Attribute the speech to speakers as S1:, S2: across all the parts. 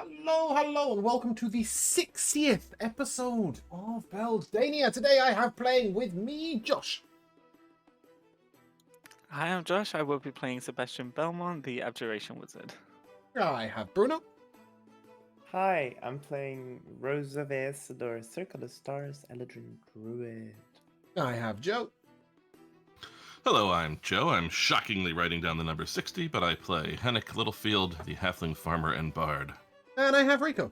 S1: Hello, and welcome to the 60th episode of Beldania. Today I have playing with me, Josh.
S2: Hi, I'm Josh. I will be playing Sebastian Belmont, the Abjuration Wizard.
S1: I have Bruno.
S3: Hi, I'm playing Rose of Aesidor, Circle of Stars, Eladrin Druid.
S1: I have Joe.
S4: Hello, I'm Joe. I'm shockingly writing down the number 60, but I play Hennick Littlefield, the halfling farmer and bard.
S1: And I have Rico.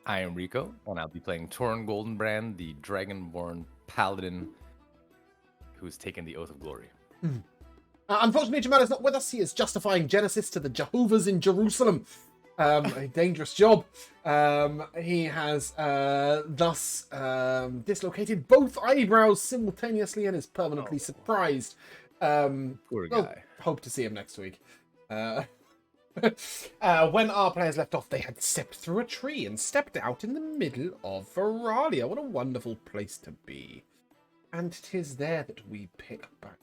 S5: I am Rico, and I'll be playing Torn Goldenbrand, the Dragonborn Paladin, who's taken the Oath of Glory.
S1: Unfortunately, Jamal is not with us. He is justifying Genesis to the Jehovah's in Jerusalem. A dangerous job. He has thus dislocated both eyebrows simultaneously and is permanently surprised.
S5: Poor
S1: We'll
S5: guy.
S1: hope to see him next week. When our players left off, they had stepped through a tree and stepped out in the middle of Veralia. What a wonderful place to be. And 'tis there that we pick back.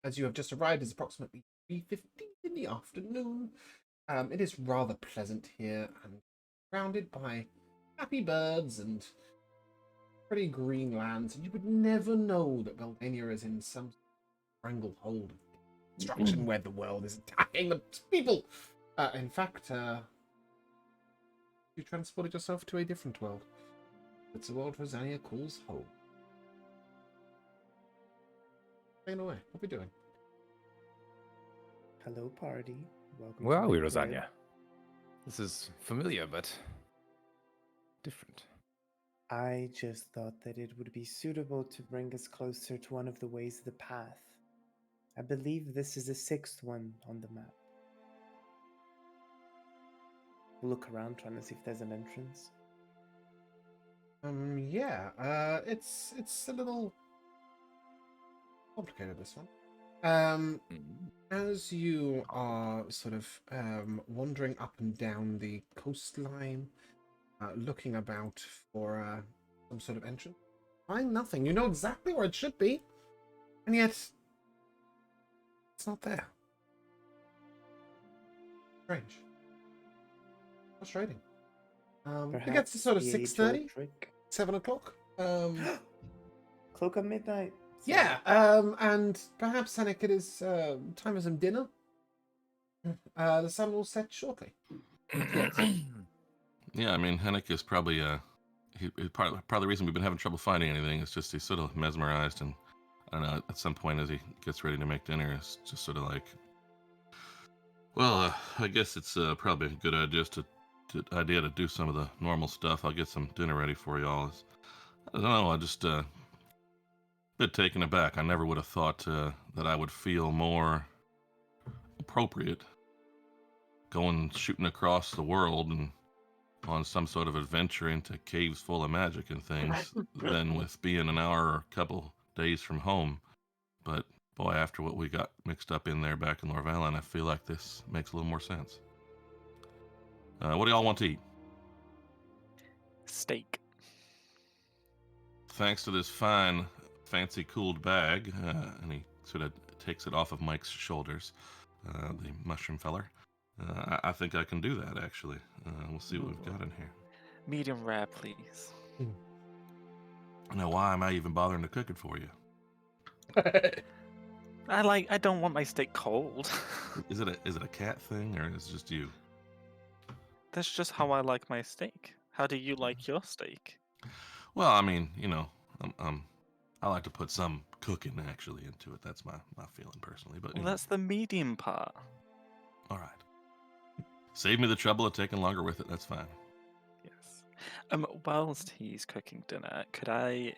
S1: As you have just arrived, it's approximately 3:15 in the afternoon. It is rather pleasant here and surrounded by happy birds and pretty green lands. And you would never know that Beldania is in some stranglehold of destruction where the world is attacking the people. In fact, you transported yourself to a different world. It's a world Rosania calls home. Take it away. What are we doing?
S3: Hello, party. Welcome.
S5: Where
S3: to
S5: are we,
S3: my crib.
S5: Rosania? This is familiar, but different.
S3: I just thought that it would be suitable to bring us closer to one of the ways of the path. I believe this is the 6th one on the map. We'll look around trying to see if there's an entrance.
S1: Yeah. It's a little complicated, this one. As you are sort of wandering up and down the coastline, looking about for some sort of entrance, find nothing. You know exactly where it should be, and yet it's not there. Strange. Frustrating. It gets to sort of
S3: the
S1: 6:30,
S3: age-old trick.
S1: 7 o'clock.
S3: Cloak of Midnight.
S1: Yeah, and perhaps, Hennick, it is time for some dinner. The sun will set shortly.
S4: Yeah, I mean, Hennick is probably part of the reason we've been having trouble finding anything is just he's sort of mesmerized, and I don't know, at some point as he gets ready to make dinner, it's just sort of like, well, I guess it's probably a good idea to do some of the normal stuff. I'll get some dinner ready for y'all. I don't know, I just a bit taken aback. I never would have thought that I would feel more appropriate going shooting across the world and on some sort of adventure into caves full of magic and things than with being an hour or a couple days from home. But boy, after what we got mixed up in there back in Lorvalin, I feel like this makes a little more sense. What do y'all want to eat?
S2: Steak.
S4: Thanks to this fine, fancy cooled bag, and he sort of takes it off of Mike's shoulders, the mushroom feller. I think I can do that, actually. We'll see what we've got in here.
S2: Medium rare, please.
S4: Now, why am I even bothering to cook it for you?
S2: I don't want my steak cold.
S4: Is it a cat thing, or is it just you?
S2: That's just how I like my steak. How do you like your steak?
S4: Well, I mean, I like to put some cooking actually into it. That's my feeling personally. But
S2: Well, that's the medium part.
S4: all right. Save me the trouble of taking longer with it. That's fine.
S2: Yes. Whilst he's cooking dinner, could I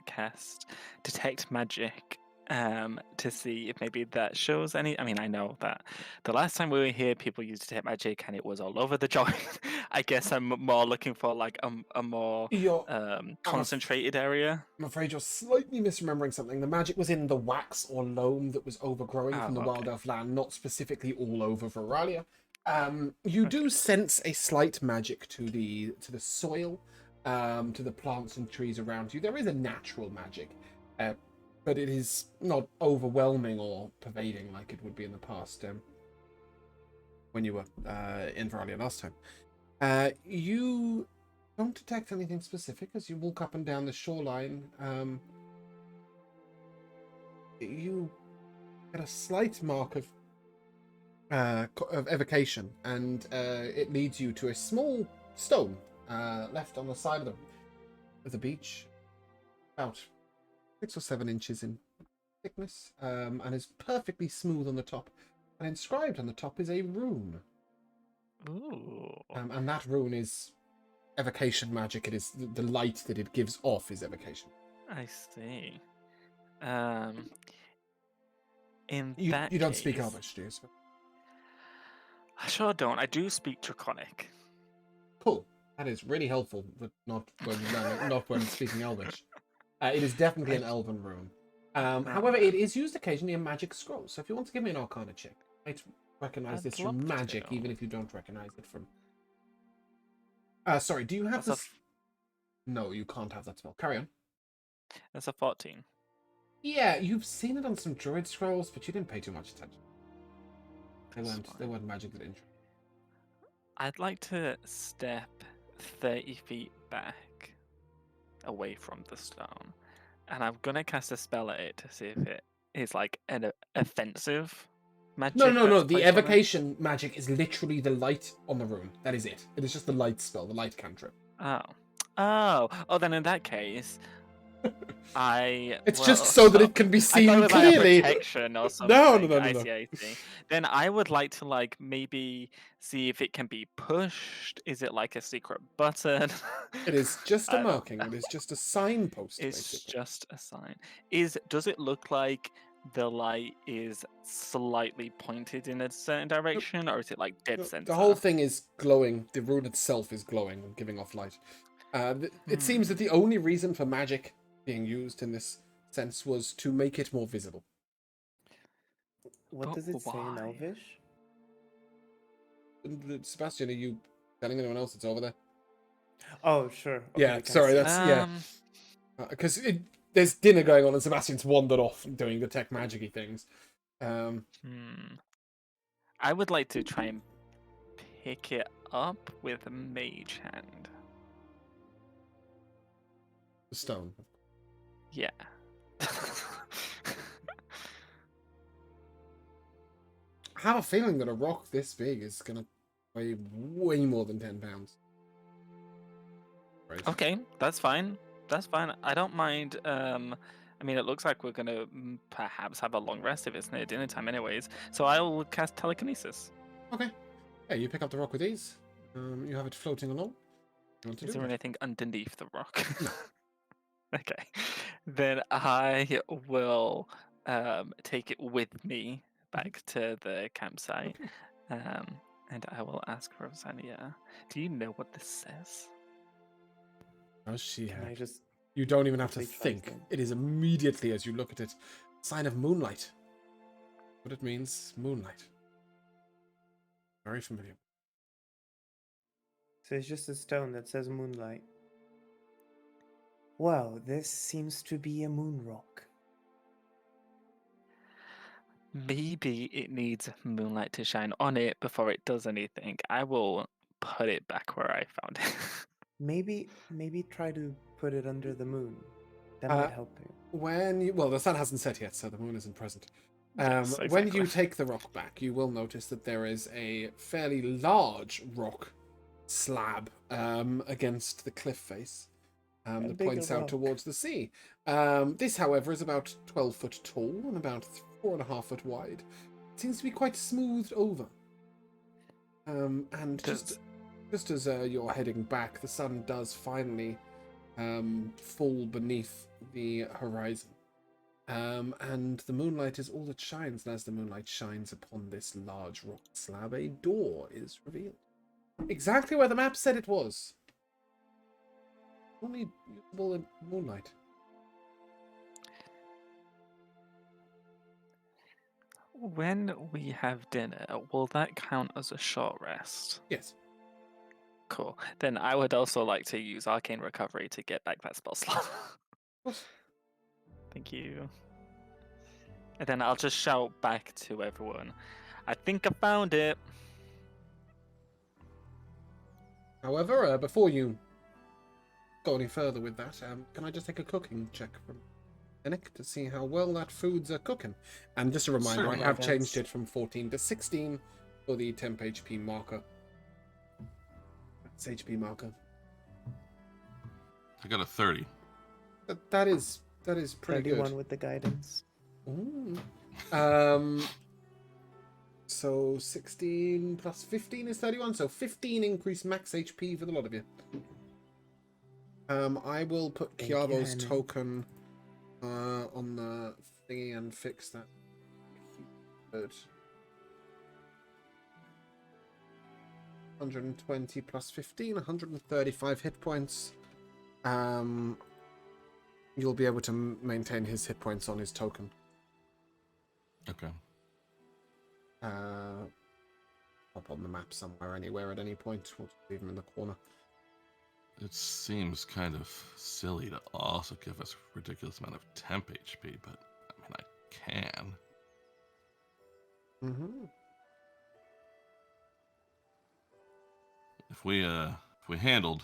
S2: cast Detect Magic to see if maybe that shows any? I mean, I know that the last time we were here, people used Detect Magic and it was all over the joint. I guess I'm more looking for like a more concentrated area.
S1: I'm afraid you're slightly misremembering something. The magic was in the wax or loam that was overgrowing from the wild
S2: okay.
S1: elf land, not specifically all over Veralia. You do sense a slight magic to the soil, to the plants and trees around you. There is a natural magic, but it is not overwhelming or pervading like it would be in the past. when you were in Veralia last time. You don't detect anything specific as you walk up and down the shoreline. You get a slight mark of evocation, and it leads you to a small stone left on the side of the beach, about 6 or 7 inches in thickness, and is perfectly smooth on the top. And inscribed on the top is a rune.
S2: Ooh.
S1: And that rune is evocation magic. It is the light that it gives off is evocation.
S2: I see. In
S1: You
S2: that
S1: don't speak
S2: case-
S1: Elvish, do you?
S2: I sure don't. I do speak Draconic.
S1: Cool. That is really helpful, but not when speaking Elvish. It is definitely an elven rune. However, it is used occasionally in magic scrolls. So if you want to give me an Arcana check, I might recognize
S2: I'd
S1: this from
S2: love
S1: magic,
S2: to.
S1: even if you don't recognize it from. Sorry, do you have
S2: That's
S1: this? No, you can't have that spell. Carry on.
S2: That's a 14.
S1: Yeah, you've seen it on some druid scrolls, but you didn't pay too much attention. They
S2: That's
S1: weren't. They
S2: fine.
S1: weren't magic that interested.
S2: I'd like to step 30 feet back away from the stone, and I'm gonna cast a spell at it to see if it is like an offensive magic.
S1: No.
S2: that's
S1: The
S2: placed on it.
S1: evocation magic is literally the light on the rune. That is it. It is just the light spell, the light cantrip.
S2: Oh. Then in that case,
S1: It's just so that it can be
S2: I
S1: seen
S2: thought it was like a
S1: clearly.
S2: protection or something.
S1: No.
S2: I see. Then I would like to like maybe see if it can be pushed. Is it like a secret button?
S1: It is just a
S2: I don't
S1: marking.
S2: know.
S1: It is just a signpost,
S2: It's
S1: basically.
S2: just a sign. Does it look like the light is slightly pointed in a certain direction, or is it like dead center?
S1: The whole thing is glowing. The rune itself is glowing and giving off light. It seems that the only reason for magic being used in this sense was to make it more visible.
S3: What
S2: But
S3: does it say in
S2: why?
S3: Elvish?
S1: Sebastian, are you telling anyone else it's over there?
S3: Oh, sure. Okay,
S1: Yeah,
S3: I can
S1: sorry,
S3: see.
S1: that's because there's dinner going on and Sebastian's wandered off doing the tech magic-y things.
S2: I would like to try and pick it up with a mage hand.
S1: The stone.
S2: Yeah.
S1: I have a feeling that a rock this big is gonna weigh way more than 10 pounds. Right.
S2: Okay, that's fine. That's fine. I don't mind. I mean, it looks like we're gonna perhaps have a long rest if it's near dinner time, anyways. So I'll cast telekinesis.
S1: Okay. Yeah, you pick up the rock with ease. You have it floating along. You want to
S2: Is
S1: do
S2: there
S1: it?
S2: anything underneath the rock?
S1: No.
S2: Okay. Then I will take it with me back to the campsite.
S1: Okay.
S2: And I will ask Rosalia, do you know what this says?
S1: Does she
S3: Can I
S1: have?
S3: just
S1: You don't even have to
S3: quickly
S1: think.
S3: translate?
S1: It is immediately as you look at it. Sign of moonlight. What it means, moonlight. Very familiar.
S3: So it's just a stone that says moonlight. Well, this seems to be a moon rock.
S2: Maybe it needs moonlight to shine on it before it does anything. I will put it back where I found it.
S3: Maybe try to put it under the moon. That might help you.
S1: Well, the sun hasn't set yet, so the moon isn't present.
S2: Yes,
S1: When you
S2: exactly.
S1: take the rock back, you will notice that there is a fairly large rock slab against the cliff face that
S3: bigger
S1: points out
S3: rock.
S1: towards the sea. This, however, is about 12 foot tall and about 4.5 foot wide. It seems to be quite smoothed over. And just as you're heading back, the sun does finally fall beneath the horizon. And the moonlight is all that shines, and as the moonlight shines upon this large rock slab, a door is revealed. Exactly where the map said it was. Only usable in moonlight.
S2: When we have dinner, will that count as a short rest?
S1: Yes.
S2: Cool. Then I would also like to use Arcane Recovery to get back that spell slot.
S1: Of course.
S2: Thank you. And then I'll just shout back to everyone, I think I found it.
S1: However, before you go any further with that, can I just take a cooking check from Enoch to see how well that food's cooking? And just a reminder,
S4: Certainly.
S1: I have changed it from 14 to 16 for the temp HP marker. That's HP marker.
S4: I got a 30.
S1: That is pretty
S3: 31
S1: good.
S3: with the guidance.
S1: Ooh. So 16 plus 15 is 31. So 15 increased max HP for the lot of you. I will put
S3: Thank you,
S1: Kiavo's
S3: Henry.
S1: token on the thingy and fix that. Good. 120 plus 15, 135 hit points. You'll be able to maintain his hit points on his token.
S4: Okay.
S1: Up on the map somewhere, anywhere at any point. We'll just leave him in the corner.
S4: It seems kind of silly to also give us a ridiculous amount of temp HP, but I mean, I can.
S1: Mm-hmm.
S4: If we handled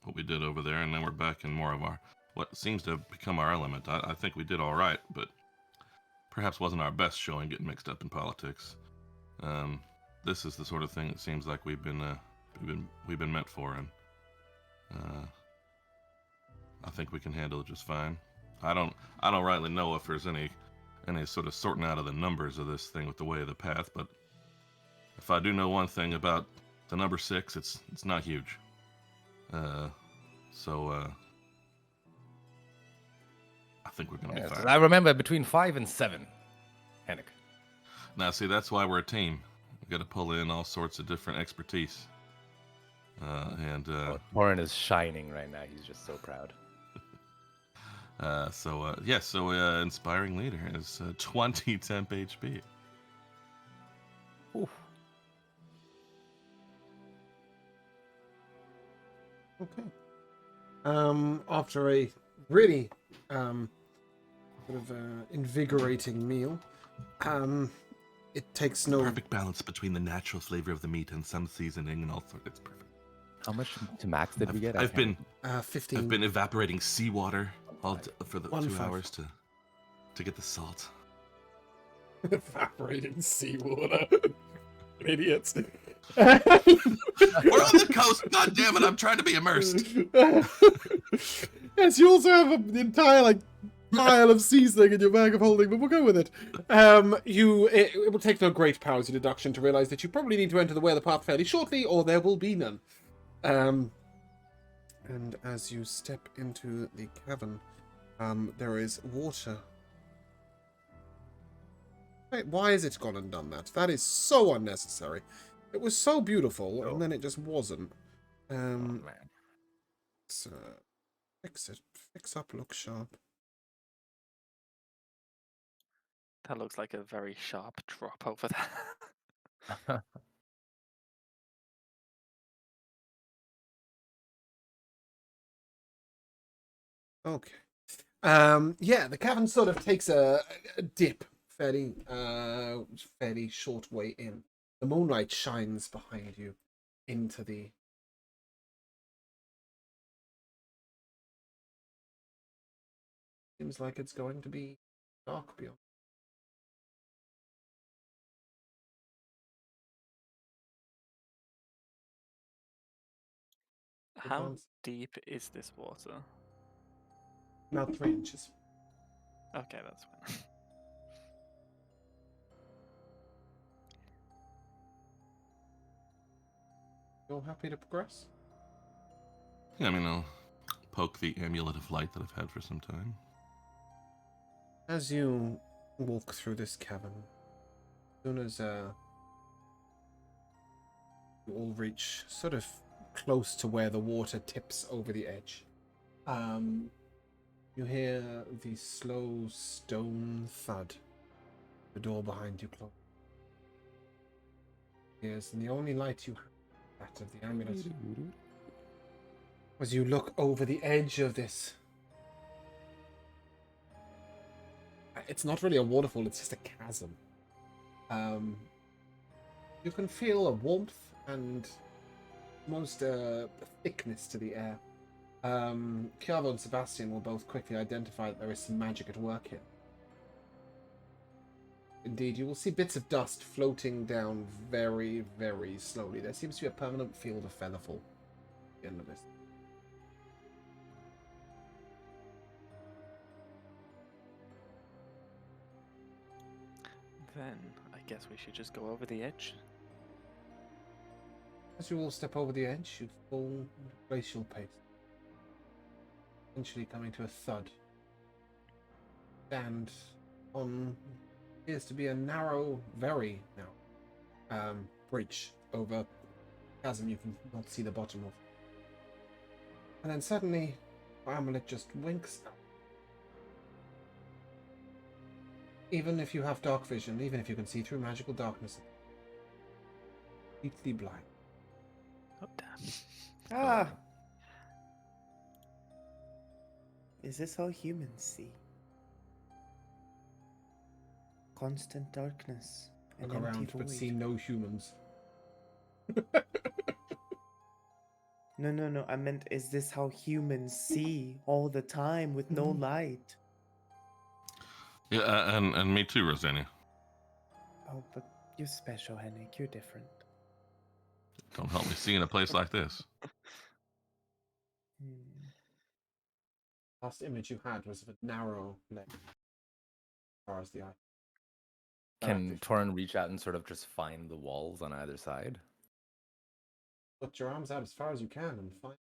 S4: what we did over there, and then we're back in more of our what seems to have become our element, I think we did all right, but perhaps wasn't our best showing getting mixed up in politics. This is the sort of thing that seems like we've been meant for, and I think we can handle it just fine. I don't rightly know if there's any sort of sorting out of the numbers of this thing with the way of the path, but if I do know one thing about the number 6, it's not huge. I think we're gonna be fine.
S5: I remember between 5 and 7, Henrik.
S4: Now, see, that's why we're a team. We got to pull in all sorts of different expertise.
S5: Torin is shining right now. He's just so proud.
S4: inspiring leader is 20 temp HP.
S5: Oof.
S1: Okay. After a really invigorating meal, it takes no.
S4: Perfect balance between the natural flavor of the meat and some seasoning and all sorts. It's perfect.
S5: How much to max did we get?
S4: I've been
S1: 15.
S4: I've been evaporating seawater for the 2
S1: 1-5.
S4: hours to get the salt.
S1: Evaporating seawater. Idiots.
S4: We're on the coast. God damn it! I'm trying to be immersed.
S1: Yes, you also have an entire pile of seasoning in your bag of holding, but we'll go with it. It will take no great powers of deduction to realize that you probably need to enter the way of the path fairly shortly, or there will be none. And as you step into the cavern, there is water. Wait, why has it gone and done that? That is so unnecessary. It was so beautiful, and then it just wasn't.
S5: Man.
S1: So, fix it. Fix up, look sharp.
S2: That looks like a very sharp drop over there.
S1: Okay. The cavern sort of takes a dip, fairly short way in. The moonlight shines behind you into the. Seems like it's going to be dark beyond.
S2: How deep is this water?
S1: About 3 inches.
S2: Okay, that's fine.
S1: You're happy to progress?
S4: Yeah, I mean, I'll poke the amulet of light that I've had for some time.
S1: As you walk through this cavern, as soon as you all reach sort of close to where the water tips over the edge, you hear the slow stone thud. The door behind you closes. Yes, and the only light you have, that of the amulet. As you look over the edge of this, it's not really a waterfall, it's just a chasm. You can feel a warmth and most thickness to the air. Chiavo and Sebastian will both quickly identify that there is some magic at work here. Indeed, you will see bits of dust floating down very, very slowly. There seems to be a permanent field of featherfall at the end of this.
S2: Then I guess we should just go over the edge.
S1: As you all step over the edge, you fall at glacial pace, eventually coming to a thud. Stand on appears to be a narrow, very narrow, bridge over a chasm you can not see the bottom of. And then suddenly, your amulet just winks out. Even if you have dark vision, even if you can see through magical darkness, completely blind.
S2: Oh damn!
S3: Ah! Is this all humans see? Constant darkness. An
S1: Look
S3: empty
S1: around, but
S3: void.
S1: see no humans.
S3: No. I meant, is this how humans see all the time with no light?
S4: Yeah, and me too, Rosania.
S3: Oh, but you're special, Henrik. You're different.
S4: Don't help me see in a place like this.
S3: Hmm.
S1: Last image you had was of a narrow leg, as far as the eye.
S5: Can Torin reach out and sort of just find the walls on either side?
S1: Put your arms out as far as you can and find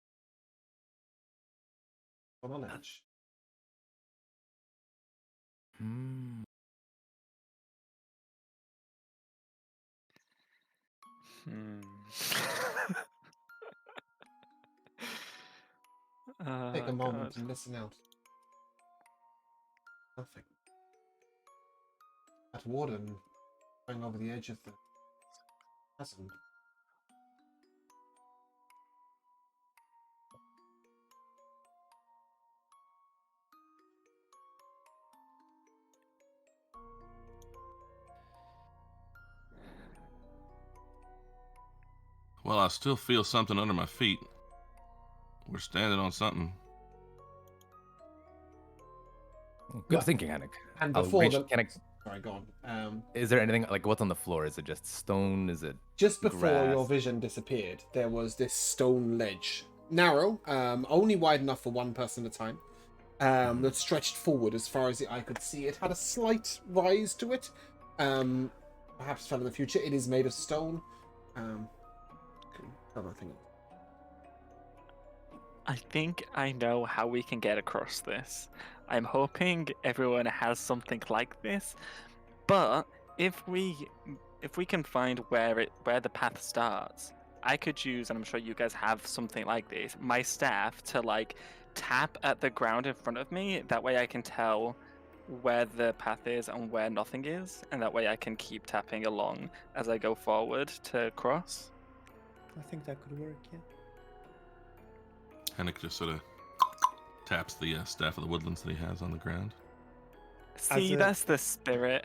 S1: one on edge.
S5: Hmm.
S1: Take a
S2: Oh,
S1: moment
S2: God.
S1: and listen out. Nothing. That warden going over the edge of the chasm.
S4: Well, I still feel something under my feet. We're standing on something.
S5: Good
S1: Well,
S5: thinking, Henrik.
S1: And
S5: I'll
S1: before
S5: reach-
S1: the...
S5: can I-
S1: Sorry, go on.
S5: Is there anything like what's on the floor? Is it just stone? Is it
S1: Just before your
S5: grass?
S1: vision disappeared, there was this stone ledge. Narrow, only wide enough for one person at a time. That stretched forward as far as the eye could see. It had a slight rise to it. Perhaps fell in the future. It is made of stone. Another thing.
S2: I think I know how we can get across this. I'm hoping everyone has something like this, but if we can find where the path starts, I could use, and I'm sure you guys have something like this, my staff to like tap at the ground in front of me. That way I can tell where the path is and where nothing is, and that way I can keep tapping along as I go forward to cross.
S3: I think that could work, yeah.
S4: Henrik just sort of taps the staff of the woodlands that he has on the ground.
S2: See,
S3: a-
S2: that's the spirit.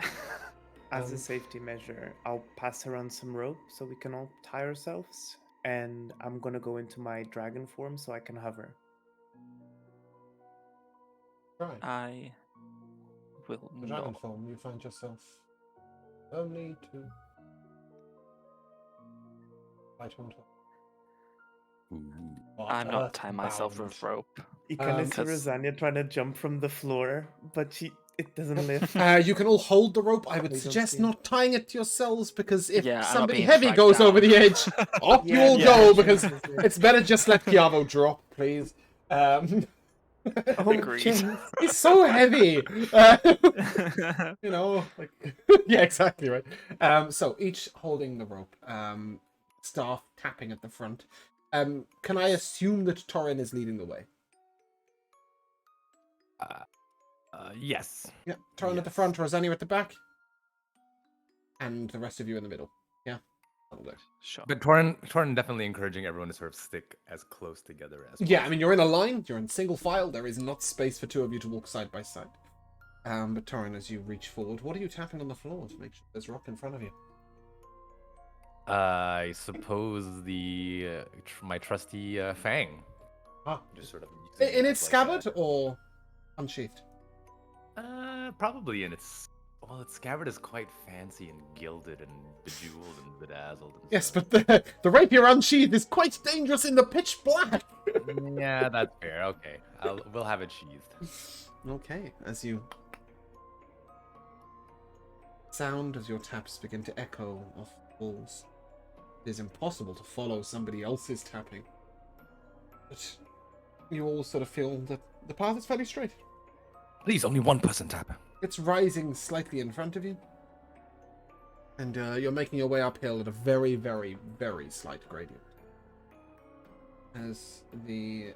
S3: As a safety measure, I'll pass around some rope so we can all tie ourselves. And I'm gonna go into my dragon form so I can hover.
S1: Right.
S2: I will
S1: The dragon
S2: not.
S1: form, you find yourself only to light on top. Or
S2: I'm not tying
S1: earthbound.
S2: myself with rope.
S3: You kind of see
S2: 'cause-
S3: Rosania trying to jump from the floor, but it doesn't lift.
S1: You can all hold the rope. I would
S3: They don't
S1: suggest
S3: see it.
S1: not tying it to yourselves because if
S2: Yeah, I'm not
S1: somebody
S2: being
S1: heavy
S2: dragged
S1: goes
S2: down.
S1: over the edge, off you
S3: Yeah,
S1: all
S2: yeah,
S1: go
S3: sure,
S1: because
S3: sure.
S1: it's better just let Chiavo drop, please.
S3: Oh,
S2: Agreed.
S3: jeez.
S1: He's so heavy. You know, like yeah, exactly right. So each holding the rope, staff tapping at the front. Can I assume that Torin is leading the way?
S5: Yes.
S1: Yeah, Torin at the
S5: Yes.
S1: front, Rosania at the back, and the rest of you in the middle. Yeah, that'll do.
S2: Sure.
S5: But Torin definitely encouraging everyone to sort of stick as close together as
S1: Yeah, I mean, you're in a line, you're in single file, there is not space for two of you to walk side by side. But Torin, as you reach forward, what are you tapping on the floor to make sure there's rock in front of you?
S5: I suppose my trusty fang.
S1: Ah.
S5: Just sort of using
S1: In
S5: it
S1: its
S5: as like
S1: scabbard or unsheathed?
S5: probably in its. Well, its scabbard is quite fancy and gilded and bejeweled and bedazzled. And
S1: Yes,
S5: stuff.
S1: but the rapier unsheathed is quite dangerous in the pitch black.
S5: Yeah, that's fair. Okay, we'll have it sheathed.
S1: Okay, as you sound as your taps begin to echo off the walls. It is impossible to follow somebody else's tapping. But you all sort of feel that the path is fairly straight.
S5: Please, only one person tap.
S1: It's rising slightly in front of you. And you're making your way uphill at a very, very, very slight gradient. As the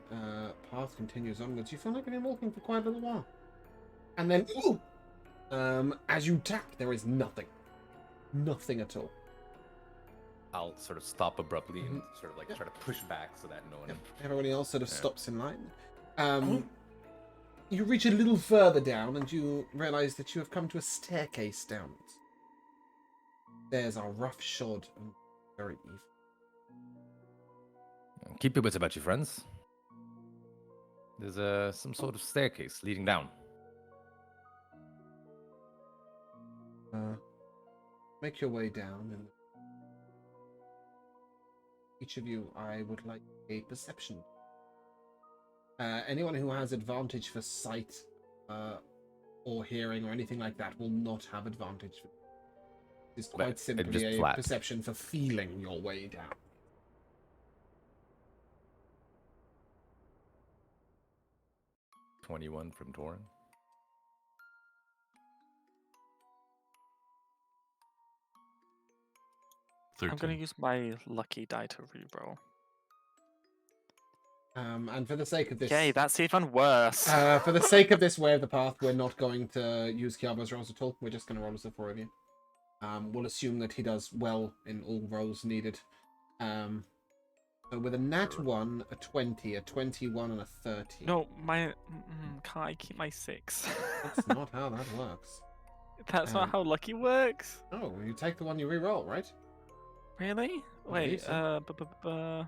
S1: path continues onwards, you feel like you've been walking for quite a little while. And then, ooh, as you tap, there is nothing. Nothing at all.
S5: I'll sort of stop abruptly and sort of like try to push back so that no one.
S1: Yep. Everybody else sort of stops in line. You reach a little further down and you realize that you have come to a staircase downwards. Stairs are rough-shod and very even.
S5: Keep your wits about you, friends. There's some sort of staircase leading down.
S1: Make your way down, and each of you, I would like a perception. Anyone who has advantage for sight or hearing or anything like that will not have advantage. It's quite simply a perception for feeling your way down.
S5: $21 from Torin.
S2: I'm going to use my lucky die to reroll.
S1: And for the sake of this...
S2: Yay, that's even worse.
S1: For the sake of this way of the path, we're not going to use Kiabo's rolls at all. We're just going to roll as the four of you. We'll assume that he does well in all rolls needed. So with a nat 1, a 20, a 21, and a 30.
S2: No, can't I keep my 6?
S1: That's not how that works.
S2: That's not how lucky works.
S1: Oh, you take the one you re-roll, right?
S2: Really?
S1: I
S2: Wait,
S1: believe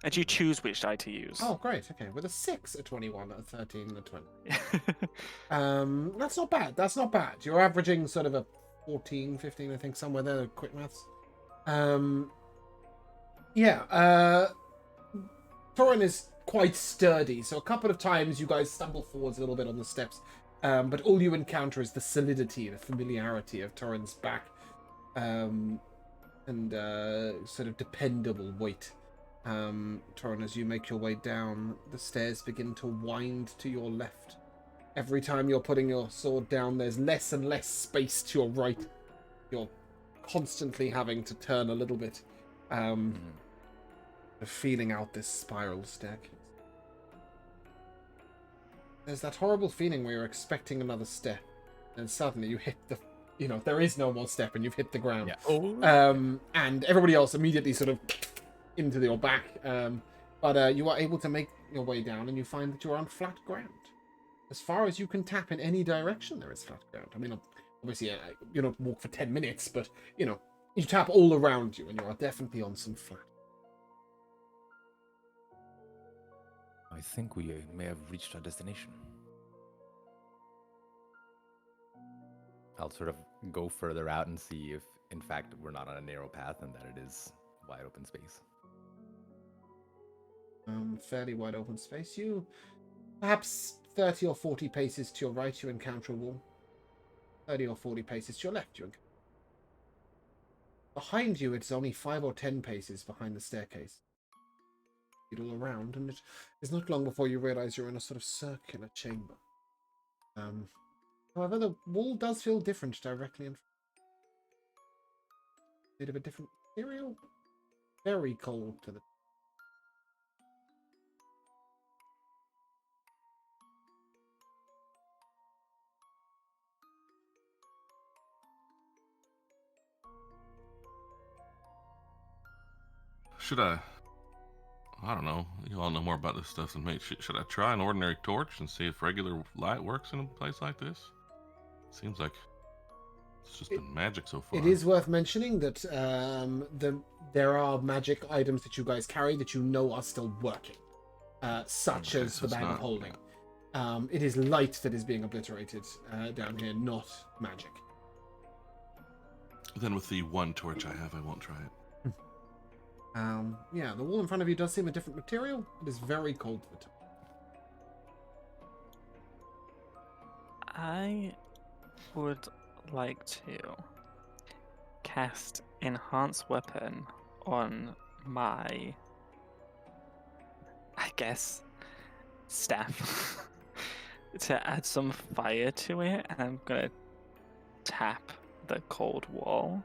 S2: and you choose which die to use.
S1: Oh, great. Okay, with a 6, a 21, a 13, and a 20. That's not bad. That's not bad. You're averaging sort of a 14, 15, I think, somewhere there. Quick maths. Yeah. Torin is quite sturdy, so a couple of times you guys stumble forwards a little bit on the steps, but all you encounter is the solidity, the familiarity of Torin's back, and sort of dependable weight. Torin, as you make your way down, the stairs begin to wind to your left. Every time you're putting your sword down, there's less and less space to your right. You're constantly having to turn a little bit, feeling out this spiral staircase. There's that horrible feeling where you're expecting another step, and suddenly you hit the, there is no more step, and you've hit the ground.
S5: Yeah. Oh.
S1: And everybody else immediately sort of into your back. But you are able to make your way down, and you find that you're on flat ground. As far as you can tap in any direction, there is flat ground. I mean, obviously, you don't walk for 10 minutes, but, you tap all around you, and you are definitely on some flat.
S5: I think we may have reached our destination. I'll sort of go further out and see if, in fact, we're not on a narrow path and that it is wide open space.
S1: Fairly wide open space. You, perhaps 30 or 40 paces to your right, you encounter a wall. 30 or 40 paces to your left, you encounter. Behind you, it's only 5 or 10 paces behind the staircase. All around, and it is not long before you realize you're in a sort of circular chamber. However, the wall does feel different directly in front. Bit of a different material. Very cold to the...
S4: Should I don't know. You all know more about this stuff than me. Should I try an ordinary torch and see if regular light works in a place like this? Seems like It's just been magic so far.
S1: It is worth mentioning that there are magic items that you guys carry that you know are still working, such
S4: Okay,
S1: as
S4: so
S1: the
S4: it's
S1: bag of
S4: not-
S1: holding. It is light that is being obliterated down here, not magic.
S4: Then with the one torch I have, I won't try it.
S1: Yeah, the wall in front of you does seem a different material. It is very cold to the touch.
S2: I would like to cast Enhance Weapon on my, I guess, staff to add some fire to it, and I'm gonna tap the cold wall.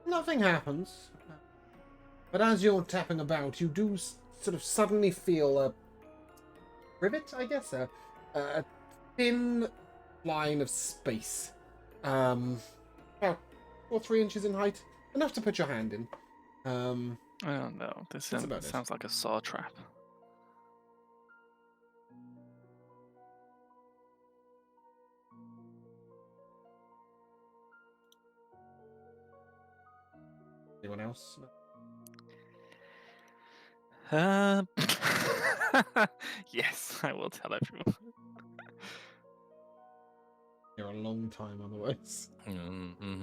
S1: Nothing happens. But as you're tapping about, you do sort of suddenly feel a rivet, I guess, a thin line of space, about 2 or 3 inches in height, enough to put your hand in.
S2: Oh no, this
S1: That's about it.
S2: sounds like a saw trap.
S1: Anyone else?
S2: Yes, I will tell everyone.
S1: You're a long time otherwise.
S5: Mm-hmm.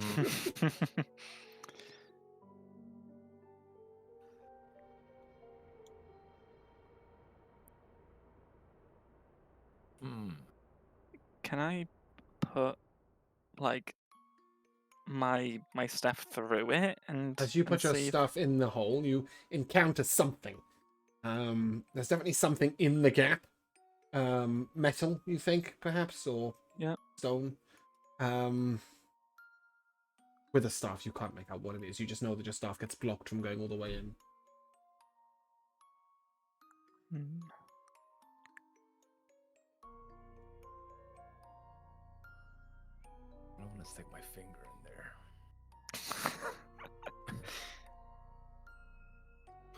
S2: Can I put like my staff through it and
S1: As you
S2: and
S1: put your
S2: see if-
S1: stuff in the hole, you encounter something. There's definitely something in the gap. Metal, you think, perhaps, or
S2: Yeah.
S1: stone. With a staff, you can't make out what it is. You just know that your staff gets blocked from going all the way in.
S2: Hmm.
S5: I don't want to stick my finger in there.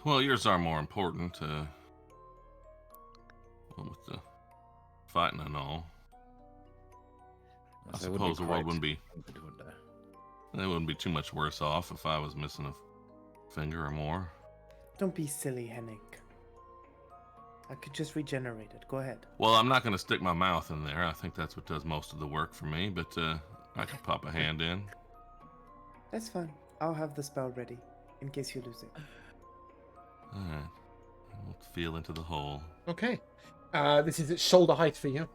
S4: Well, yours are more important. Well, with the fighting and all, I
S5: So it would be
S4: suppose the world
S5: quite
S4: wouldn't be.
S5: stupid, wouldn't I?
S4: It wouldn't be too much worse off if I was missing a finger or more.
S3: Don't be silly, Hennig. I could just regenerate it. Go ahead.
S4: Well, I'm not going to stick my mouth in there. I think that's what does most of the work for me. But I could pop a hand in.
S3: That's fine. I'll have the spell ready in case you lose it.
S4: All right. We'll feel into the hole.
S1: Okay. This is at shoulder height for you.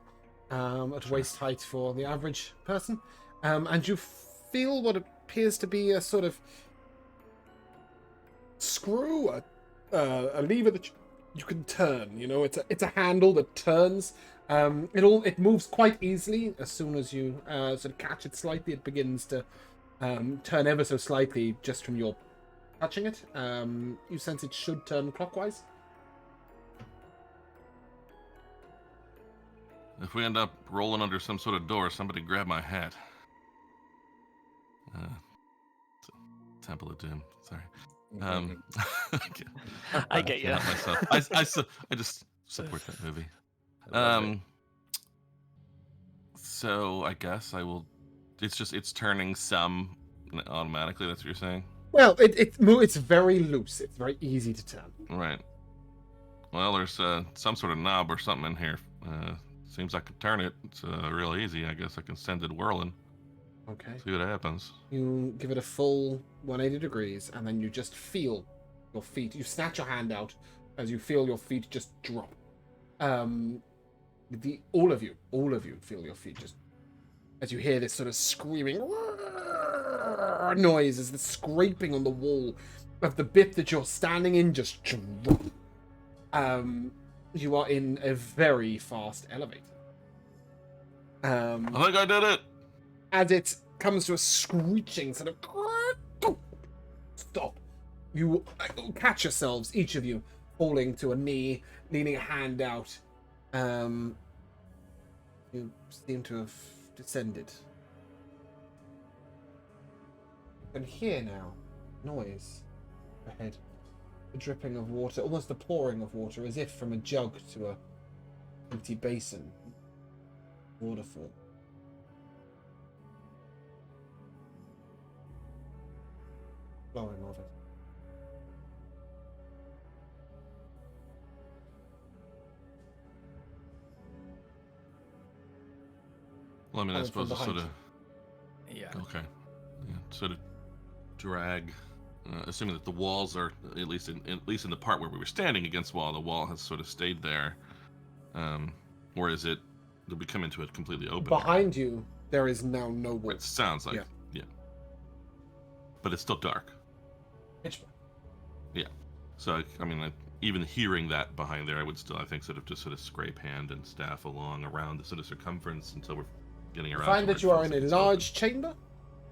S1: At
S4: Sure.
S1: waist height for the average person. And you feel what appears to be a sort of screw, a lever that you can turn. You know, it's a handle that turns. It moves quite easily. As soon as you sort of catch it slightly, it begins to turn ever so slightly just from your touching it. You sense it should turn clockwise.
S4: If we end up rolling under some sort of door, somebody grab my hat. Temple of Doom. Sorry.
S2: I get you.
S4: Not myself. I just support that movie.
S5: I love it.
S4: So I guess I will. It's turning some automatically. That's what you're saying,
S1: Well, it's very loose. It's very easy to turn.
S4: right? Well, there's some sort of knob or something in here. Seems I can turn it. It's real easy. I guess I can send it whirling.
S1: Okay.
S4: See what happens.
S1: You give it a full 180 degrees, and then you just feel your feet. You snatch your hand out as you feel your feet just drop. All of you feel your feet just as you hear this sort of screaming noise as the scraping on the wall of the bit that you're standing in just drop. You are in a very fast elevator.
S4: I think I did it.
S1: As it comes to a screeching sort of stop, you catch yourselves, each of you, falling to a knee, leaning a hand out. You seem to have descended. You can hear now noise ahead. The dripping of water, almost the pouring of water, as if from a jug to a empty basin. Waterfall. flowing of it.
S4: Well, I mean, I
S1: Coming from
S4: suppose it's sort of
S1: behind
S5: Yeah.
S4: okay. Yeah, sort of drag. Assuming that the walls are at least in the part where we were standing against the wall has sort of stayed there. Or is it? Did we come into a completely open
S1: Behind you, there is now no wall.
S4: It sounds like yeah. But it's still dark.
S1: Pitch black.
S4: Yeah. So I mean, even hearing that behind there, I would still, I think, sort of scrape hand and staff along around the sort of circumference until we're getting around.
S1: You find
S4: to
S1: that
S4: where
S1: you are
S4: it
S1: in
S4: feels
S1: a
S4: like it's
S1: large chamber,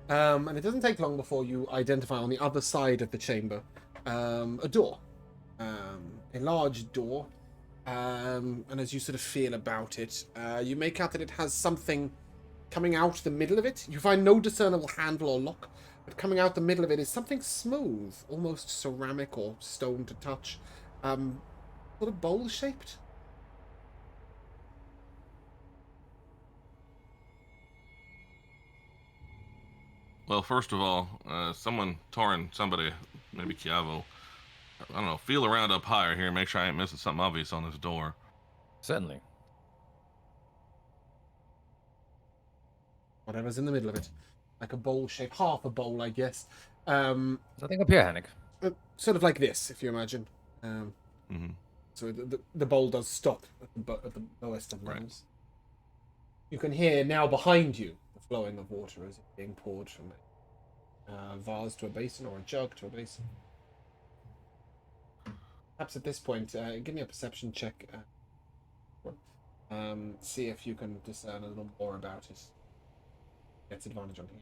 S1: and it doesn't take long before you identify on the other side of the chamber a door, a large door, and as you sort of feel about it, you make out that it has something coming out the middle of it. You find no discernible handle or lock, but coming out the middle of it is something smooth, almost ceramic or stone to touch, sort of bowl-shaped.
S4: Well, first of all, somebody, maybe Chiavo, I don't know, feel around up higher here, make sure I ain't missing something obvious on this door.
S5: Certainly.
S1: Whatever's in the middle of it, like a bowl shape, half a bowl, I guess.
S5: Nothing up here, Hannick.
S1: Sort of like this, if you imagine.
S4: Mm-hmm.
S1: So the bowl does stop at the lowest of levels. You can hear now behind you the flowing of water as it's being poured from a vase to a basin or a jug to a basin. Perhaps at this point, give me a perception check. See if you can discern a little more about it. Gets advantage on here.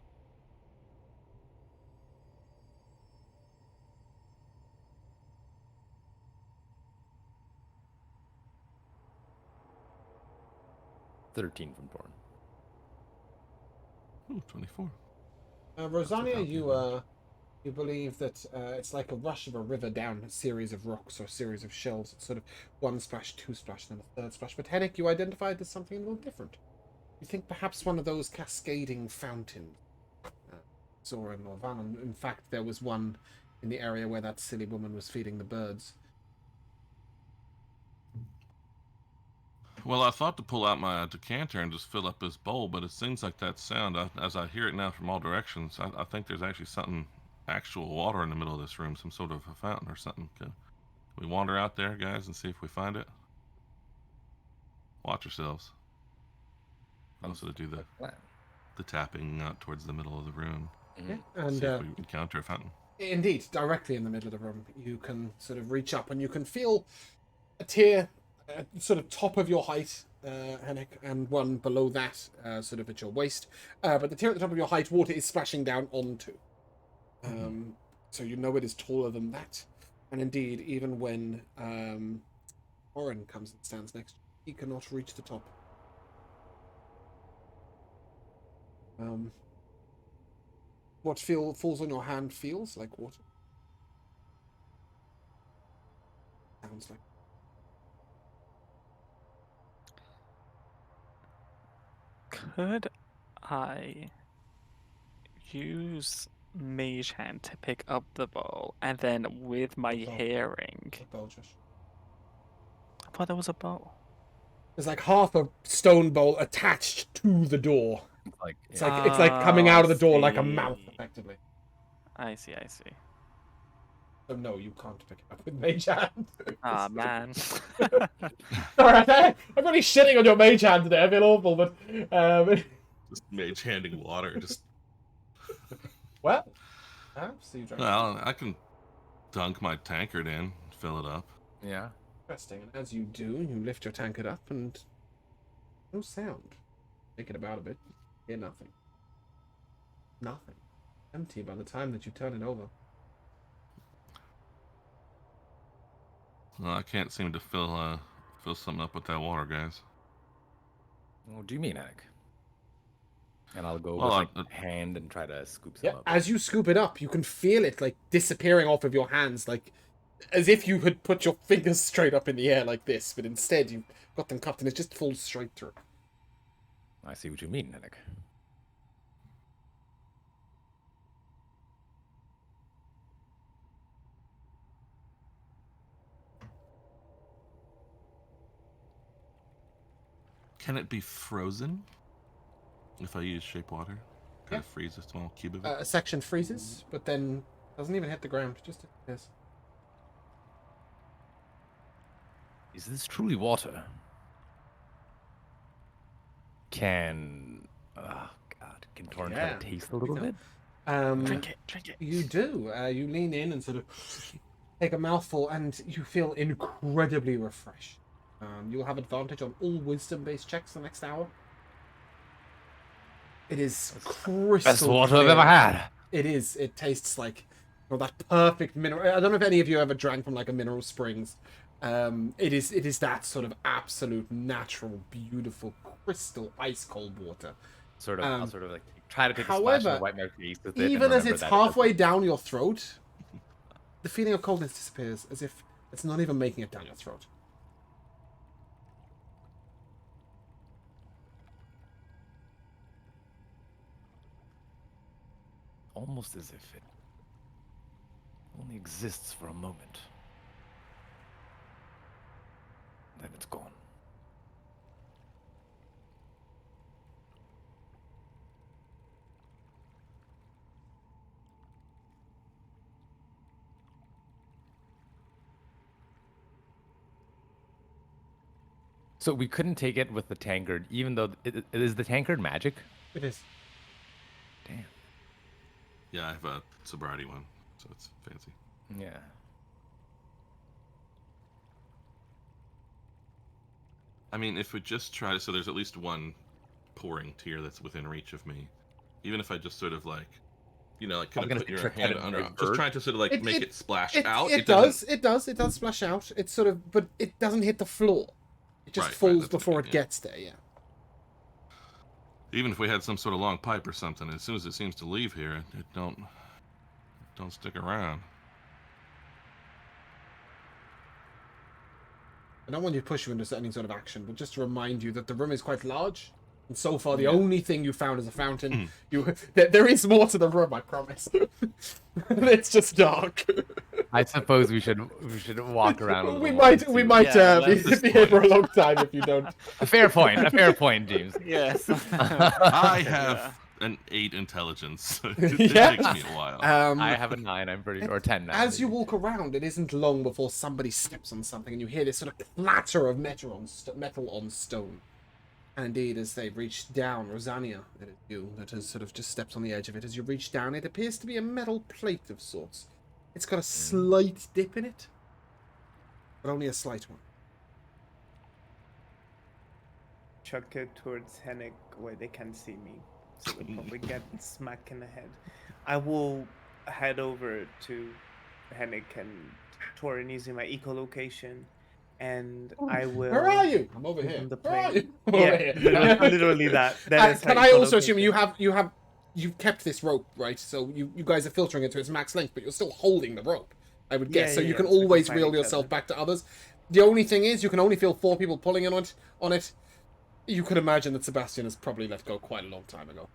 S5: $13 from Torn.
S4: Ooh, 24.
S1: Rosalia,
S4: That's
S1: you believe that it's like a rush of a river down a series of rocks or a series of shells. It's sort of one splash, two splash, then a third splash. But Hennick, you identified as something a little different. You think perhaps one of those cascading fountains. Zoran or Van. In fact, there was one in the area where that silly woman was feeding the birds.
S4: Well, I thought to pull out my decanter and just fill up this bowl, but it seems like that sound, as I hear it now from all directions, I think there's actually actual water in the middle of this room, some sort of a fountain or something. Can we wander out there, guys, and see if we find it? Watch yourselves. I'll sort of do the tapping out towards the middle of the room.
S5: Mm-hmm.
S1: Yeah, and
S4: see if we encounter a fountain.
S1: indeed, directly in the middle of the room, you can sort of reach up and you can feel a tear at sort of top of your height, Hennick, and one below that, sort of at your waist. But the tier at the top of your height, water is splashing down onto. So you know it is taller than that. And indeed, even when Oren comes and stands next, he cannot reach the top. What falls on your hand feels like water. Sounds like.
S2: Could I use Mage Hand to pick up the bowl and then with my
S1: Bowl.
S2: hearing?
S1: A bowl, Josh.
S2: I thought there was a bowl.
S1: There's like half a stone bowl attached to the door.
S5: Like,
S1: It's like coming out of the door like a mouth,
S2: see.
S1: effectively.
S2: I see.
S1: So no, you can't pick it up with mage hand.
S2: Ah, man.
S1: Alright, I'm really shitting on your mage hand today. I feel awful, but
S4: Just mage handing water. Just
S1: well, perhaps you drank.
S4: well, I can dunk my tankard in, fill it up.
S5: yeah.
S1: Interesting. And as you do, you lift your tankard up and no sound. Take it about a bit. Hear nothing. Nothing. Empty by the time that you turn it over.
S4: Well, I can't seem to fill something up with that water, guys.
S5: What do you mean, Hannick? And I'll go
S4: Well,
S5: with my hand and try to scoop some
S1: Yeah,
S5: up.
S1: as you scoop it up, you can feel it like disappearing off of your hands, like as if you had put your fingers straight up in the air like this, but instead you've got them cupped and it just falls straight through.
S5: I see what you mean, Hannick.
S4: Can it be frozen? If I use shape water? Kind
S1: Yeah.
S4: of freeze a small cube of it?
S1: A section freezes, but then doesn't even hit the ground. Just disappears.
S5: Is this truly water? Can oh god, can Torn try
S1: Yeah.
S5: to taste a little bit?
S2: Drink it, drink it.
S1: You do. You lean in and sort of take a mouthful, and you feel incredibly refreshed. You'll have advantage on all wisdom-based checks the next hour. It is crystal
S5: Best water
S1: clear.
S5: I've ever had.
S1: It is. It tastes like that perfect mineral. I don't know if any of you ever drank from like a mineral springs. It is that sort of absolute natural, beautiful, crystal ice cold water.
S5: I'll sort of like try to take a splash
S1: However,
S5: and wipe my face with it. and
S1: even as
S5: remember
S1: it's
S5: that
S1: halfway down your throat, the feeling of coldness disappears, as if it's not even making it down your throat.
S5: almost as if it only exists for a moment. Then it's gone. So we couldn't take it with the tankard, even though it is the tankard magic.
S1: It is.
S5: Damn.
S4: Yeah, I have a sobriety one, so it's fancy.
S5: Yeah.
S4: I mean, if we just try to, so there's at least one pouring tier that's within reach of me. Even if I just sort of like, like kind of
S5: gonna
S4: put your
S5: trick
S4: hand
S5: it
S4: under,
S5: under
S4: just
S5: bird.
S4: trying to sort of like make it splash out.
S1: It
S4: doesn't-
S1: does splash out. It's sort of, but it doesn't hit the floor. It just
S4: Right,
S1: falls
S4: that's what I
S1: before
S4: mean,
S1: it
S4: yeah.
S1: gets there. Yeah.
S4: Even if we had some sort of long pipe or something, as soon as it seems to leave here, it don't stick around.
S1: I don't want you to push you into any sort of action, but just to remind you that the room is quite large. And so far, the
S4: Yeah.
S1: only thing you found is a fountain. There is more to the room, I promise. It's just dark.
S5: I suppose we should walk around. A little
S1: we
S5: more and
S1: might
S5: see what-
S1: be here for a long time if you don't.
S5: A fair point. A fair point, James.
S2: Yes.
S4: I
S2: Yeah.
S4: have an 8 intelligence. So it
S1: Yeah.
S4: takes me a while.
S5: I have a 9. I'm pretty or 10 now.
S1: As you
S5: maybe.
S1: walk around, it isn't long before somebody steps on something, and you hear this sort of clatter of metal on stone. And indeed, as they reach down, Rosania, it is you that has sort of just steps on the edge of it. As you reach down, it appears to be a metal plate of sorts. It's got a slight dip in it, but only a slight one.
S3: Chuck it towards Hennig where they can see me. So they'll probably get smack in the head. I will head over to Hennig and Torin using my echolocation, and I will.
S1: Where are you? I'm over
S3: give
S1: here.
S3: them the
S1: Where are
S3: plate.
S1: you? I'm over
S3: Yeah,
S1: here.
S3: literally that. That is
S1: Can
S3: how
S1: I also
S3: echolocation-
S1: assume you've kept this rope, right? So you guys are filtering it to its max length, but you're still holding the rope, I would guess.
S3: Yeah,
S1: So
S3: yeah,
S1: you can
S3: so we can
S1: always
S3: find
S1: wheel
S3: each
S1: yourself
S3: other.
S1: back to others. The only thing is, you can only feel 4 people pulling on it. You could imagine that Sebastian has probably let go quite a long time ago.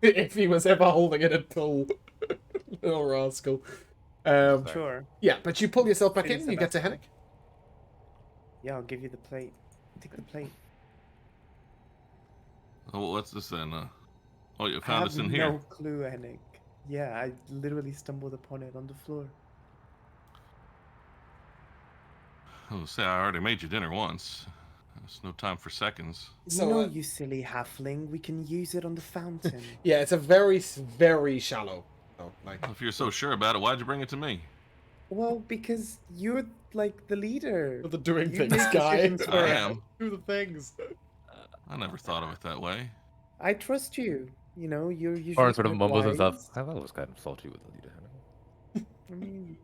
S1: If he was ever holding it at all. Little rascal.
S3: Sure.
S1: Yeah, but you pull yourself back
S3: It is
S1: in, you get to
S3: Sebastian.
S1: Hennig.
S3: Yeah, I'll give you the plate. Take the plate.
S4: Oh, well, what's this then? Oh, you
S3: I
S4: found
S3: have
S4: us in
S3: no
S4: here.
S3: clue, Hennig. Yeah, I literally stumbled upon it on the floor.
S4: Oh, say I already made you dinner once. There's no time for seconds.
S1: So,
S3: no, you silly halfling. We can use it on the fountain.
S1: Yeah, it's a very, very shallow. Oh, like,
S4: If you're so sure about it, why'd you bring it to me?
S3: Well, because you're like the leader.
S1: the doing
S3: You
S1: things
S3: make
S1: guy.
S3: decisions for
S4: I
S3: us.
S4: am.
S1: Do the things.
S4: I never thought of it that way.
S3: I trust you. You know, you're usually
S5: Torn sort of
S3: quite
S5: mumbles himself.
S3: wise.
S5: I thought it was kind of salty with the leader.
S3: I mean,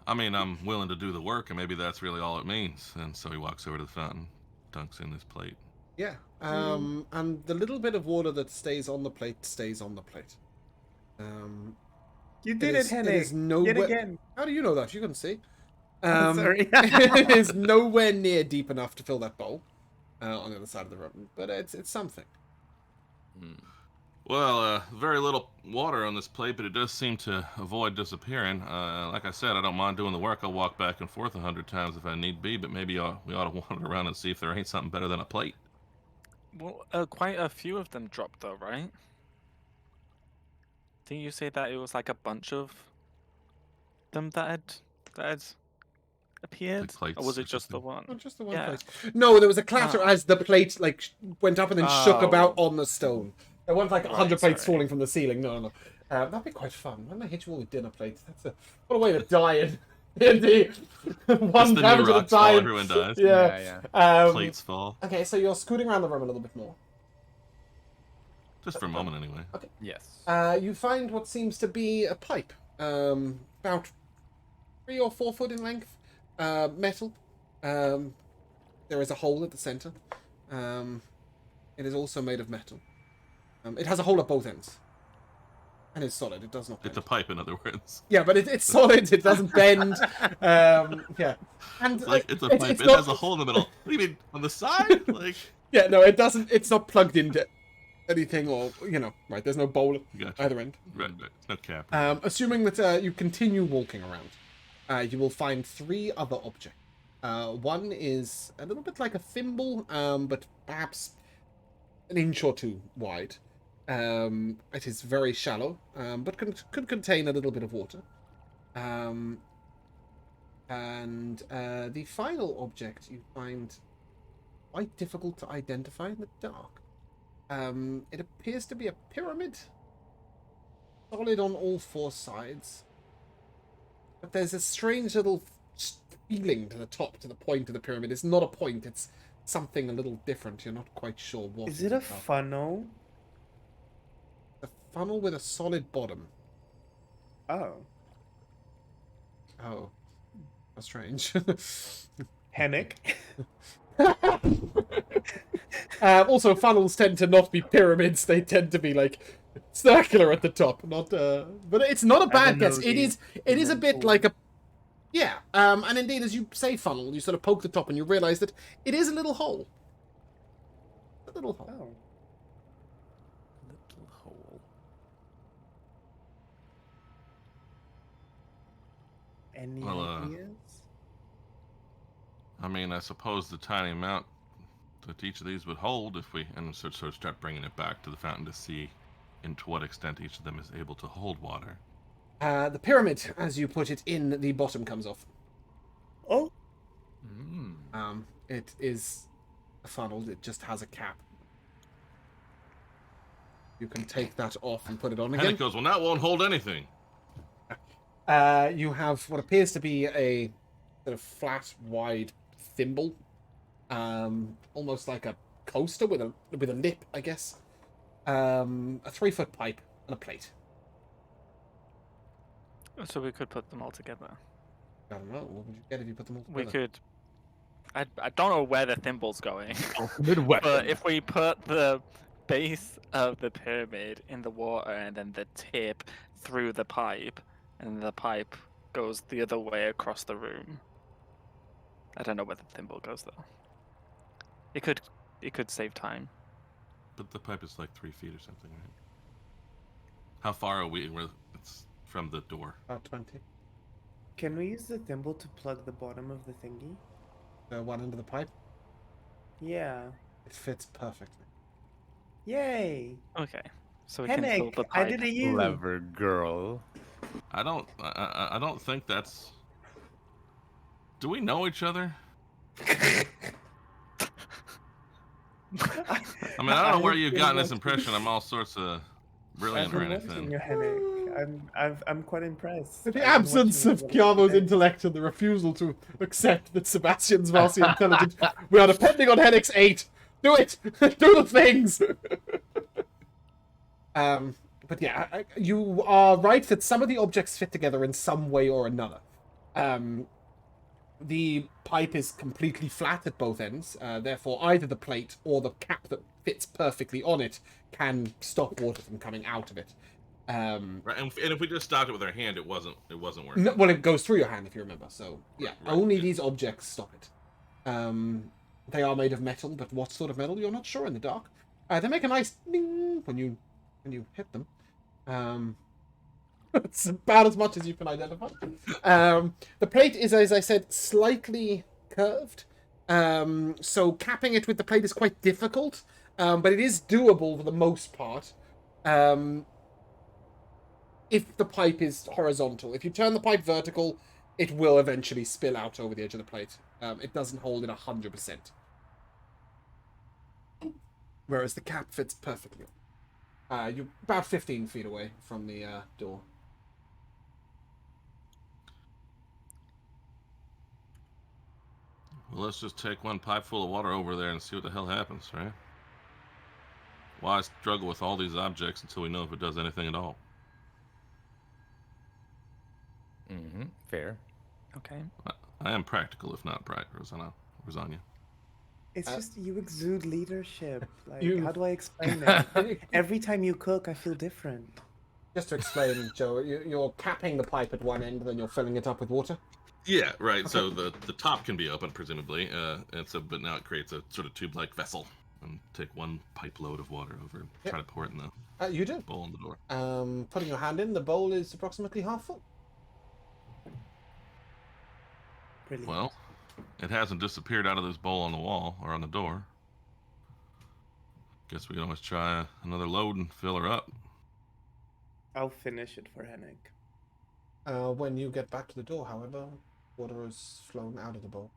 S4: I mean, I'm willing to do the work, and maybe that's really all it means. And so he walks over to the fountain, dunks in his plate.
S1: Yeah. And the little bit of water that stays on the plate stays on the plate.
S3: you did it,
S1: It
S3: Hennig.
S1: is no
S3: Yet
S1: way-
S3: again.
S1: How do you know that? You couldn't see.
S3: Sorry.
S1: It is nowhere near deep enough to fill that bowl on the other side of the room, but it's something.
S4: Well, very little water on this plate, but it does seem to avoid disappearing. Like I said, I don't mind doing the work. I'll walk back and forth 100 times if I need be, but maybe we ought to wander around and see if there ain't something better than a plate.
S2: Well, quite a few of them dropped though, right? Didn't you say that it was like a bunch of them that had appeared, or
S4: plates
S2: was
S4: or
S2: it just the
S4: something.
S2: one?
S1: Not just the one
S2: Yeah.
S1: place. No, there was a clatter
S2: Ah.
S1: as the plate like went up and then shook about
S2: Oh.
S1: on the stone. There weren't like 100
S2: Right,
S1: plates
S2: sorry.
S1: falling from the ceiling. No. That'd be quite fun. Why don't I hit you all with dinner plates? What a way to die in D&D. One
S4: the
S1: damage
S4: new
S1: at a
S4: rocks fall,
S1: time.
S4: everyone dies.
S1: Yeah.
S4: Plates fall.
S1: Okay, so you're scooting around the room a little bit more.
S4: Just for a moment, anyway.
S1: Okay.
S5: Yes.
S1: You find what seems to be a pipe, about 3 or 4 foot in length, metal. There is a hole at the center. It is also made of metal. It has a hole at both ends, and it's solid. It does not bend.
S4: It's a pipe, in other words.
S1: Yeah, but it's solid. It doesn't bend. Yeah, and
S4: It's like it's a
S1: it's-
S4: pipe.
S1: it's
S4: It
S1: not-
S4: has a hole in the middle. What do you mean on the side? Like,
S1: Yeah, no, it doesn't. It's not plugged into anything, or right. There's no bowl at
S4: gotcha.
S1: either end.
S4: Right. No cap.
S1: Assuming that you continue walking around, you will find 3 other objects. One is a little bit like a thimble, but perhaps an inch or 2 wide. It is very shallow, but could contain a little bit of water. And the final object you find quite difficult to identify in the dark. It appears to be a pyramid, solid on all 4 sides. But there's a strange little feeling to the top, to the point of the pyramid. It's not a point, it's something a little different. You're not quite sure what.
S3: Is it a funnel?
S1: A funnel with a solid bottom.
S3: Oh.
S1: Oh. That's strange.
S3: Hennick?
S1: Also, funnels tend to not be pyramids. They tend to be like circular at the top. Not, but it's not a bad guess. It is a bit like a, yeah. And indeed, as you say funnel, you sort of poke the top and you realize that it is a little hole. A little hole.
S3: Oh.
S5: Little hole.
S3: Any
S4: Well,
S3: ideas?
S4: I mean, I suppose the tiny amount that each of these would hold, if we and sort of start bringing it back to the fountain to see to what extent each of them is able to hold water.
S1: The pyramid, as you put it in, the bottom comes off.
S3: Oh.
S1: It is a funnel. It just has a cap. You can take that off and put it on
S4: And
S1: again.
S4: it goes, well, that won't hold anything.
S1: You have what appears to be a sort of flat, wide thimble, almost like a coaster with a lip, I guess. A 3-foot pipe and a plate.
S2: So we could put them all together.
S1: I don't know. What would you get if you put them all
S2: We
S1: together?
S2: could. I don't know where the thimble's going,
S5: Ultimate weapon.
S2: but if we put the base of the pyramid in the water and then the tip through the pipe, and the pipe goes the other way across the room. I don't know where the thimble goes though. It could save time.
S4: But the pipe is like 3 feet or something, right? How far are we? Where it's from the door?
S1: About 20.
S3: Can we use the thimble to plug the bottom of the thingy?
S1: One end of the pipe.
S3: Yeah.
S1: It fits perfectly.
S3: Yay!
S2: Okay, so we can fill
S3: Hennick,
S2: the
S3: I
S2: pipe.
S3: did a you.
S5: Clever girl.
S4: I don't think that's. Do we know each other? I mean, I don't know where you've gotten this impression. I'm all sorts of brilliant
S3: I've
S4: or
S3: been watching
S4: anything.
S3: you, Hennick. I'm quite impressed.
S1: The
S3: I've been
S1: absence
S3: watching
S1: of
S3: you the last
S1: Chiavo's
S3: day.
S1: intellect and the refusal to accept that Sebastian's vastly intelligent. We are depending on Hennick's 8. Do it! Do the things! But yeah, you are right that some of the objects fit together in some way or another. The pipe is completely flat at both ends, therefore either the plate or the cap that fits perfectly on it can stop water from coming out of it.
S4: Right, and if we just stopped it with our hand, it wasn't working.
S1: No, well, it goes through your hand if you remember. So yeah,
S4: Right,
S1: only
S4: yeah.
S1: these objects stop it. They are made of metal, but what sort of metal you're not sure in the dark. They make a nice ding when you and you hit them. It's about as much as you can identify. The plate is, as I said, slightly curved. So capping it with the plate is quite difficult, but it is doable for the most part. If the pipe is horizontal. If you turn the pipe vertical, it will eventually spill out over the edge of the plate. It doesn't hold it 100%. Whereas the cap fits perfectly. You're about 15 feet away from the door.
S4: Well, let's just take one pipe full of water over there and see what the hell happens, right? Why struggle with all these objects until we know if it does anything at all?
S5: Mm-hmm. Fair.
S2: Okay.
S4: I am practical, if not bright, Rosanna.
S3: It's just you exude leadership. Like,
S1: You-
S3: how do I explain it? Every time you cook, I feel different.
S1: Just to explain, Joe, you're capping the pipe at one end, and then you're filling it up with water.
S4: Yeah, right. So the top can be open, presumably, and so but now it creates a sort of tube-like vessel, and take one pipe load of water over and try to pour it in the
S1: You do.
S4: bowl on the door.
S1: Putting your hand in, the bowl is approximately half full.
S3: Brilliant.
S4: Well, it hasn't disappeared out of this bowl on the wall or on the door. Guess we can always try another load and fill her up.
S3: I'll finish it for Hennig.
S1: When you get back to the door, however, water has flown out of the bowl.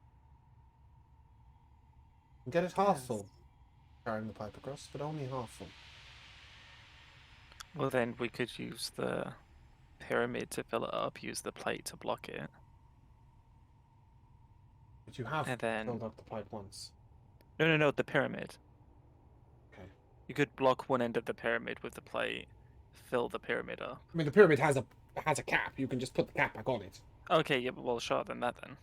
S1: You get it half
S3: Yes.
S1: full, carrying the pipe across, but only half full.
S2: Well, then we could use the pyramid to fill it up, use the plate to block it.
S1: But you have
S2: And then-
S1: filled up the pipe once.
S2: No, the pyramid.
S1: Okay.
S2: You could block one end of the pyramid with the plate, fill the pyramid up.
S1: I mean, the pyramid has a cap. You can just put the cap back on it.
S2: Okay, yeah, well, sure, then that then.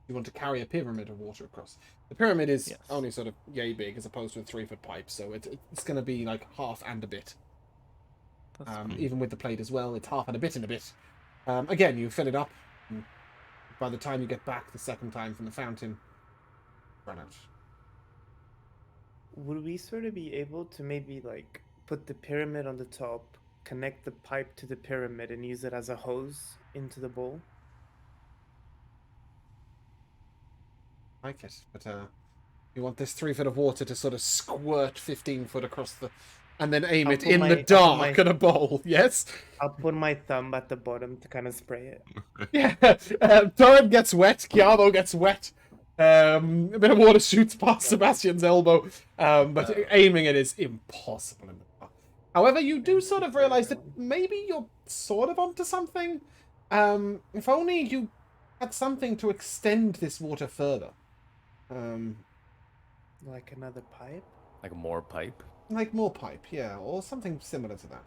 S1: You want to carry a pyramid of water across. The pyramid is
S2: Yes.
S1: only sort of yay big as opposed to a 3-foot pipe, so it's going to be like half and a bit.
S2: That's
S1: Even with the plate as well, it's half and a bit and a bit. Again, you fill it up. And by the time you get back the second time from the fountain, run out.
S3: Would we sort of be able to maybe like put the pyramid on the top, connect the pipe to the pyramid, and use it as a hose into the bowl?
S1: Like it, but you want this 3 foot of water to sort of squirt 15 foot across the, and then aim
S3: I'll
S1: it
S3: put
S1: in
S3: my-
S1: the
S3: I'll put
S1: dark
S3: my-
S1: in a bowl. Yes.
S3: I'll put my thumb at the bottom to kind of spray it.
S1: Yeah. Torrent gets wet. Chiavo gets wet. A bit of water shoots past Sebastian's elbow, but aiming it is impossible in the dark. However, you do sort of realize that maybe you're sort of onto something. If only you had something to extend this water further.
S3: Like another pipe?
S5: Like more pipe.
S1: Like more pipe, yeah, or something similar to that.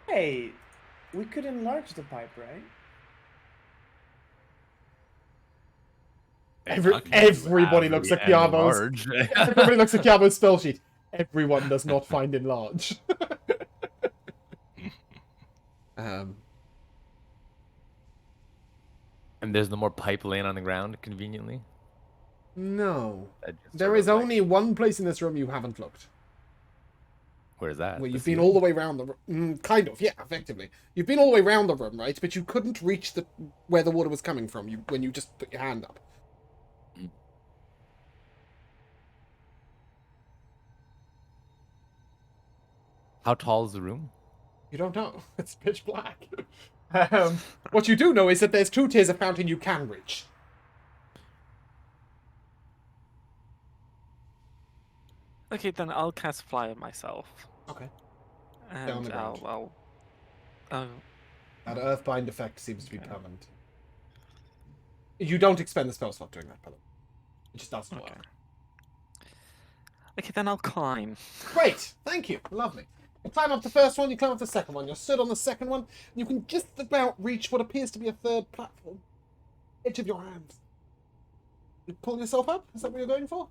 S3: Hey, we could enlarge the pipe, right?
S1: Everybody looks at Chiavo's. Everybody looks at Chiavo's spell sheet. Everyone does not find enlarge.
S5: And there's no more pipe laying on the ground conveniently.
S1: No.
S5: That just
S1: There
S5: sort
S1: is
S5: of, like-
S1: only one place in this room you haven't looked.
S5: Where's that?
S1: Where
S5: The
S1: you've been
S5: ceiling?
S1: all the way around the room. Kind of, yeah, effectively. You've been all the way around the room, right? But you couldn't reach where the water was coming from when you just put your hand up.
S5: How tall is the room?
S1: You don't know. It's pitch black. What you do know is that there's 2 tiers of fountain you can reach.
S2: Okay, then I'll cast Fly on myself.
S1: Okay.
S2: And
S1: on the ground.
S2: I'll
S1: That Earthbind effect seems to be
S2: Okay.
S1: permanent. You don't expend the spell slot doing that, by the way. It just doesn't
S2: okay.
S1: work.
S2: Okay, then I'll climb.
S1: Great, thank you, lovely. You climb up the first one, you climb up the second one. You're stood on the second one, and you can just about reach what appears to be a third platform. Edge of your hand. You pull yourself up? Is that what you're going for?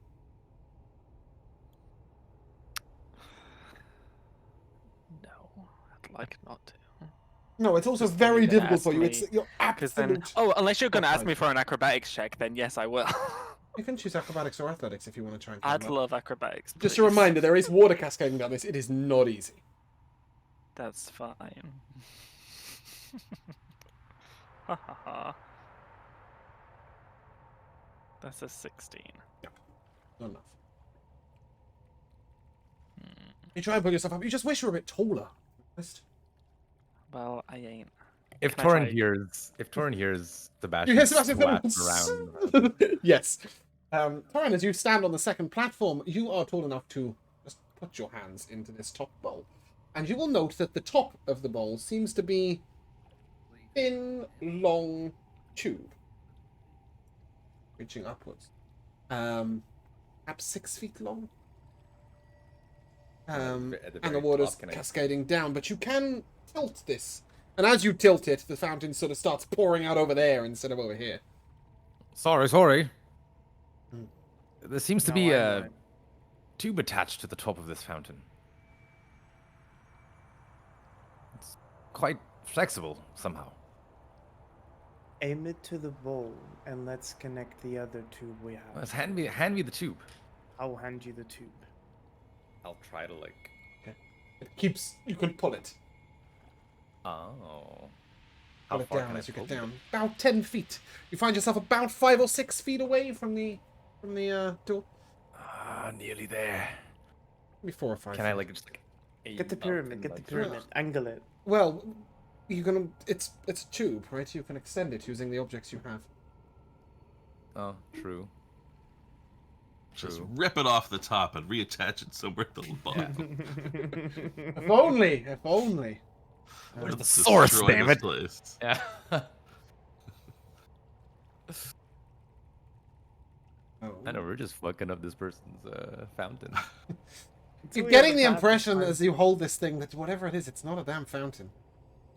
S2: No, I'd like not to.
S1: No, it's also
S2: Just then
S1: very
S2: you're gonna
S1: difficult for
S2: ask
S1: you.
S2: me,
S1: It's your
S2: Because then,
S1: absolute.
S2: oh, unless you're going to ask
S1: fine.
S2: me for an acrobatics check, then yes, I will.
S1: You can choose acrobatics or athletics if you want to try and climb
S2: I'd
S1: up.
S2: love acrobatics.
S1: Just a
S2: please.
S1: reminder, there is water cascading down this. It is not easy.
S2: That's fine. Ha ha ha. That's a 16.
S1: Not enough.
S2: Hmm.
S1: You try and pull yourself up. You just wish you were a bit taller. Just-
S2: Well, I ain't.
S5: If
S2: Can I
S5: Torin
S2: try-
S5: hears
S1: You
S5: Sebastian
S1: hear Sebastian
S5: slap
S1: Phillips?
S5: around,
S1: Yes. Thorin, as you stand on the second platform, you are tall enough to just put your hands into this top bowl. And you will note that the top of the bowl seems to be thin, long tube. Reaching upwards. Perhaps 6 feet long.
S5: at the
S1: And the
S5: very
S1: water's
S5: top, can I-
S1: cascading down, but you can tilt this. And as you tilt it, the fountain sort of starts pouring out over there instead of over here.
S5: Sorry.
S1: Hmm.
S5: There seems to
S3: No,
S5: be
S3: I'm
S5: a
S3: right.
S5: tube attached to the top of this fountain. It's quite flexible somehow.
S3: Aim it to the bowl and let's connect the other tube we have.
S5: Let's hand me the tube.
S3: I'll hand you the tube.
S5: I'll try to like.
S1: It keeps. You can pull it.
S5: Oh.
S1: Pull it
S5: far
S1: down
S5: can I
S1: as you get
S5: pull it?
S1: down. About 10 feet. You find yourself about 5 or 6 feet away from the door.
S5: Nearly there.
S1: Maybe 4 or 5.
S5: Can I like just like
S3: Get the
S5: aim up
S3: pyramid,
S5: and,
S3: get the
S5: like,
S3: pyramid. Angle it.
S1: Well, you're gonna. It's a tube, right? You can extend it using the objects you have.
S5: Oh, true.
S4: Just
S5: True.
S4: rip it off the top and reattach it somewhere at the bottom.
S1: If only. If only.
S5: Where's the
S4: Let's
S5: source,
S4: destroy
S5: damn
S4: this
S5: it?
S4: place.
S5: Yeah.
S1: Oh.
S5: I know we're just fucking up this person's fountain.
S1: You're
S3: we
S1: getting
S3: have
S1: the
S3: a path,
S1: impression
S3: it's
S1: as you hold this thing that whatever it is, it's not a damn fountain.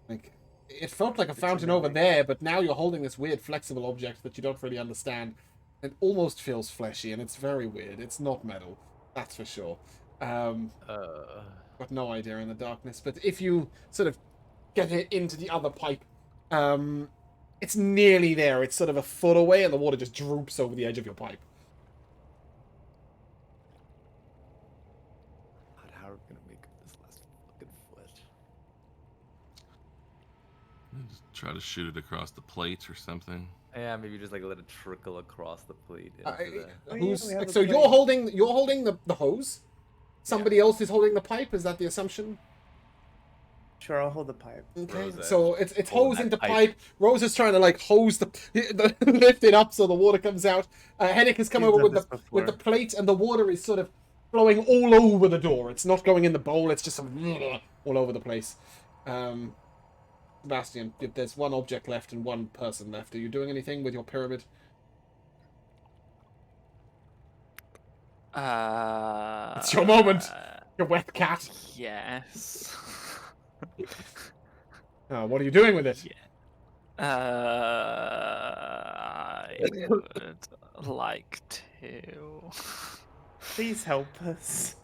S1: Like, it felt like a fountain over
S3: annoying.
S1: there, but now you're holding this weird flexible object that you don't really understand. It almost feels fleshy, and it's very weird. It's not metal, that's for sure. Got no idea in the darkness. But if you sort of get it into the other pipe, it's nearly there. It's sort of a foot away, and the water just droops over the edge of your pipe.
S5: God, how are we gonna make up this last fucking foot?
S4: Just try to shoot it across the plate or something.
S5: Yeah, maybe just like let it trickle across the plate. Into the...
S3: Oh, yeah,
S1: Who's
S3: we have a
S1: so
S3: plate.
S1: you're holding the hose. Somebody else is holding the pipe. Is that the assumption?
S3: Sure, I'll hold the pipe.
S1: Okay,
S5: Rosa
S1: so it's
S5: hold
S1: hose
S5: that
S1: into
S5: pipe.
S1: pipe. Rose is trying to like hose the lift it up so the water comes out. Hennick has come
S3: He's
S1: over
S3: done
S1: with
S3: this
S1: with the
S3: before.
S1: plate, and the water is sort of flowing all over the door. It's not going in the bowl. It's just sort of all over the place. Sebastian, if there's one object left and one person left, are you doing anything with your pyramid? It's your moment. Your wet cat.
S2: Yes.
S1: What are you doing with it?
S2: I would like to.
S3: Please help us.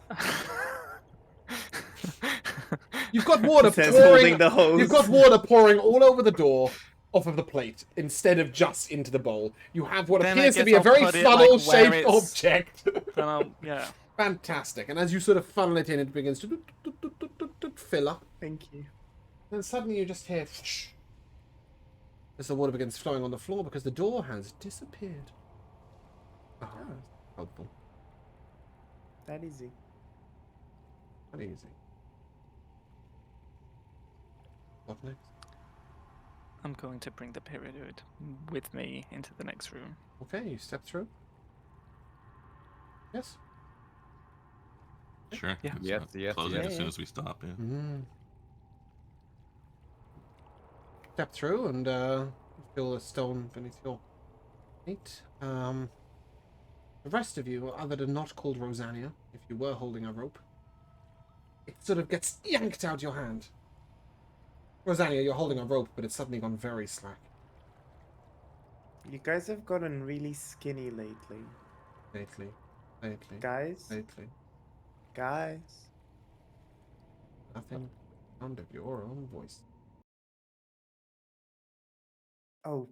S1: You've got water
S3: Says
S1: pouring.
S3: holding the hose.
S1: You've got water pouring all over the door off of the plate instead of just into the bowl. You have what
S2: Then I
S1: appears to
S2: guess
S1: be a
S2: I'll
S1: very
S2: put it, like,
S1: funnel-shaped
S2: where it's-
S1: object.
S2: Then I'll, yeah.
S1: Fantastic. And as you sort of funnel it in, it begins to fill up.
S3: Thank you.
S1: Then suddenly you just hear whoosh, as the water begins flowing on the floor because the door has disappeared. Ah, helpful.
S3: That easy.
S1: Not easy. What next?
S2: I'm going to bring the pyramid with me into the next room.
S1: Okay, you step through. Yes.
S4: Sure.
S2: Yeah.
S4: It's,
S5: Yes, yes,
S4: close
S5: yes.
S4: it as
S3: Yeah,
S4: soon
S3: yeah.
S4: as we stop. Yeah.
S1: Mm. Step through and you feel the stone beneath your feet. The rest of you, other than not called Rosania, if you were holding a rope, it sort of gets yanked out your hand. Rosania, you're holding a rope, but it's suddenly gone very slack.
S3: You guys have gotten really skinny lately.
S1: Lately.
S3: Guys? Guys?
S1: Nothing sound of your own voice.
S3: Oh.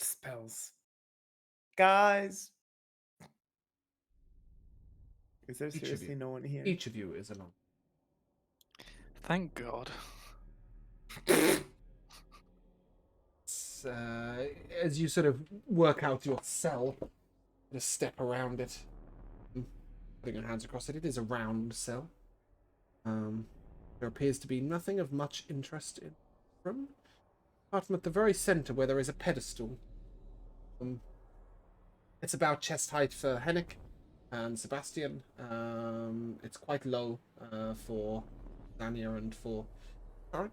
S3: Spells. Guys? Is there
S1: Each of
S3: seriously
S1: you.
S3: no one here?
S1: Each of you is alone.
S2: Thank God.
S1: As you sort of work out your cell, just step around it, putting your hands across it. It is a round cell. There appears to be nothing of much interest in the room, apart from at the very center where there is a pedestal. It's about chest height for Henrik and Sebastian. It's quite low for Dania and for Karen.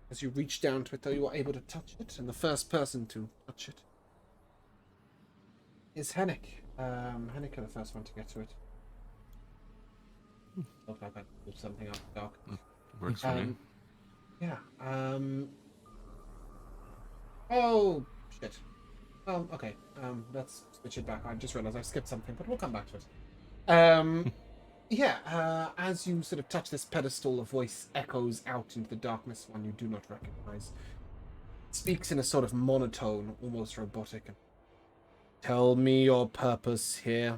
S1: As you reach down to it, though, you are able to touch it, and the first person to touch it is Henrik. Henrik is the first one to get to it. Look like I pulled something out of the dark.
S4: Works for me.
S1: Yeah. Oh, shit. Well, okay. Let's switch it back. I just realized I skipped something, but we'll come back to it. Yeah, as you sort of touch this pedestal, a voice echoes out into the darkness, one you do not recognize. It speaks in a sort of monotone, almost robotic. Tell me your purpose here.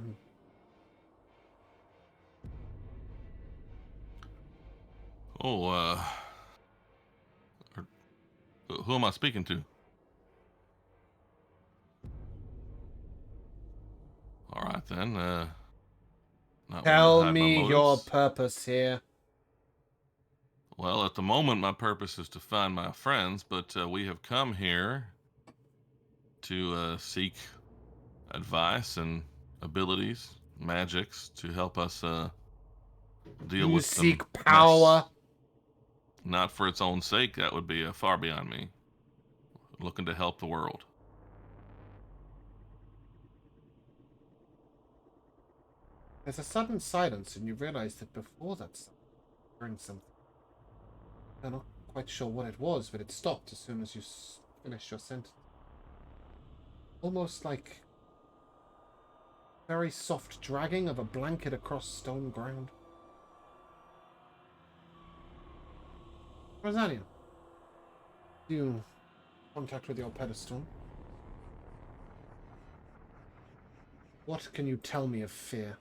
S4: Oh, who am I speaking to? All right then. Not one to
S1: Tell
S4: hide my
S1: me your
S4: motives.
S1: purpose here.
S4: Well, at the moment, my purpose is to find my friends, but we have come here to seek advice and abilities, magics to help us deal
S1: You
S4: with some
S1: seek
S4: mess.
S1: power.
S4: Not for its own sake, that would be far beyond me. Looking to help the world.
S1: There's a sudden silence, and you realize that before that silence, you heard something. I'm not quite sure what it was, but it stopped as soon as you finished your sentence. Almost like very soft dragging of a blanket across stone ground. Rosalia, you contact with your pedestal. What can you tell me of fear?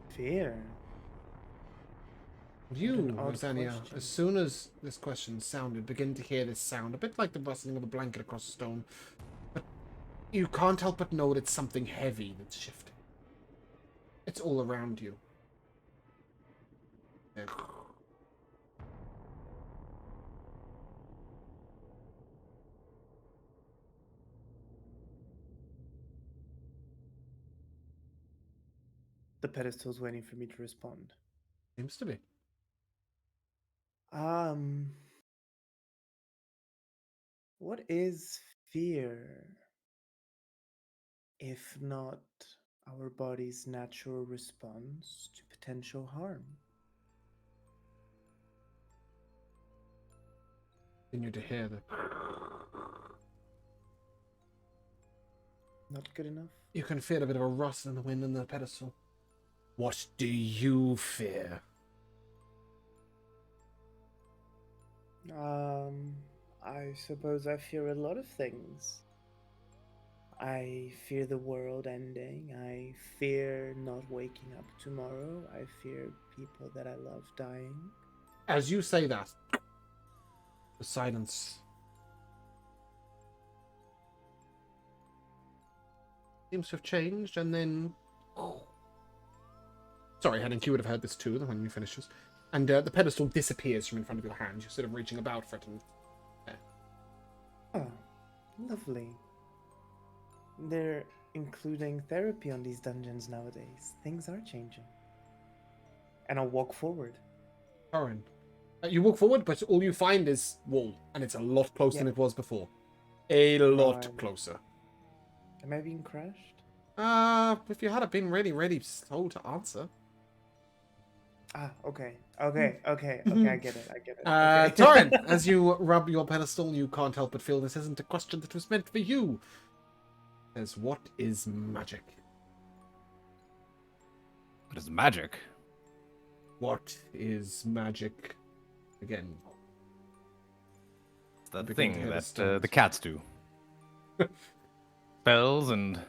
S3: Fear.
S1: You,
S3: What an odd
S1: Rosalia,
S3: question.
S1: as soon as this question sounded, begin to hear this sound, a bit like the rustling of a blanket across stone, but you can't help but know that it's something heavy that's shifting. It's all around you. And
S3: The pedestal's waiting for me to respond.
S1: seems to be.
S3: What is fear if not our body's natural response to potential harm?
S1: Continue to hear the.
S3: Not good enough?
S1: You can feel a bit of a rustle in the wind in the pedestal. What do you fear?
S3: I suppose I fear a lot of things. I fear the world ending. I fear not waking up tomorrow. I fear people that I love dying.
S1: As you say that, the silence seems to have changed, and then. Sorry, Henrik, you would have heard this too when you finishes. And the pedestal disappears from in front of your hand. You're sort of reaching about for it, and
S3: Oh, lovely. They're including therapy on these dungeons nowadays. Things are changing. And I'll walk forward.
S1: Corin. You walk forward, but all you find is wall, and it's a lot closer than it was before. A lot
S3: Right.
S1: closer.
S3: Am I being crushed?
S1: If you had been really slow to answer.
S3: Okay, I get it. Okay.
S1: Torin, as you rub your pedestal, you can't help but feel this isn't a question that was meant for you. Says, what is magic?
S5: What is magic?
S1: What is magic? Again.
S5: It's that
S1: Begin to
S5: thing
S1: hear the
S5: that
S1: stones.
S5: the cats do. Spells and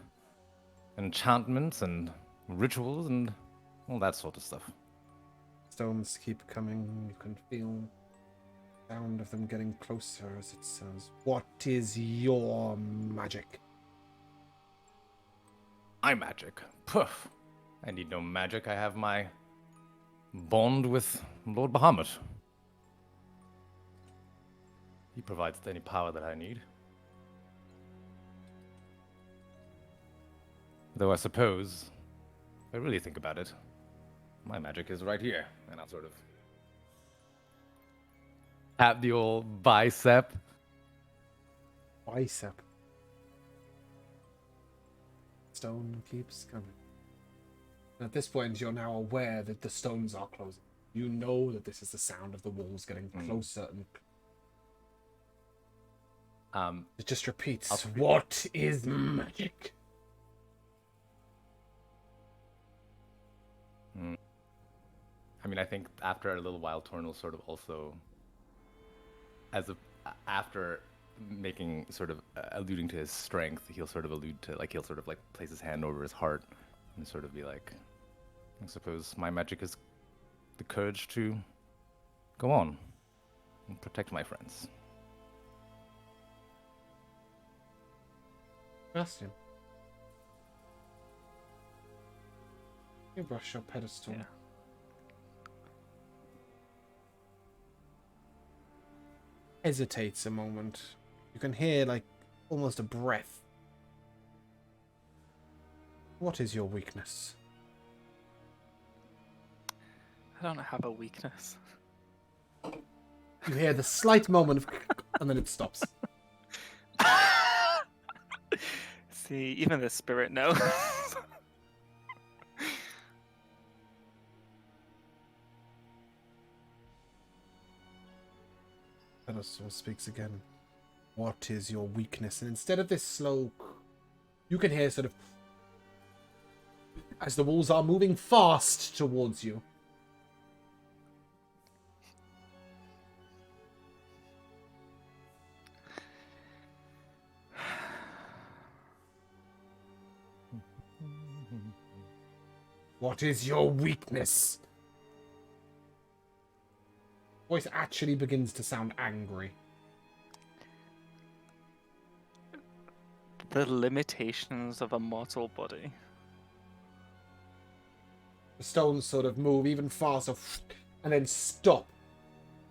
S5: enchantments and rituals and all that sort of stuff.
S1: Stones keep coming. You can feel the sound of them getting closer as it says, "What is your magic?"
S5: My magic. Poof. I need no magic. I have my bond with Lord Bahamut. He provides any power that I need. Though I suppose, if I really think about it, my magic is right here. And I'll sort of tap the old bicep.
S1: Bicep. Stone keeps coming. At this point, you're now aware that the stones are closing. You know that this is the sound of the walls getting closer and it just repeats, "What is magic?"
S5: I mean, I think after a little while, Torn will sort of also, after making sort of alluding to his strength, he'll sort of allude to he'll sort of place his hand over his heart and sort of be like, I suppose my magic is the courage to go on and protect my friends.
S1: Sebastian, you brush your pedestal.
S2: Yeah.
S1: Hesitates a moment. You can hear almost a breath. What is your weakness?
S2: I don't have a weakness.
S1: You hear the slight moment of and then it stops.
S2: See, even the spirit knows.
S1: Pedestal speaks again. What is your weakness? And instead of this slow, you can hear sort of as the walls are moving fast towards you. What is your weakness? Voice actually begins to sound angry.
S2: The limitations of a mortal body.
S1: The stones sort of move even faster and then stop,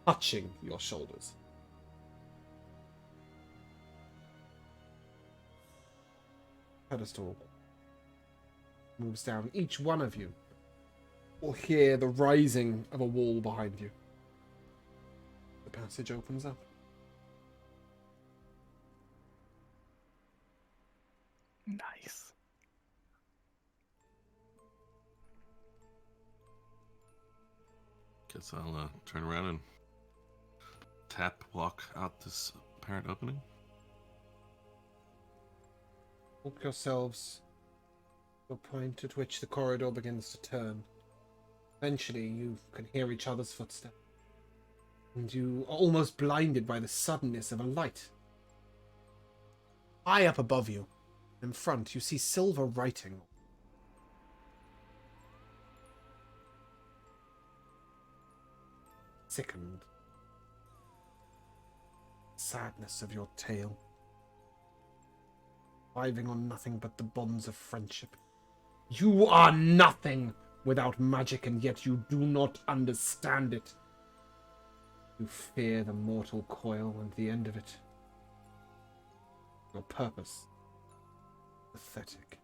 S1: touching your shoulders. Pedestal moves down. Each one of you will hear the rising of a wall behind you. The passage opens up.
S2: Nice.
S4: Guess I'll turn around and walk out this apparent opening.
S1: Walk yourselves to a point at which the corridor begins to turn. Eventually, you can hear each other's footsteps, and you are almost blinded by the suddenness of a light. High up above you, in front, you see silver writing. Sickened. Sadness of your tale. Thriving on nothing but the bonds of friendship. You are nothing without magic, and yet you do not understand it. You fear the mortal coil and the end of it. Your purpose. Pathetic.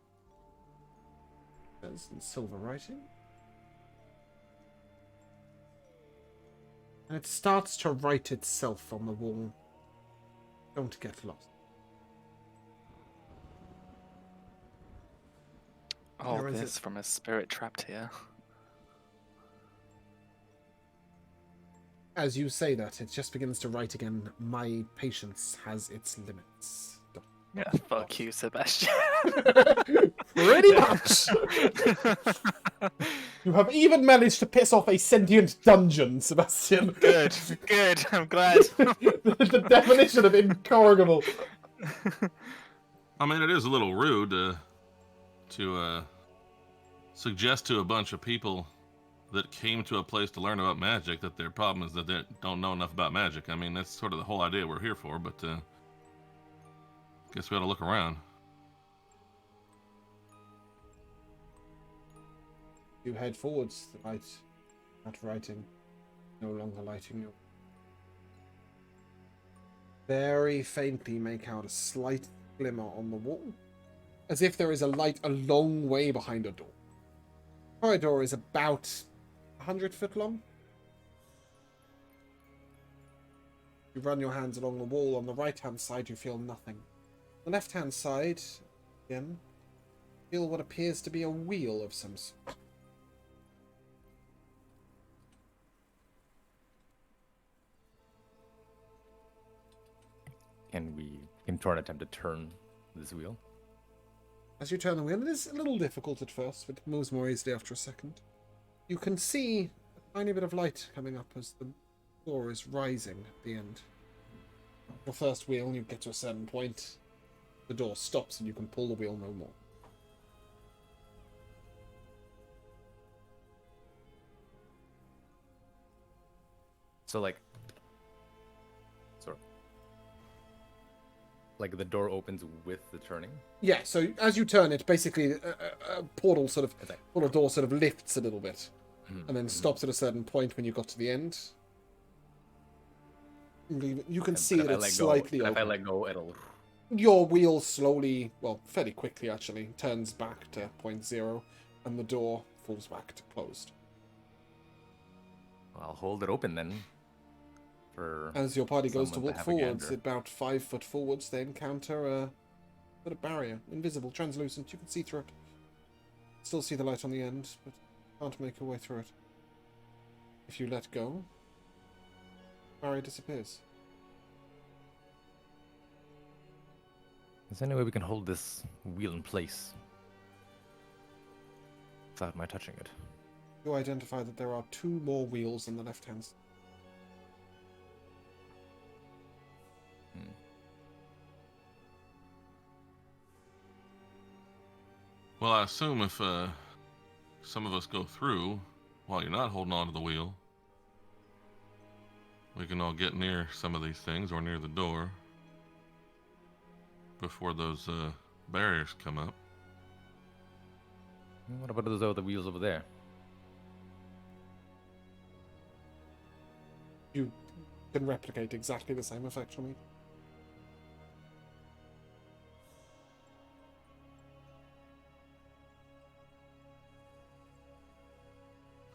S1: There's in silver writing. And it starts to write itself on the wall. Don't get lost.
S2: All
S1: There is
S2: this from a spirit trapped here.
S1: As you say that, it just begins to write again. My patience has its limits.
S2: Yeah, fuck you, Sebastian.
S1: Pretty much. You have even managed to piss off a sentient dungeon, Sebastian.
S2: Good, good. I'm glad.
S1: The definition of incorrigible.
S4: I mean, it is a little rude to to suggest to a bunch of people that came to a place to learn about magic that their problem is that they don't know enough about magic. I mean, that's sort of the whole idea we're here for, but guess we ought to look around.
S1: You head forwards, the light, that writing, no longer lighting you. Very faintly make out a slight glimmer on the wall, as if there is a light a long way behind a door. The corridor is about 100 foot long. You run your hands along the wall. On the right-hand side, you feel nothing. On the left-hand side, again, you feel what appears to be a wheel of some sort.
S5: Can Torn attempt to turn this wheel?
S1: As you turn the wheel, it is a little difficult at first, but it moves more easily after a second. You can see a tiny bit of light coming up as the door is rising at the end. Your first wheel, you get to a certain point, the door stops and you can pull the wheel no more.
S5: So like the door opens with the turning?
S1: Yeah, so as you turn it, basically a portal door sort of lifts a little bit, and then stops at a certain point when you got to the end. You can see that it's slightly open.
S5: If I let go, it'll...
S1: Your wheel slowly, well, fairly quickly actually, turns back to 0, and the door falls back to closed.
S5: I'll hold it open then.
S1: As your party goes to walk forwards, about 5 foot forwards, they encounter a sort of barrier, invisible, translucent. You can see through it. Still see the light on the end, but can't make your way through it. If you let go, the barrier disappears.
S5: Is there any way we can hold this wheel in place without my touching it?
S1: You identify that there are 2 more wheels on the left-hand side.
S4: Well, I assume if some of us go through while you're not holding on to the wheel, we can all get near some of these things or near the door before those barriers come up.
S5: What about those other wheels over there?
S1: You can replicate exactly the same effect from me.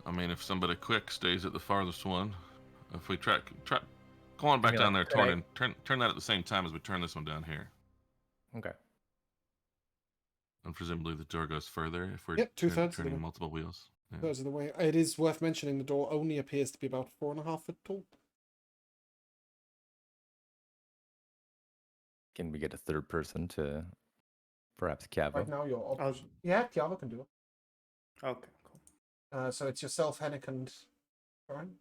S4: I mean, if somebody quick stays at the farthest one, if we try go on back down there, turn that at the same time as we turn this one down here.
S5: Okay.
S4: And presumably the door goes further if we're
S1: 2/3
S4: turning multiple wheels. Yeah.
S1: Those are the way. It is worth mentioning the door only appears to be about 4.5 foot tall.
S5: Can we get a third person to perhaps Cavo?
S1: Right now, you're yeah, Kiava can do it.
S3: Okay, cool.
S1: So it's yourself, Hennick, and Brian.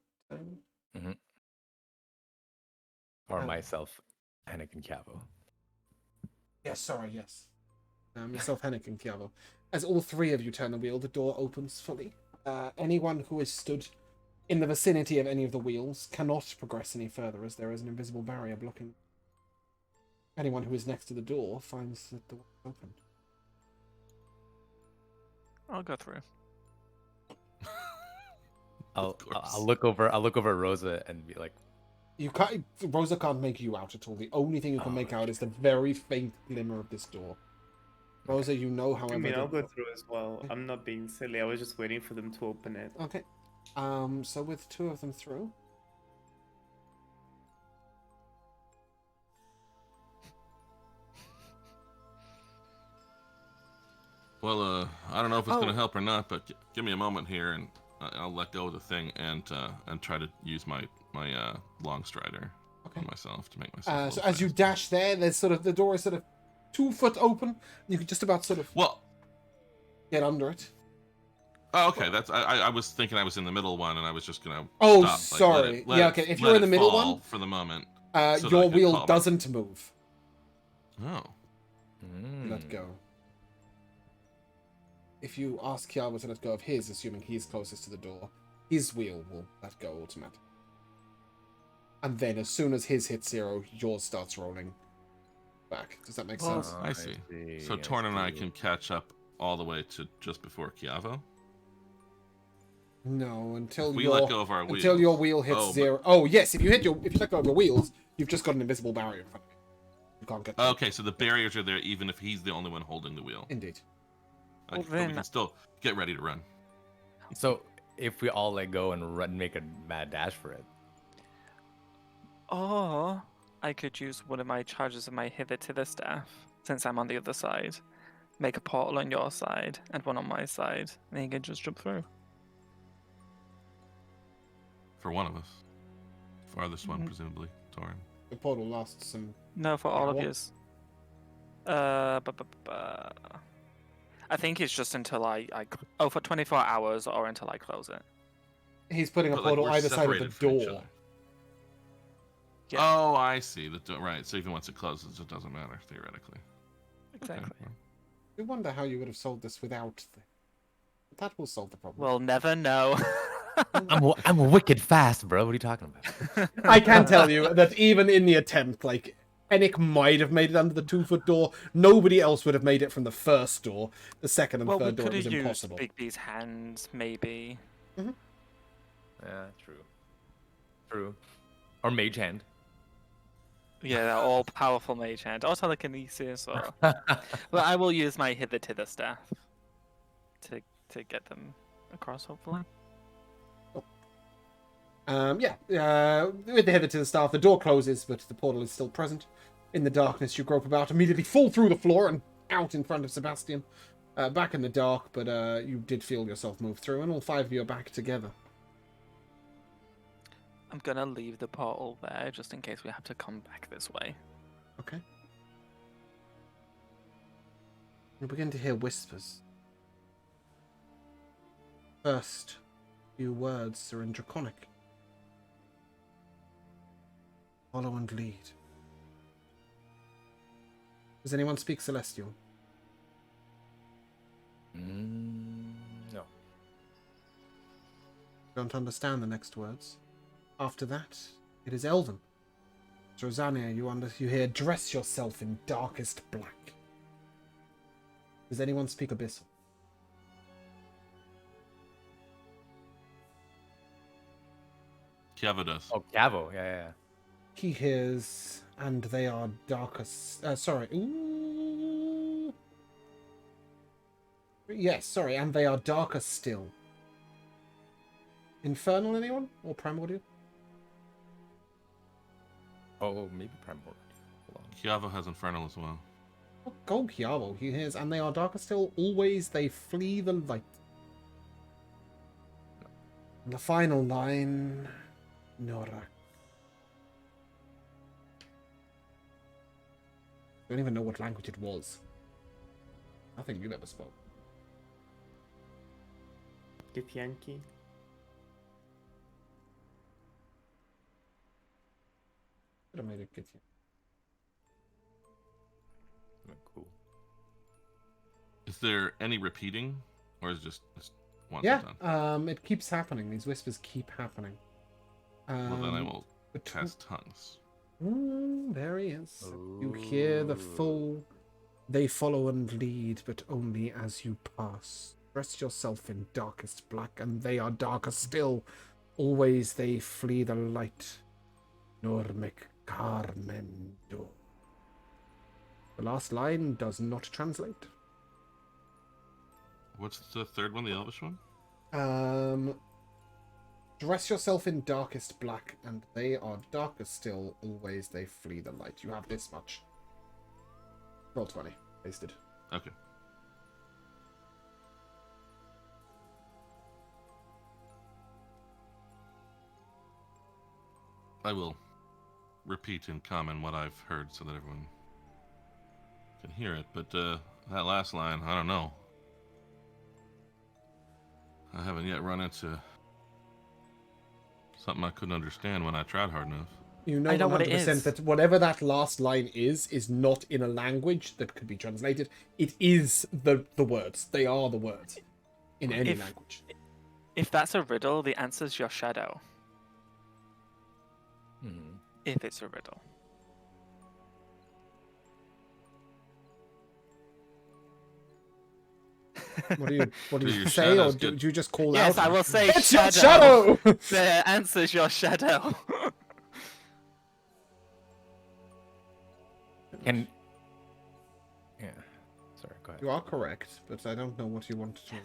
S5: Or myself, Hennick and Cavo.
S1: Yes, sorry, yes. Yourself, Hennick, and Kiavo. As all 3 of you turn the wheel, the door opens fully. Anyone who is stood in the vicinity of any of the wheels cannot progress any further, as there is an invisible barrier blocking. Anyone who is next to the door finds that the door is open.
S2: I'll go through.
S5: I'll look over at Rosa and be like,
S1: You can't. Rosa can't make you out at all. The only thing you can make out is the very faint glimmer of this door. Rosa, you know, however.
S3: I mean, I'll go through as well. I'm not being silly. I was just waiting for them to open it.
S1: Okay. So with 2 of them through.
S4: Well, I don't know if it's going to help or not, but give me a moment here, and I'll let go of the thing and try to use my long strider on myself to make myself.
S1: So as you dash there, there's sort of the door is sort of 2 foot open. You can just about sort of get under it.
S4: Oh, okay. That's I was thinking I was in the middle one, and I was just gonna.
S1: Oh,
S4: stop,
S1: sorry.
S4: Okay.
S1: If you're in the middle one,
S4: for the moment,
S1: your wheel doesn't move.
S4: Oh.
S1: Let go. if you ask Kiava to let go of his, assuming he's closest to the door, his wheel will let go automatically. And then as soon as his hits 0, yours starts rolling back. Does that make sense?
S4: I see. So Torn and I can catch up all the way to just before Kiavo?
S1: No, until
S4: If we
S1: your
S4: let go of our
S1: until your
S4: wheels.
S1: wheel hits
S4: Oh, but-
S1: 0. Oh yes, if you let go of your wheels, you've just got an invisible barrier in front of you. You can't get.
S4: Okay, so the barriers are there even if he's the only one holding the wheel.
S1: Indeed.
S4: Okay,
S2: Well,
S4: but we
S2: then-
S4: can still get ready to run.
S5: So if we all let go and run, make a mad dash for it.
S2: Or I could use one of my charges of my hither to the staff, since I'm on the other side. Make a portal on your side and one on my side, and then you can just jump through.
S4: For one of us. Farthest one,
S2: Mhm.
S4: presumably. Torn.
S1: The portal lasts some.
S2: No, for all of
S1: Hour?
S2: yous. I think it's just until I for 24 hours or until I close it.
S1: He's putting a
S4: But, like,
S1: portal
S4: we're
S1: either side of the
S4: separated from each
S1: door.
S4: other.
S2: Yeah.
S4: Oh, I see. Right, so even once it closes, it doesn't matter, theoretically.
S2: Exactly.
S4: Okay, well.
S1: I wonder how you would have solved this without. That will solve the problem.
S2: We'll never know.
S5: I'm wicked fast, bro. What are you talking about?
S1: I can tell you that even in the attempt, like, Enoch might have made it under the 2-foot door. Nobody else would have made it from the first door. The second and
S2: Well, we
S1: third door,
S2: could
S1: it was
S2: have used
S1: impossible.
S2: Bigby's hands, maybe.
S5: Yeah, true. True. Or mage hand.
S2: Yeah, they're all powerful mage hand. Or telekinesis, or... Well, I will use my hither to the staff to get them across, hopefully.
S1: With the hither to the staff, the door closes, but the portal is still present. In the darkness, you grope about, immediately fall through the floor and out in front of Sebastian. Back in the dark, but you did feel yourself move through, and all 5 of you are back together.
S2: I'm gonna leave the portal there, just in case we have to come back this way.
S1: Okay. You begin to hear whispers. First few words are in Draconic. Follow and lead. Does anyone speak Celestial?
S5: No.
S1: Don't understand the next words. After that, it is Elven. Rosania, you hear, dress yourself in darkest black. Does anyone speak Abyssal?
S4: Kiava does.
S5: Oh, Cavo. Yeah.
S1: He hears, and they are darkest. Sorry. Ooh. Yes, sorry, and they are darker still. Infernal, anyone? Or Primordial?
S5: Oh, maybe Primordial. Hold on.
S4: Kiava has Infernal as well.
S1: Oh, go Kiavo. He hears, and they are darker still. Always they flee the light. And the final line, Nora. Don't even know what language it was. Nothing you ever spoke.
S3: Githyanki.
S1: Could have made it good.
S5: Cool.
S4: Is there any repeating? Or is it just once
S1: Yeah,
S4: and done?
S1: it keeps happening. These whispers keep happening.
S4: Well, then I will
S1: between-
S4: cast tongues.
S1: There he is. You hear the full. They follow and lead, but only as you pass. Dress yourself in darkest black, and they are darker still. Always they flee the light. Normic Carmendo. The last line does not translate.
S4: What's the third one, the Elvish one?
S1: Dress yourself in darkest black, and they are darker still. Always they flee the light. You have this much. Roll 20. Wasted.
S4: Okay. I will repeat in common what I've heard so that everyone can hear it, but that last line, I don't know. I haven't yet run into something I couldn't understand when I tried hard enough.
S1: You know
S2: I know what it
S1: 100%
S2: is.
S1: that whatever that last line is not in a language that could be translated. It is the words. They are the words in any language.
S2: If that's a riddle, the answer's your shadow.
S5: Hmm.
S2: If it's a riddle.
S1: What do you
S4: Do
S1: say,
S4: your
S1: or
S4: shadows
S1: do
S4: get-
S1: you just call
S2: Yes,
S1: out?
S2: I will say
S1: It's your
S2: shadow.
S1: shadow.
S2: The answer's your shadow.
S5: Can. Yeah. Sorry. Go ahead.
S1: You are correct, but I don't know what you want to.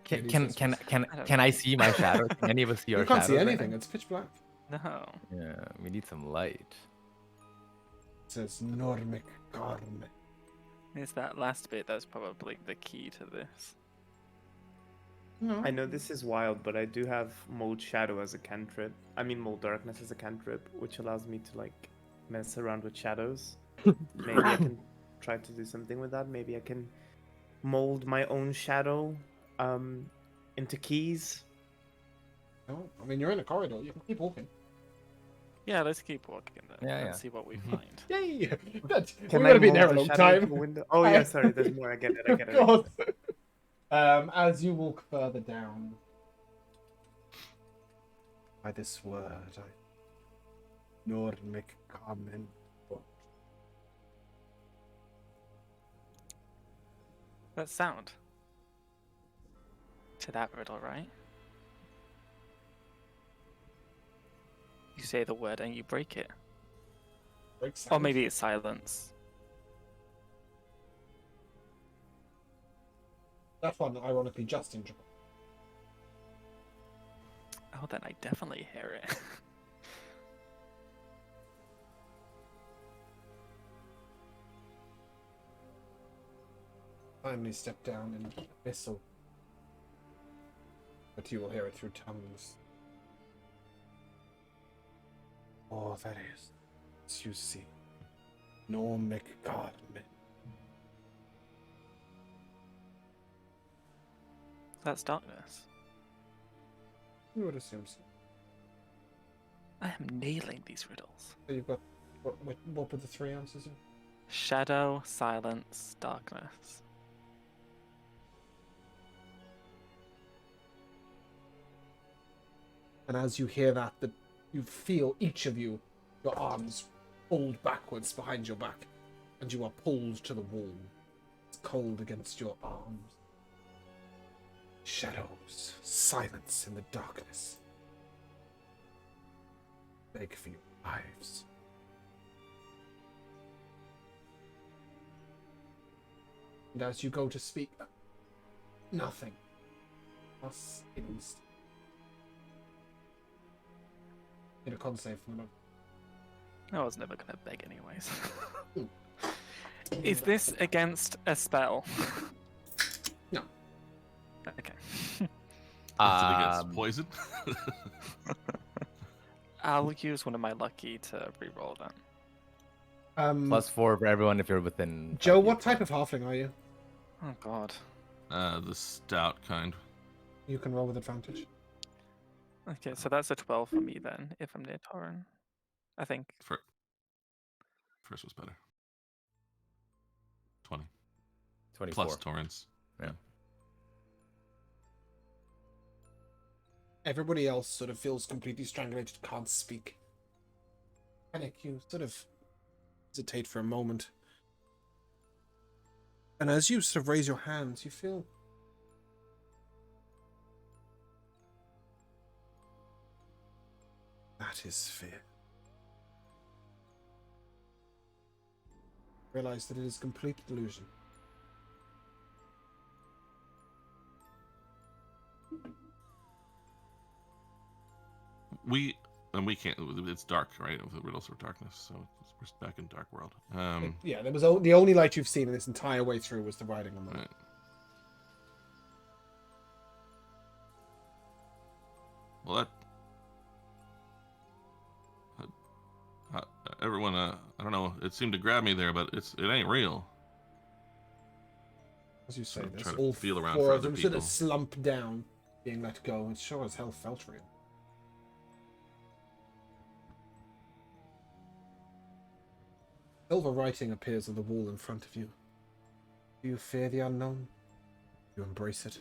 S5: Can I see my shadow? Can any of us see our
S1: You can't see
S5: shadows right
S1: anything.
S5: now?
S1: It's pitch black.
S2: No.
S5: Yeah, we need some light.
S1: It says Normic Garme.
S2: It's that last bit that's probably the key to this.
S1: No.
S3: I know this is wild, but I do have Mold Shadow as a cantrip. I mean, Mold Darkness as a cantrip, which allows me to like mess around with shadows. Maybe I can try to do something with that. Maybe I can mold my own shadow into keys.
S1: No, I mean, you're in a corridor. You can keep walking.
S2: Yeah, let's keep walking then
S5: Yeah,
S2: and
S5: yeah.
S2: see what we
S4: Mhm.
S2: find.
S1: Yay! We're
S3: Can
S1: gonna
S3: I
S1: be in
S3: mold
S1: there a
S3: the
S1: long
S3: shadow into
S1: time.
S3: a window? Oh yeah, sorry. There's more. I get it. I get it.
S1: Of course. As you walk further down, by this word, Normic Garme.
S2: That sound. To that riddle, right? You say the word and you break it. Or maybe it's silence.
S1: That one, ironically, just in trouble.
S2: Oh, then I definitely hear it.
S1: Finally step down in the abyssal. But you will hear it through tongues. Oh, that is. As you see. Normic Garme.
S2: That's darkness.
S1: You would assume so.
S2: I am nailing these riddles.
S1: So you've got. What were the three answers?
S2: Shadow, silence, darkness.
S1: And as you hear that, you feel each of you, your arms pulled backwards behind your back, and you are pulled to the wall. It's cold against your arms. Shadows, silence in the darkness. Beg for your lives. And as you go to speak, nothing. Us instant. In a con save from another.
S2: I was never gonna beg anyways. Is this against a spell?
S1: No.
S2: Okay.
S4: Is it against poison?
S2: I'll use one of my lucky to reroll that.
S5: +4 for everyone if you're within.
S1: Joe,
S5: 5
S1: what
S5: feet.
S1: type of halfling are you?
S2: Oh god.
S4: The stout kind.
S1: You can roll with advantage.
S2: Okay, so that's a 12 for me then, if I'm near Torren. I think.
S4: First was better. 20.
S5: 24.
S4: Plus Torrents.
S5: Yeah.
S1: Everybody else sort of feels completely strangulated, can't speak. Panic, you sort of hesitate for a moment. And as you sort of raise your hands, you feel that is fear. Realize that it is complete delusion.
S4: We can't. It's dark, right? The riddles are darkness, so we're back in dark world.
S1: Yeah, there was the only light you've seen in this entire way through was the writing on the
S4: Right. Well, everyone, I don't know. It seemed to grab me there, but it ain't real.
S1: As you say,
S4: Sort of
S1: there's
S4: try to
S1: all
S4: feel around
S1: four
S4: for
S1: of
S4: other
S1: them sort of
S4: people.
S1: slump down, being let go. It sure as hell felt real. Silver writing appears on the wall in front of you. Do you fear the unknown? Do you embrace it?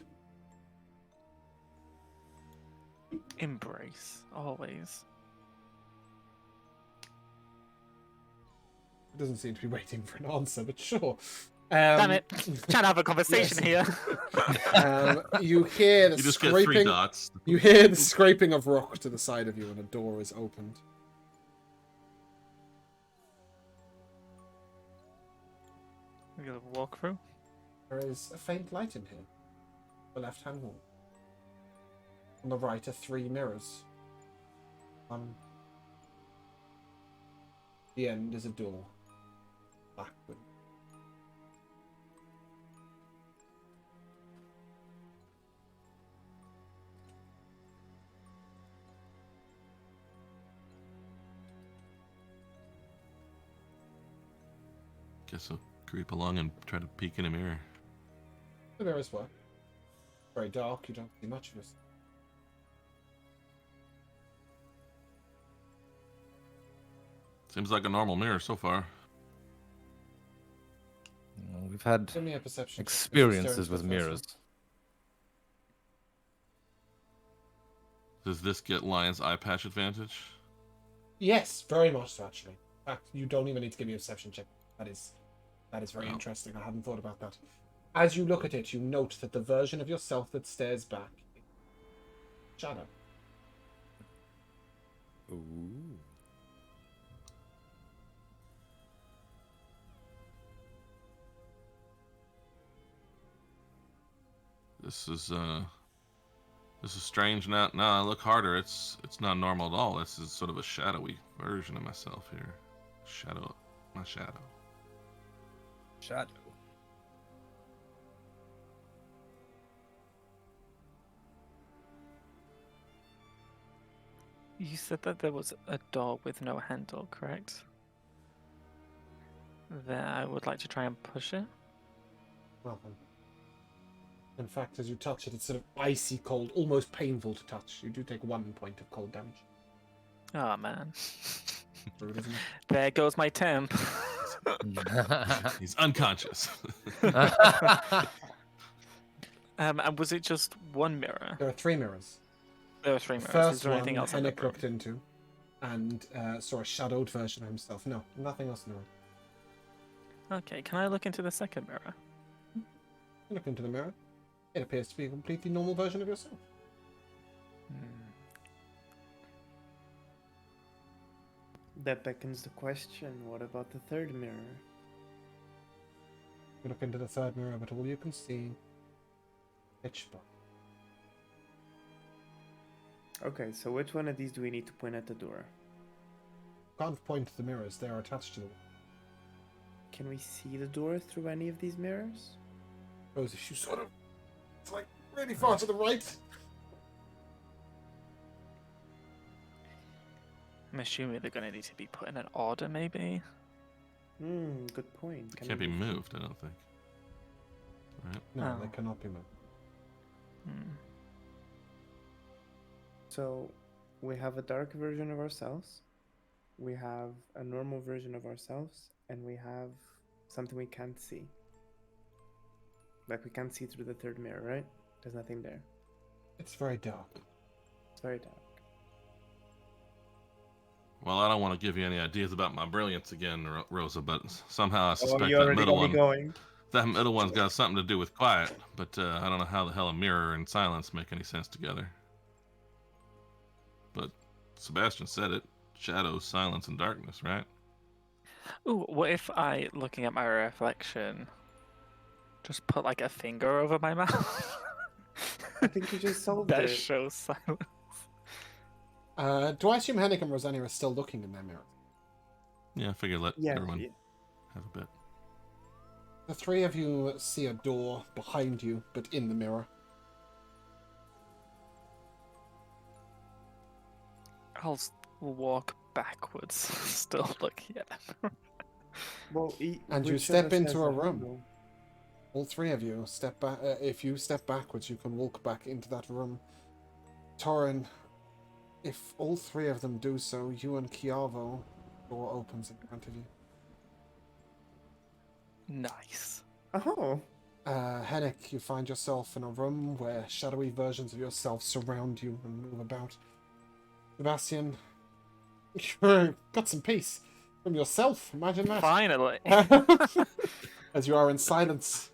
S2: Embrace, always.
S1: It doesn't seem to be waiting for an answer, but sure.
S2: Damn it! Trying to have a conversation
S1: yes.
S2: here.
S1: You hear the
S4: You just get
S1: scraping.
S4: 3 dots.
S1: You hear the scraping of rock to the side of you, and a door is opened.
S2: We gotta walk through.
S1: There is a faint light in here. The left-hand wall. On the right are 3 mirrors. The end is a door. Backward.
S4: Guess I'll creep along and try to peek in a mirror.
S1: The mirrors work. Very dark, you don't see much of it.
S4: Seems like a normal mirror so far.
S5: We've had
S1: Give me a perception check as you
S5: experiences
S1: stare
S5: with
S1: into the first
S5: mirrors.
S1: one.
S4: Does this get Lion's eye patch advantage?
S1: Yes, very much so, actually. In fact, you don't even need to give me a perception check. That is very
S4: Wow.
S1: interesting. I hadn't thought about that. As you look at it, you note that the version of yourself that stares back is shadow.
S5: Ooh.
S4: This is strange. Now I look harder. It's not normal at all. This is sort of a shadowy version of myself here. My shadow.
S5: Shadow.
S2: You said that there was a door with no handle, correct? That I would like to try and push it.
S1: Well, in fact, as you touch it, it's sort of icy cold, almost painful to touch. You do take 1 point of cold damage.
S2: Oh man.
S1: Rude, isn't it?
S2: There goes my temp.
S4: He's unconscious.
S2: And was it just one mirror?
S1: There are 3 mirrors.
S2: There were 3
S1: The
S2: mirrors. Is
S1: first
S2: there
S1: one,
S2: anything else in the
S1: Henrik
S2: room?
S1: looked into, and saw a shadowed version of himself. No, nothing else in the room.
S2: Okay, can I look into the second mirror?
S1: You look into the mirror. It appears to be a completely normal version of yourself.
S3: That beckons the question, what about the third mirror?
S1: You look into the third mirror, but all you can see pitch black.
S3: Okay, so which one of these do we need to point at the door?
S1: Can't point to the mirrors, they are attached to the wall.
S3: Can we see the door through any of these mirrors?
S1: Suppose if you sort of, it's like really far to the right.
S2: I'm assuming they're going to need to be put in an order, maybe?
S3: Good point.
S4: Can't be moved, I don't think. Right?
S1: No, they
S2: Oh.
S1: cannot be moved.
S2: Hmm.
S3: So, we have a dark version of ourselves, we have a normal version of ourselves, and we have something we can't see. Like, we can't see through the third mirror, right? There's nothing there.
S1: It's very dark.
S3: It's very dark.
S4: Well, I don't want to give you any ideas about my brilliance again, Rosa, but somehow I
S3: Oh,
S4: suspect
S3: you
S4: that
S3: already
S4: middle
S3: got me
S4: one.
S3: going.
S4: That middle one's got something to do with quiet, but I don't know how the hell a mirror and silence make any sense together. But Sebastian said it. Shadows, silence, and darkness, right?
S2: Ooh, what if I, looking at my reflection, just put like a finger over my mouth?
S3: I think you just solved
S2: that
S3: it.
S2: shows silence.
S1: Do I assume Henrik and Rosania are still looking in their mirror?
S4: Yeah, I figure let
S3: Yeah,
S4: everyone
S3: yeah.
S4: have a bit.
S1: The 3 of you see a door behind you, but in the mirror.
S2: I'll walk backwards, still looking at them.
S3: Well,
S1: And you
S3: which of
S1: step
S3: us
S1: into
S3: has
S1: a
S3: the
S1: room.
S3: handle?
S1: All 3 of you step back. If you step backwards, you can walk back into that room. Torin, if all 3 of them do so, you and Chiavo, door opens in front of you.
S2: Nice.
S3: Oh.
S1: Hennick, you find yourself in a room where shadowy versions of yourself surround you and move about. Sebastian, you got some peace from yourself. Imagine that.
S2: Finally.
S1: As you are in silence.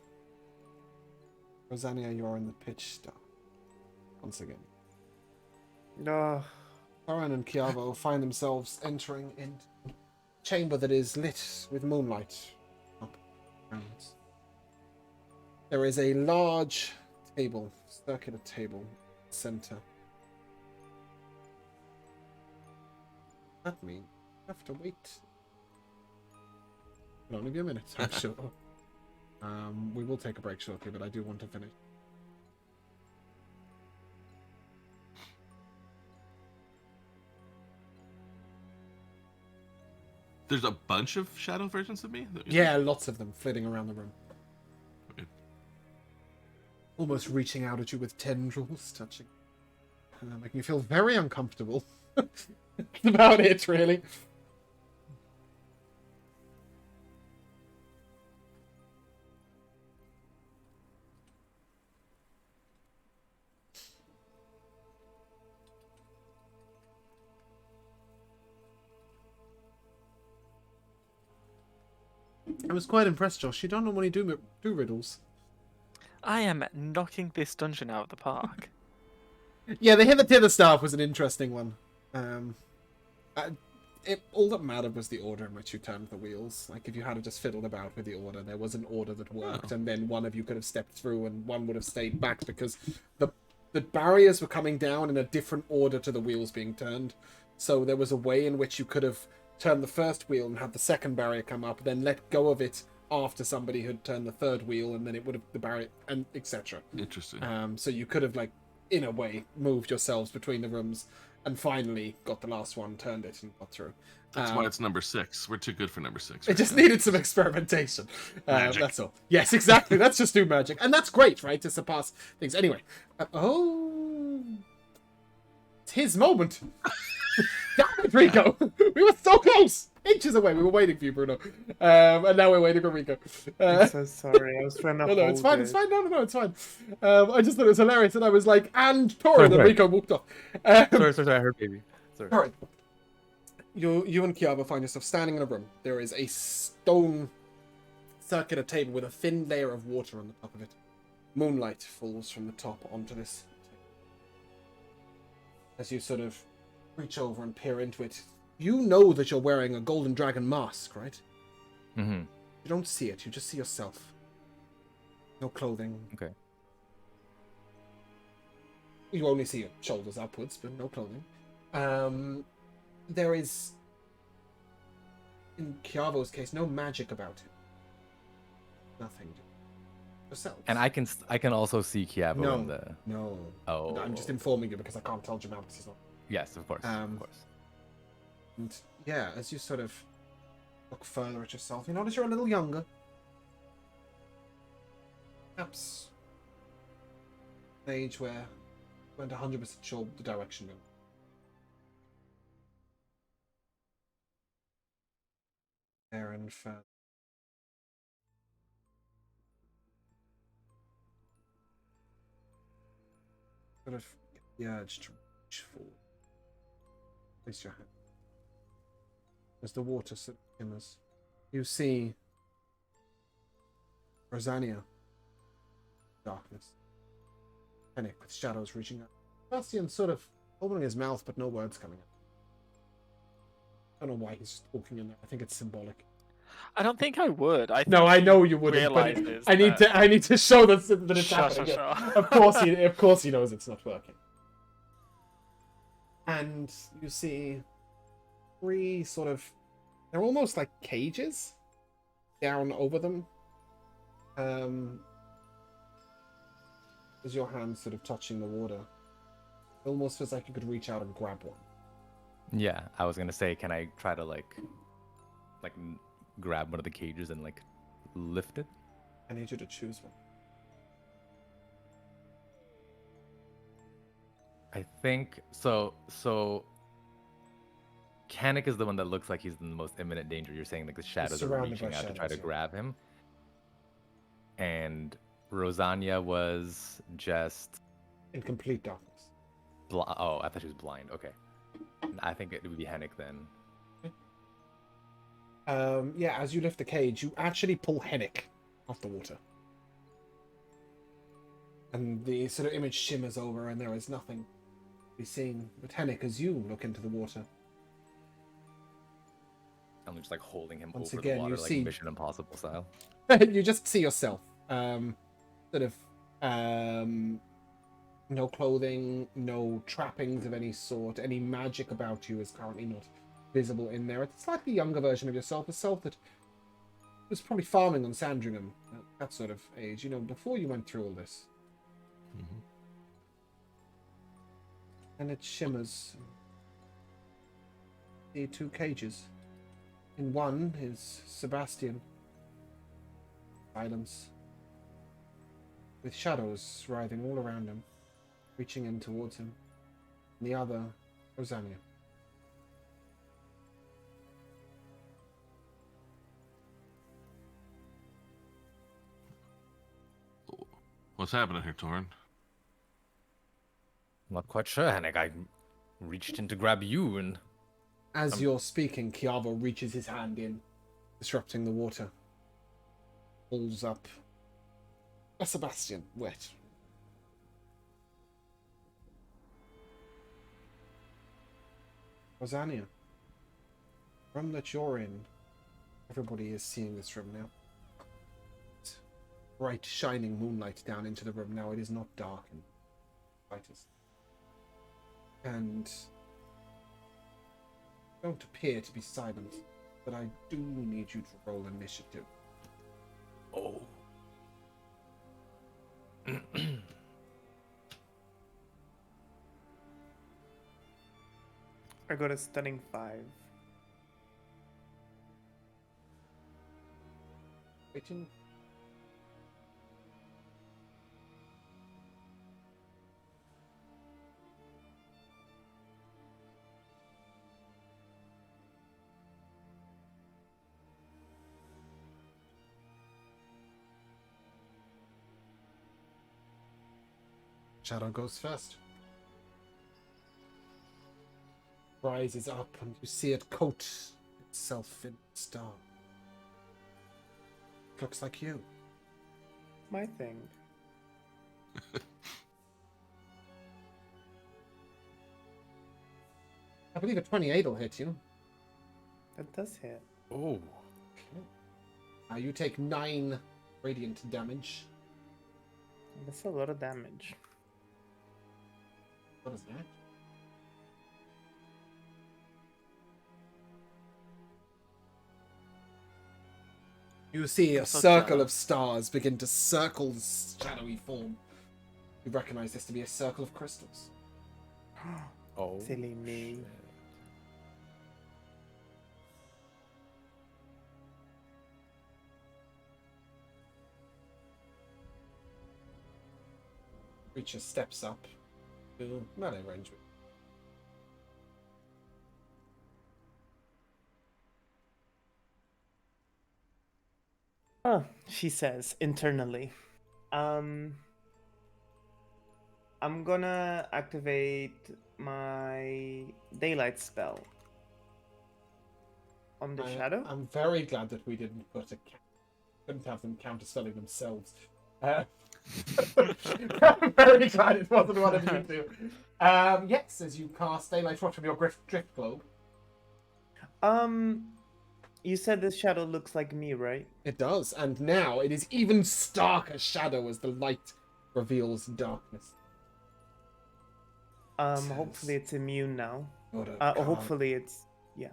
S1: Rosania, you are in the pitch dark. Once again.
S3: No.
S1: Thorin and Kiavo find themselves entering into a chamber that is lit with moonlight up around. There is a large table, circular table, center. That means you have to wait. It'll only be a minute, I'm sure. We will take a break shortly, but I do want to finish.
S4: There's a bunch of shadow versions of me?
S1: Yeah, lots of them flitting around the room. Almost reaching out at you with tendrils, touching. Making you feel very uncomfortable. That's about it, really. I was quite impressed, Josh. You don't normally do riddles.
S2: I am knocking this dungeon out of the park.
S1: Yeah, the hither staff was an interesting one. All that mattered was the order in which you turned the wheels. Like, if you had just fiddled about with the order, there was an order that worked, and then one of you could have stepped through and one would have stayed back because the barriers were coming down in a different order to the wheels being turned. So there was a way in which you could have turned the first wheel and had the second barrier come up, then let go of it after somebody had turned the third wheel, and then it would have the barrier, and etc.
S4: Interesting.
S1: So you could have, like, in a way, moved yourselves between the rooms and finally got the last one, turned it, and got through.
S4: That's why it's number 6. We're too good for number 6.
S1: It just needed some experimentation.
S4: Magic.
S1: That's all. Yes, exactly. Let's just do magic. And that's great, right? To surpass things. Anyway. It's his moment. Damn it, Rico. We were so close. Inches away. We were waiting for you, Bruno. And now we're waiting for Rico.
S3: I'm so sorry. I was trying to
S1: No,
S3: hold
S1: it's fine.
S3: it.
S1: It's fine. No, it's fine. I just thought it was hilarious, and I was like, and Torin, and Rico walked off.
S5: Sorry, I heard baby. Sorry.
S1: Alright. You and Kiava find yourself standing in a room. There is a stone circular table with a thin layer of water on the top of it. Moonlight falls from the top onto this table. As you sort of reach over and peer into it, you know that you're wearing a golden dragon mask, right?
S5: Mm-hmm.
S1: You don't see it, you just see yourself. No clothing.
S5: Okay.
S1: You only see your shoulders upwards, but no clothing. There is, in Kiavo's case, no magic about him. Nothing. Yourselves.
S5: And I can also see Kiavo
S1: No.
S5: in the.
S1: No.
S5: Oh.
S1: I'm just informing you because I can't tell Jamal because he's not.
S5: Yes, of course. Of course.
S1: And yeah, as you sort of look further at yourself, you notice you're a little younger. Perhaps an age where you weren't 100% sure the direction you're going. There and further. Sort of get the urge to reach forward. Place your hand. As the water sort of shimmers, you see Rosania. Darkness. Hennick with shadows reaching out. Sebastian sort of opening his mouth, but no words coming out. I don't know why he's just talking in there. I think it's symbolic.
S2: I don't think I would. I
S1: know you wouldn't. But
S2: realizes
S1: I need to show that it's
S2: Sure,
S1: happening.
S2: sure,
S1: Yeah.
S2: sure.
S1: Of course he knows it's not working. And you see 3 sort of, they're almost like cages down over them. As your hand sort of touching the water, it almost feels like you could reach out and grab one.
S5: Yeah, I was gonna say, can I try to grab one of the cages and lift it?
S1: I need you to choose one.
S5: I think so. Kanik is the one that looks like he's in the most imminent danger. You're saying the shadows are
S1: surrounded by
S5: reaching out to try to
S1: shadows, yeah.
S5: grab him. And Rosania was just
S1: In complete darkness.
S5: oh, I thought she was blind. Okay. I think it would be Hennick then.
S1: Yeah, as you lift the cage, you actually pull Hennick off the water. And the sort of image shimmers over, and there is nothing to be seen. But Hennick, as you look into the water,
S5: I'm just like holding him
S1: Once
S5: over
S1: again,
S5: the
S1: you
S5: water, like
S1: see-
S5: Mission Impossible style.
S1: you just see yourself. Sort of no clothing, no trappings of any sort. Any magic about you is currently not visible in there. It's a slightly younger version of yourself, a self that was probably farming on Sandringham at that sort of age, you know, before you went through all this.
S4: Mhm.
S1: And it shimmers. See two cages. In one is Sebastian. Silence. With shadows writhing all around him, reaching in towards him. And the other, Rosania.
S4: What's happening here, Torin?
S5: I'm not quite sure, Hennick. I reached in to grab you and
S1: As you're speaking, Kiavo reaches his hand in, disrupting the water. Pulls up a Sebastian, wet. Rosania, room that you're in, everybody is seeing this room now. Bright, shining moonlight down into the room now. It is not dark and brightest. And don't appear to be silent, but I do need you to roll initiative.
S5: oh.
S3: I got a stunning 5.
S1: Waiting. Shadow goes first. Rises up and you see it coat itself in star. Looks like you.
S3: My thing.
S1: I believe a 28 will hit you.
S3: That does hit.
S5: Oh.
S1: Okay. You take 9 radiant damage.
S3: That's a lot of damage.
S1: What is that? You see a
S2: That's not
S1: circle
S2: shadow.
S1: of stars begin to circle this shadowy form. You recognize this to be a circle of crystals.
S5: Oh.
S3: Silly me.
S5: shit.
S1: Creature steps up to melee range.
S3: She says internally. I'm gonna activate my daylight spell on the shadow.
S1: I'm very glad that we didn't put couldn't have them counterspelling themselves. I'm very glad it wasn't one of you two. Yes, as you cast daylight watch from your drift globe.
S3: You said this shadow looks like me, right?
S1: It does, and now it is even starker shadow as the light reveals darkness.
S3: Hopefully it's immune now. Hopefully it's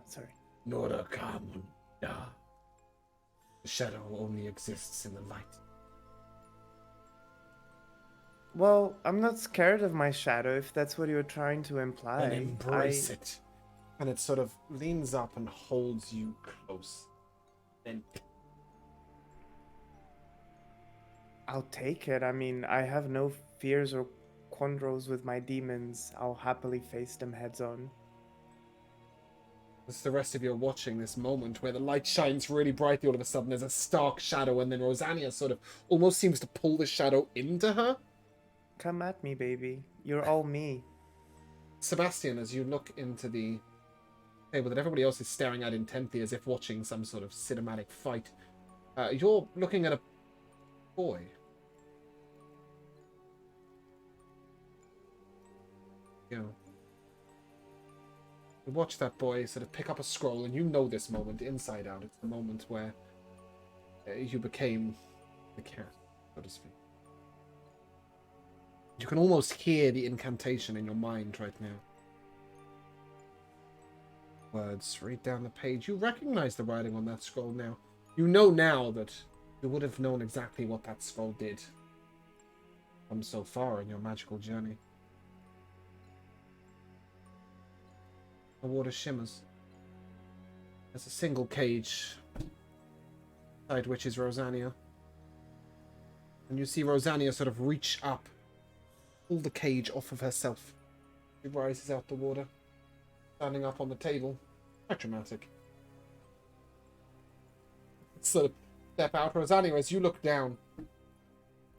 S3: sorry.
S1: Nora Kamunda. The shadow only exists in the light.
S3: Well, I'm not scared of my shadow if that's what you're trying to imply.
S1: And embrace it. And it sort of leans up and holds you close. Then
S3: I'll take it. I mean, I have no fears or quandros with my demons. I'll happily face them heads on.
S1: As the rest of you are watching this moment where the light shines really brightly all of a sudden, there's a stark shadow, and then Rosania sort of almost seems to pull the shadow into her.
S3: Come at me, baby. You're all me.
S1: Sebastian, as you look into the table that everybody else is staring at intently as if watching some sort of cinematic fight, you're looking at a boy. You watch that boy sort of pick up a scroll, and you know this moment inside out. It's the moment where you became the cat, so to speak. You can almost hear the incantation in your mind right now. Words read down the page. You recognize the writing on that scroll now. You know now that you would have known exactly what that scroll did. Come so far in your magical journey. The water shimmers. There's a single cage, inside which is Rosania. And you see Rosania sort of reach up, pull the cage off of herself. She rises out the water, standing up on the table. Quite dramatic. Sort of step out, Rosania, as you look down.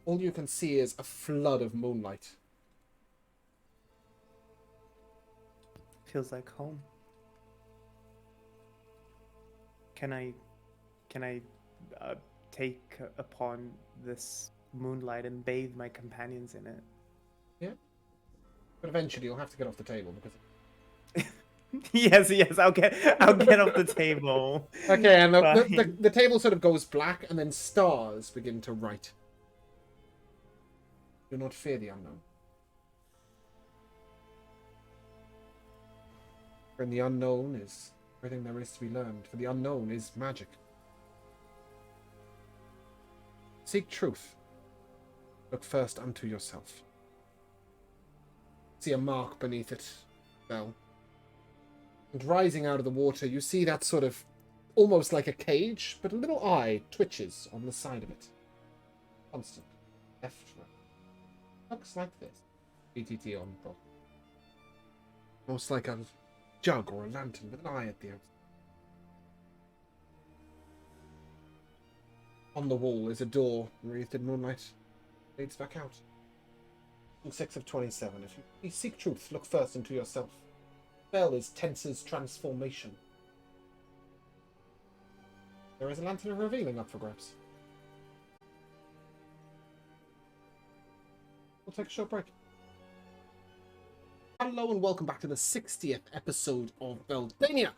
S1: All you can see is a flood of moonlight.
S3: Feels like home. Can I take upon this moonlight and bathe my companions in it?
S1: Yeah. But eventually you'll have to get off the table because...
S3: yes, I'll get off the table.
S1: Okay, and
S3: Fine.
S1: the table sort of goes black, and then stars begin to write. Do not fear the unknown. For in the unknown is everything there is to be learned. For the unknown is magic. Seek truth. Look first unto yourself. See a mark beneath it. Bell. And rising out of the water, you see that sort of almost like a cage, but a little eye twitches on the side of it. Constant. Left, right. Looks like this. BTT on, bro. Almost like a jug or a lantern with an eye at the outside. On the wall is a door wreathed in moonlight. Leads back out. 6 of 27. If you seek truth, look first into yourself. Spell is Tensor's transformation. There is a lantern of revealing up for grabs. We'll take a short break. Hello and welcome back to the 60th episode of Beldania.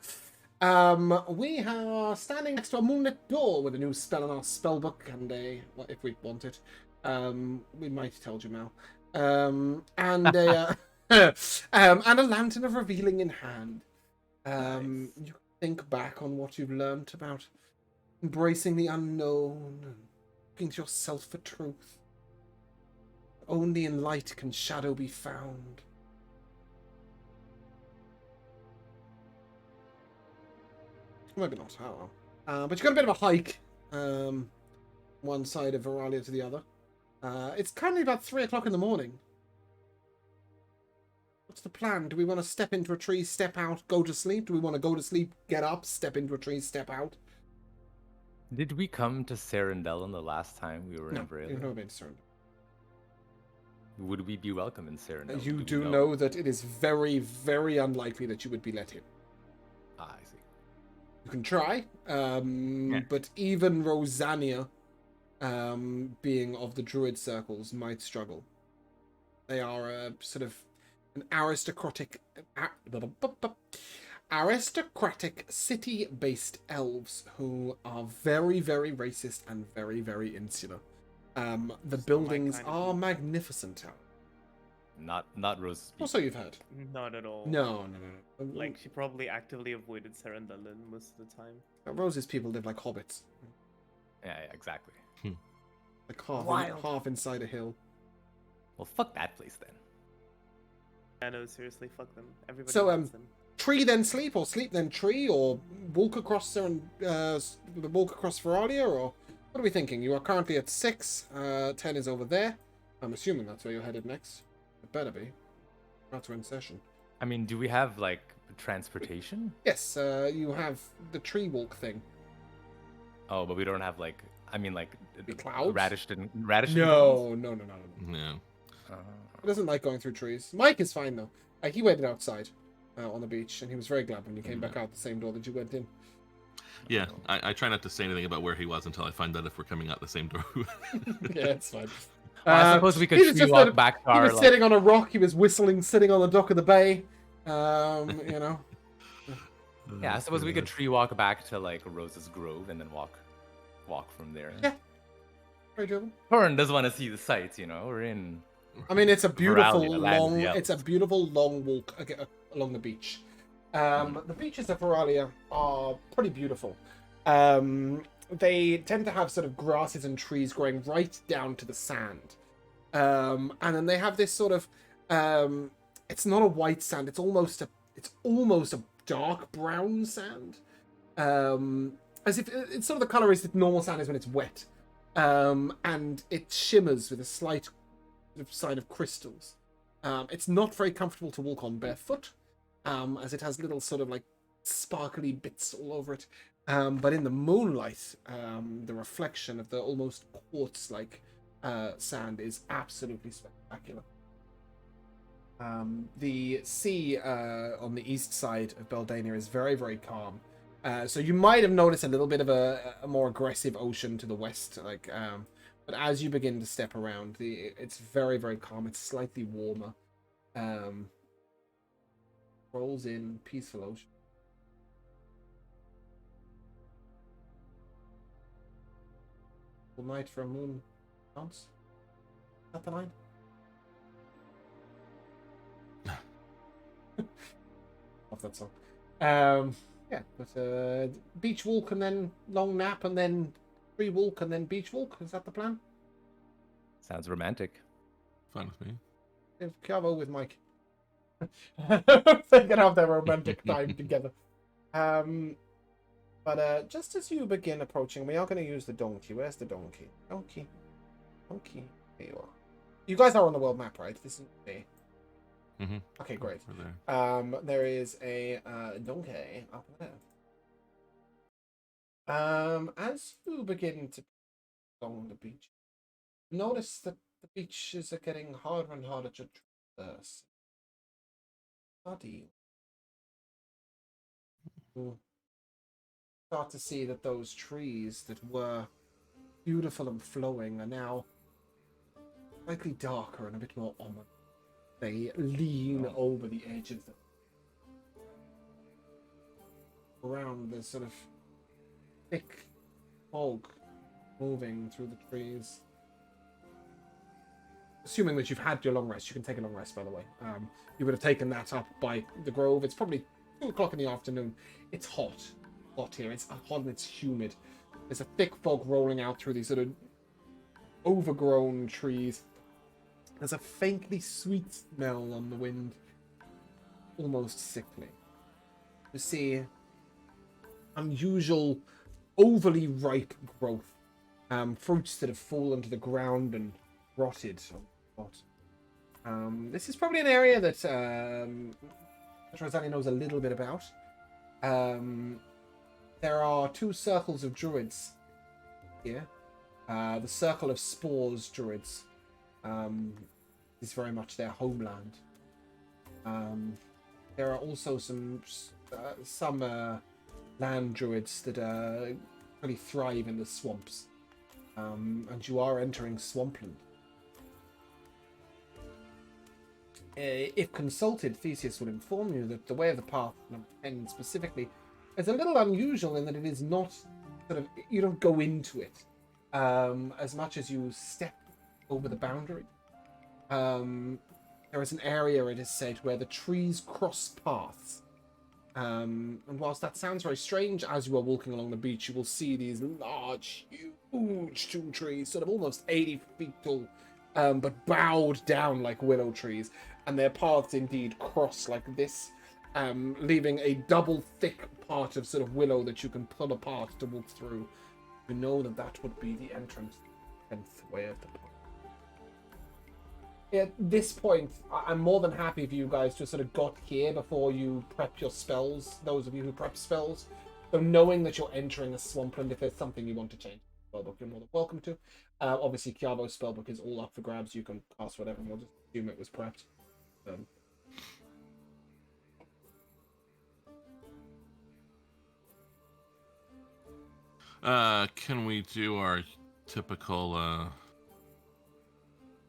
S1: We are standing next to a moonlit door with a new spell in our spellbook and a, well, if we want it, we might tell Jamal, and a and a lantern of revealing in hand.
S3: Nice.
S1: You think back on what you've learnt about embracing the unknown and looking to yourself for truth. Only in light can shadow be found. Maybe not, oh well. But you got a bit of a hike. One side of Veralia to the other. It's currently about 3 o'clock in the morning. What's the plan? Do we want to step into a tree, step out, go to sleep? Do we want to go to sleep, get up, step into a tree, step out?
S5: Did we come to Serendellon the last time we were in Australia?
S1: You've never been to Serendellon.
S5: Would we be welcome in Serendellon?
S1: You do know that it is very, very unlikely that you would be let in.
S5: Ah, I see.
S1: You can try, but even Rosania, being of the druid circles, might struggle. They are a sort of an aristocratic city-based elves who are very, very racist and very, very insular. The buildings are magnificent.
S5: Not Rose.
S1: Also, you've heard.
S3: Not at all.
S1: No.
S3: Like, she probably actively avoided Serendellon most of the time.
S1: Rose's people live like hobbits.
S5: Yeah, exactly.
S1: Like
S5: Wild.
S1: half inside a hill.
S5: Well, fuck that place then.
S3: I know, seriously, fuck them. Everybody
S1: So,
S3: loves them.
S1: Tree then sleep, or sleep then tree, or walk across Veralia, or what are we thinking? You are currently at 6. 10 is over there. I'm assuming that's where you're headed next. It better be. That's in session.
S5: I mean, do we have like transportation?
S1: Yes, you have the tree walk thing.
S5: Oh, but we don't have like, I mean, like
S1: The clouds?
S5: radish and things?
S1: No.
S4: Yeah.
S1: He doesn't like going through trees. Mike is fine though. He waited outside on the beach, and he was very glad when you came back out the same door that you went in.
S4: Yeah, I try not to say anything about where he was until I find out if we're coming out the same door.
S1: Yeah, it's fine.
S5: I suppose we could
S1: he was
S5: tree
S1: just
S5: walk back to
S1: He
S5: our,
S1: was
S5: like...
S1: sitting on a rock. He was whistling, sitting on the dock of the bay. You know.
S5: Yeah, I suppose we could tree walk back to like Rose's Grove and then walk from there.
S1: Yeah. Very doable.
S5: Torrin does want to see the sights, you know. We're in.
S1: I mean, it's a beautiful
S5: Veralia, the land of
S1: long.
S5: the
S1: It's a beautiful long walk along the beach. The beaches of Veralia are pretty beautiful. They tend to have sort of grasses and trees growing right down to the sand, and then they have this sort of. It's not a white sand. It's almost a dark brown sand, as if it's sort of the color is that normal sand is when it's wet, and it shimmers with a slight sign of crystals. It's not very comfortable to walk on barefoot, as it has little sort of like sparkly bits all over it. But in the moonlight, the reflection of the almost quartz-like sand is absolutely spectacular. The sea on the east side of Beldania is very, very calm. So you might have noticed a little bit of a more aggressive ocean to the west, but as you begin to step around, it's very, very calm. It's slightly warmer. Rolls in peaceful ocean. All night for a moon bounce. Is that the line? Love that song. Yeah, but beach walk and then long nap and then tree walk and then beach walk. Is that the plan?
S5: Sounds romantic.
S4: Fine with me.
S1: Cavo with Mike. They can have their romantic time together. But just as you begin approaching, we are going to use the donkey. Where's the donkey? Donkey. Here you are. You guys are on the world map, right? This is me.
S4: Mm-hmm.
S1: Okay, great.
S4: There.
S1: There is a donkey up there. As you begin to along the beach, notice that the beaches are getting harder and harder to traverse. Study. You start to see that those trees that were beautiful and flowing are now slightly darker and a bit more ominous. They lean over the edges. Around this sort of thick fog moving through the trees. Assuming that you've had your long rest, you can take a long rest, by the way. You would have taken that up by the grove. It's probably 2 o'clock in the afternoon. It's hot here. It's hot and it's humid. There's a thick fog rolling out through these sort of overgrown trees. There's a faintly sweet smell on the wind, almost sickly. You see unusual, overly ripe growth, fruits that have fallen to the ground and rotted. This is probably an area that Rosalia knows a little bit about. There are 2 circles of druids here. The Circle of Spores druids is very much their homeland. There are also some land druids that really thrive in the swamps, and you are entering swampland. If consulted, Theseus would inform you that the way of the path, number 10 specifically, is a little unusual in that it is not sort of, you don't go into it as much as you step over the boundary. There is an area, it is said, where the trees cross paths. And whilst that sounds very strange, as you are walking along the beach, you will see these large, huge 2 trees, sort of almost 80 feet tall, but bowed down like willow trees. And their paths indeed cross like this, leaving a double thick part of sort of willow that you can pull apart to walk through. You know that would be the entrance to the 10th way of the path. At this point, I'm more than happy for you guys to sort of got here before you prep your spells, those of you who prep spells. So knowing that you're entering a swampland, if there's something you want to change the spellbook, you're more than welcome to. Obviously, Kiavo's spellbook is all up for grabs. You can cast whatever, and we'll just assume it was prepped.
S4: Can we do our typical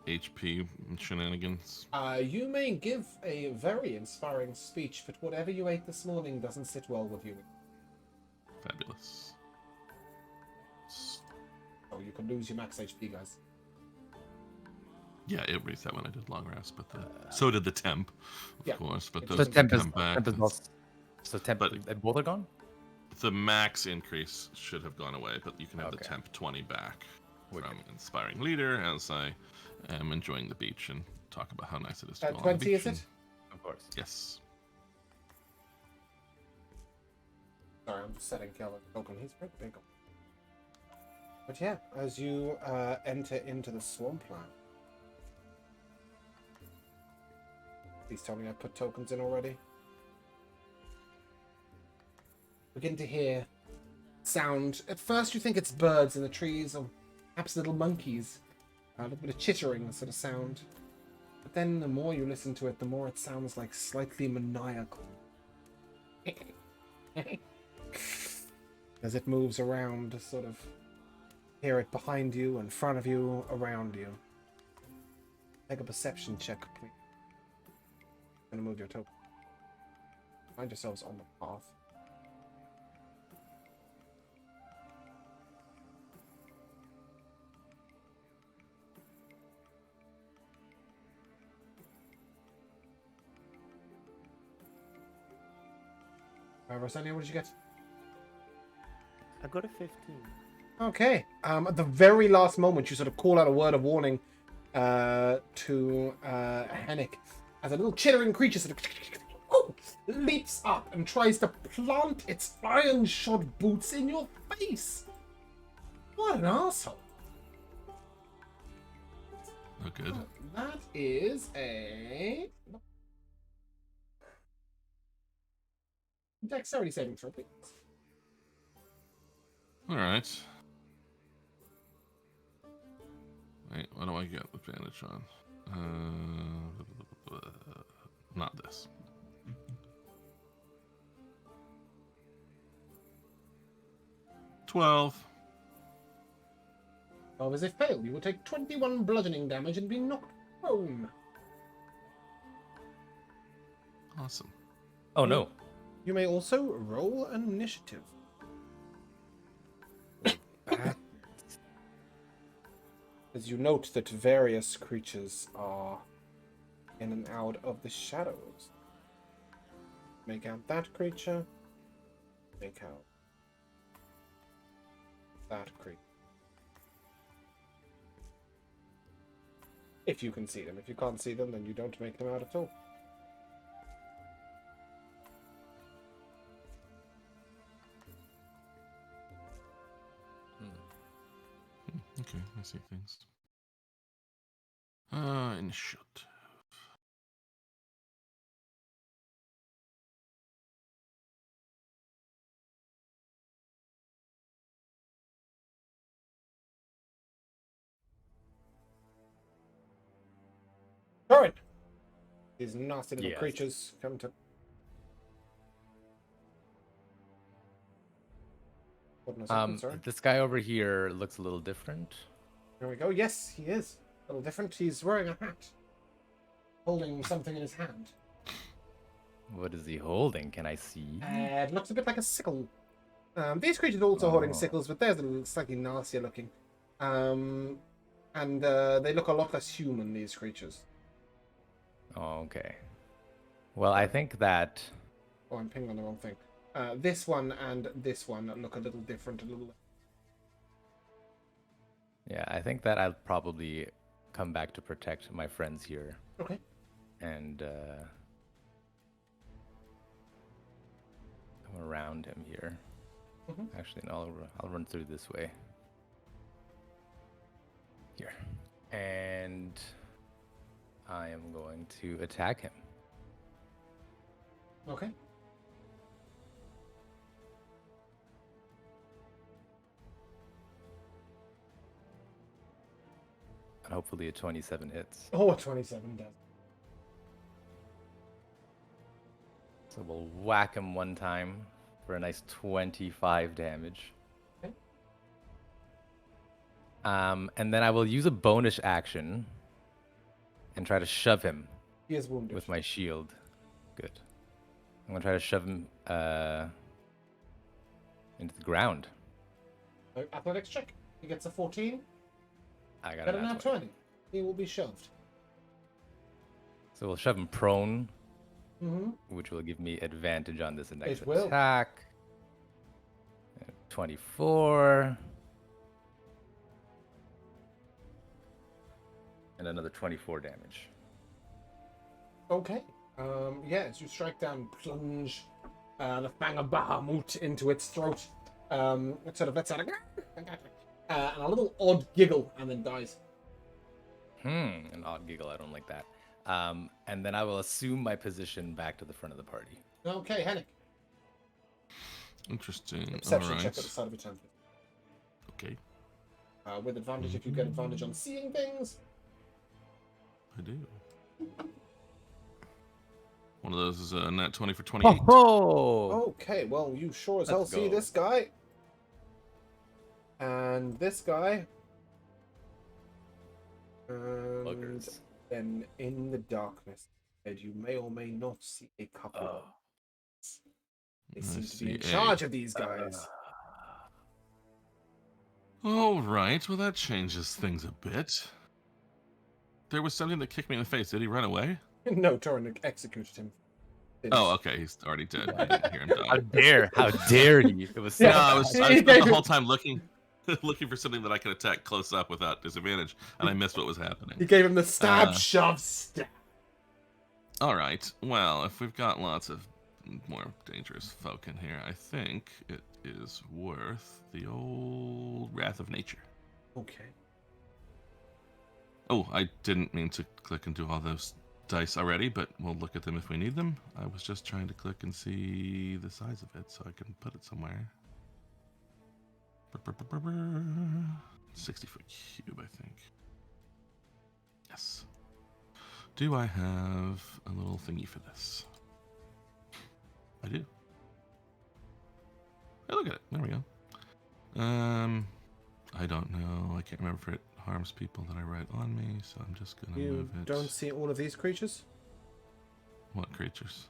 S4: HP shenanigans?
S1: You may give a very inspiring speech, but whatever you ate this morning doesn't sit well with you.
S4: Fabulous.
S1: So you can lose your max HP, guys.
S4: Yeah, it reset when I did long rest, but so did the temp, of course. But
S1: It
S4: those
S1: just
S5: So temp is
S4: come back.
S5: so temp.
S4: But-
S5: Both are gone.
S4: The max increase should have gone away, but you can have the
S5: Okay.
S4: temp 20 back
S5: Wicked.
S4: from inspiring leader as I am enjoying the beach and talk about how nice it is to go on the
S1: 20 is
S4: beach
S1: it?
S5: Of course.
S4: Yes.
S1: Sorry, I'm just setting Kelvin token. He's pretty big. But yeah, as you enter into the swampland. Please tell me I put tokens in already. Begin to hear sound. At first you think it's birds in the trees or perhaps little monkeys. A little bit of chittering sort of sound. But then the more you listen to it, the more it sounds like slightly maniacal. As it moves around, sort of hear it behind you, in front of you, around you. Make a perception check, please. I'm gonna move your token. Find yourselves on the path. Rosanna, what did you get?
S3: I got a 15.
S1: Okay. At the very last moment, you sort of call out a word of warning to Hennick as a little chittering creature sort of leaps up and tries to plant its iron-shod boots in your face. What an asshole.
S4: Oh, good.
S1: That is a dexterity saving throw, please.
S4: All right. Wait, what do I get advantage on? Not this. $12.
S1: As if failed, you will take 21 bludgeoning damage and be knocked prone.
S4: Awesome.
S5: Oh no.
S1: You may also roll an initiative. As you note that various creatures are in and out of the shadows. Make out that creature. Make out that creature. If you can see them. If you can't see them, then you don't make them out at all.
S4: Okay, I see things. Initiative.
S1: Alright. These nasty little
S5: Yes.
S1: creatures come to. What was it? Sorry.
S5: This guy over here looks a little different.
S1: There we go. Yes, he is. A little different. He's wearing a hat. Holding something in his hand.
S5: What is he holding? Can I see?
S1: It looks a bit like a sickle. These creatures are also holding
S5: Oh.
S1: sickles, but theirs are slightly nastier looking. And they look a lot less human, these creatures.
S5: Oh, okay. Well, I think that
S1: Oh, I'm pinging on the wrong thing. This one and this one look a little different, a little.
S5: yeah, I think that I'll probably come back to protect my friends here
S1: Okay.
S5: and come around him here.
S1: Mhm.
S5: Actually, no, I'll run through this way. Here. And I am going to attack him.
S1: Okay.
S5: And hopefully a 27 hits.
S1: Oh, a 27 does.
S5: So we'll whack him one time for a nice 25 damage.
S1: Okay.
S5: And then I will use a bonus action and try to shove him
S1: He is wounded.
S5: with my shield. Good. I'm gonna try to shove him into the ground.
S1: So, athletics check. He gets a 14.
S5: I got
S1: Got
S5: a
S1: a
S5: nat
S1: nat
S5: 20.
S1: 20. He will be shoved.
S5: So we'll shove him prone,
S1: Mm-hmm.
S5: which will give me advantage on this next
S1: It will.
S5: attack. 24. And another 24 damage.
S1: Okay. Yeah, as you strike down, plunge the fang of Bahamut into its throat. It sort of lets out and a little odd giggle, and then dies.
S5: An odd giggle. I don't like that. And then I will assume my position back to the front of the party.
S1: Okay, Hennick.
S4: Interesting.
S1: Perception
S4: All right.
S1: check at the start of a turn.
S4: Okay,
S1: With advantage if you get advantage on seeing things.
S4: I do. One of those is a nat 20 for 28.
S5: Oh!
S1: Okay, well, you sure as hell
S5: Let's
S1: see
S5: go.
S1: this guy. And this guy. And
S5: Buggers.
S1: then in the darkness, you may or may not see a couple of them. They
S4: I
S1: seem to be in
S4: see a-
S1: charge of these guys.
S4: All right, well, that changes things a bit. There was something that kicked me in the face. Did he run away?
S1: No, Torin executed him.
S4: Oh, okay, he's already dead. I didn't hear him
S5: How
S4: die.
S5: dare! How dare he! It was so
S1: Yeah.
S4: No, I
S5: bad.
S4: was,
S1: He
S4: I spent
S1: gave
S4: the
S1: him-
S4: whole time looking for something that I could attack close up without disadvantage, and I missed what was
S1: He
S4: happening.
S1: gave him the stab,
S4: Uh,
S1: shove, stab.
S4: All right, well, if we've got lots of more dangerous folk in here, I think it is worth the old Wrath of Nature.
S1: Okay.
S4: Oh, I didn't mean to click and do all those dice already, but we'll look at them if we need them. I was just trying to click and see the size of it so I can put it somewhere. 60-foot cube, I think. Yes. Do I have a little thingy for this? I do. Hey, look at it. There we go. I don't know. I can't remember if it harms people that I write on me, so I'm just gonna
S1: You
S4: move it.
S1: don't see all of these creatures?
S4: What creatures?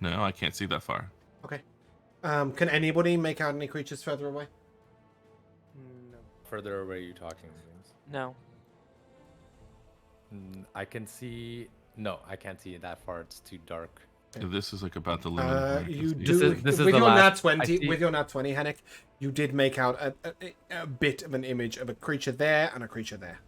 S4: No, I can't see that far.
S1: Okay. Can anybody make out any creatures further away?
S3: No.
S5: Further away, you talking, James?
S2: No.
S5: I can see. No, I can't see it that far. It's too dark.
S4: This is like about the limit. of what I can
S1: You
S4: see.
S1: do
S5: This is
S1: with
S5: the
S1: your nat
S5: last- I
S1: 20.
S5: see-
S1: With your nat 20, Hennick, you did make out a bit of an image of a creature there and a creature there.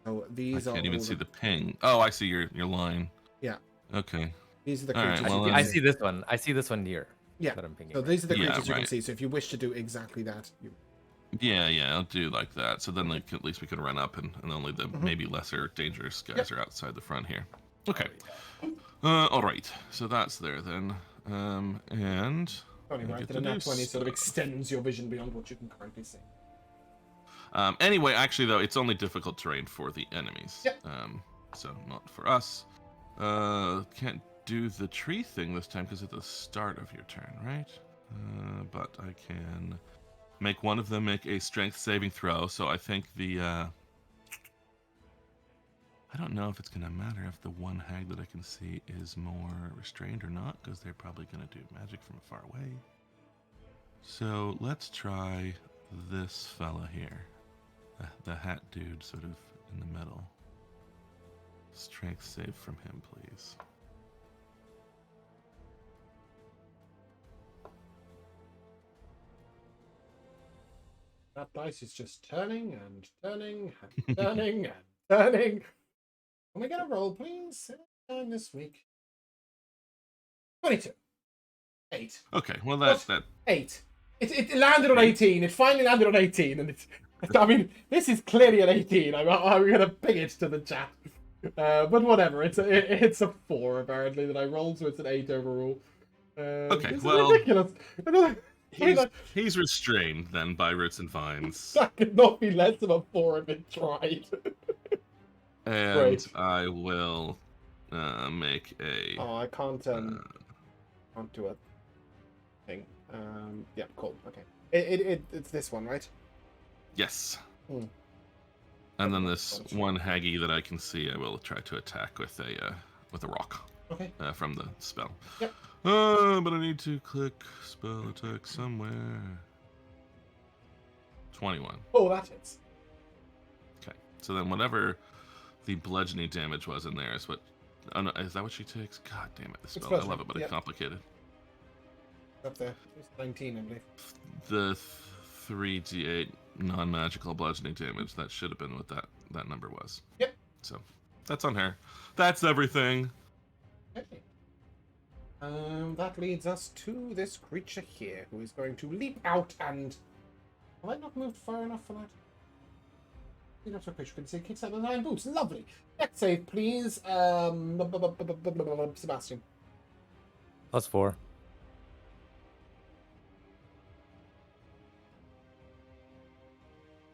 S1: So
S4: I
S1: these are
S4: can't even
S1: all
S4: see
S1: the-
S4: the ping. Oh, I see your line.
S1: Yeah.
S4: Okay.
S1: These are the
S4: All right,
S1: creatures
S4: well,
S1: you
S5: I
S1: can
S5: see this one. I see this one here.
S1: Yeah.
S5: That I'm pinging.
S1: So
S5: right.
S1: these are the
S4: Yeah,
S1: creatures you can
S4: right.
S1: see. So if you wish to do exactly that, you
S4: Yeah, I'll do like that. So then, like, at least we can run up, and only the maybe lesser dangerous guys are outside the front here. Okay. All right. So that's there then. And
S1: Funny,
S4: I
S1: right?
S4: get
S1: That
S4: to
S1: a nat
S4: do
S1: 20 sort of
S4: stuff.
S1: extends your vision beyond what you can currently see.
S4: Anyway, actually, though, it's only difficult terrain for the enemies.
S1: Yep.
S4: So not for us. Can't do the tree thing this time because it's the start of your turn, right? But I can make one of them make a strength saving throw. So I think the I don't know if it's gonna matter if the one hag that I can see is more restrained or not, because they're probably gonna do magic from far away. So let's try this fella here. The hat dude sort of in the middle. Strength save from him, please.
S1: That dice is just turning and turning and turning and turning. Can we get a roll, please? This week. 22. 8.
S4: Okay, well
S1: What?
S4: that
S1: 8. It landed on 18. It finally landed on 18, and it's I mean, this is clearly an 18. I'm going to ping it to the chat. But whatever, it's a 4 apparently that I rolled, so it's an 8 overall.
S4: Okay,
S1: This
S4: well,
S1: is ridiculous.
S4: He's restrained then by roots and vines,
S1: That could not be less than a 4 if it tried.
S4: and
S1: Great.
S4: I will make a.
S1: Oh, I can't do a thing. Yeah, cool. Okay. It's this one, right?
S4: Yes.
S1: Hmm.
S4: And then this one Haggy that I can see, I will try to attack with a rock.
S1: Okay.
S4: From the spell.
S1: Yep.
S4: But I need to click spell attack somewhere. 21.
S1: Oh, that hits.
S4: Okay. So then whatever the bludgeoning damage was in there is what. Oh no, is that what she takes? God damn it! The spell. I love it, but it's complicated.
S1: Up there. It's 19, I believe.
S4: The 3d8 non-magical bludgeoning damage. That should have been what that number was.
S1: Yep.
S4: So that's on her. That's everything.
S1: Okay. That leads us to this creature here, who is going to leap out and... Have I not moved far enough for that? Leap out to a creature can say kicks out the 9 boots. Lovely. Next save, please. Sebastian.
S5: +4.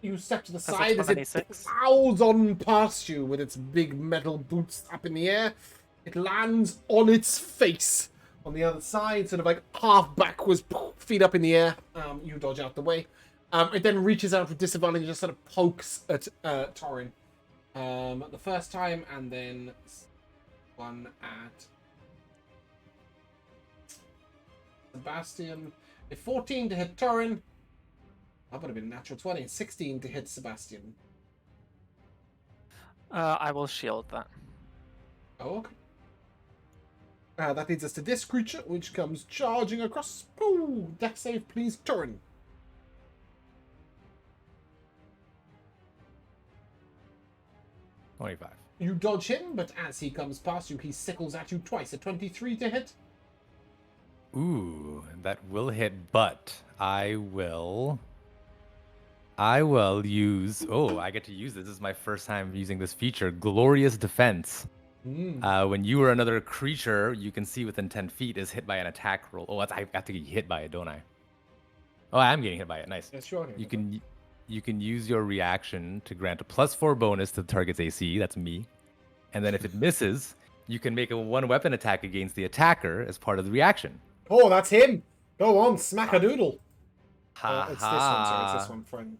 S1: You step to the
S2: That's a
S1: side as it
S2: 26.
S1: plows on past you with its big metal boots up in the air. It lands on its face on the other side, sort of like half backwards, feet up in the air. You dodge out the way. It then reaches out with disadvantage and just sort of pokes at Torin the first time, and then one at Sebastian. A 14 to hit Torin. That would have been a natural 20. 16 to hit Sebastian.
S2: I will shield that.
S1: Oh, okay. That leads us to this creature, which comes charging across. Ooh, deck save, please, Turin.
S5: 25.
S1: You dodge him, but as he comes past you, he sickles at you twice. A 23 to hit.
S5: Ooh, that will hit, but I will use... Oh, I get to use this. This is my first time using this feature. Glorious Defense. When you or another creature you can see within 10 feet is hit by an attack roll. Oh, I have to get hit by it, don't I? Oh, I am getting hit by it. Nice.
S1: Yes, sure.
S5: You can use your reaction to grant a +4 bonus to the target's AC. That's me. And then if it misses, you can make a 1-weapon attack against the attacker as part of the reaction.
S1: Oh, that's him. Go on, smack a doodle.
S5: Ha
S1: It's this one, sorry, it's this one. Fine.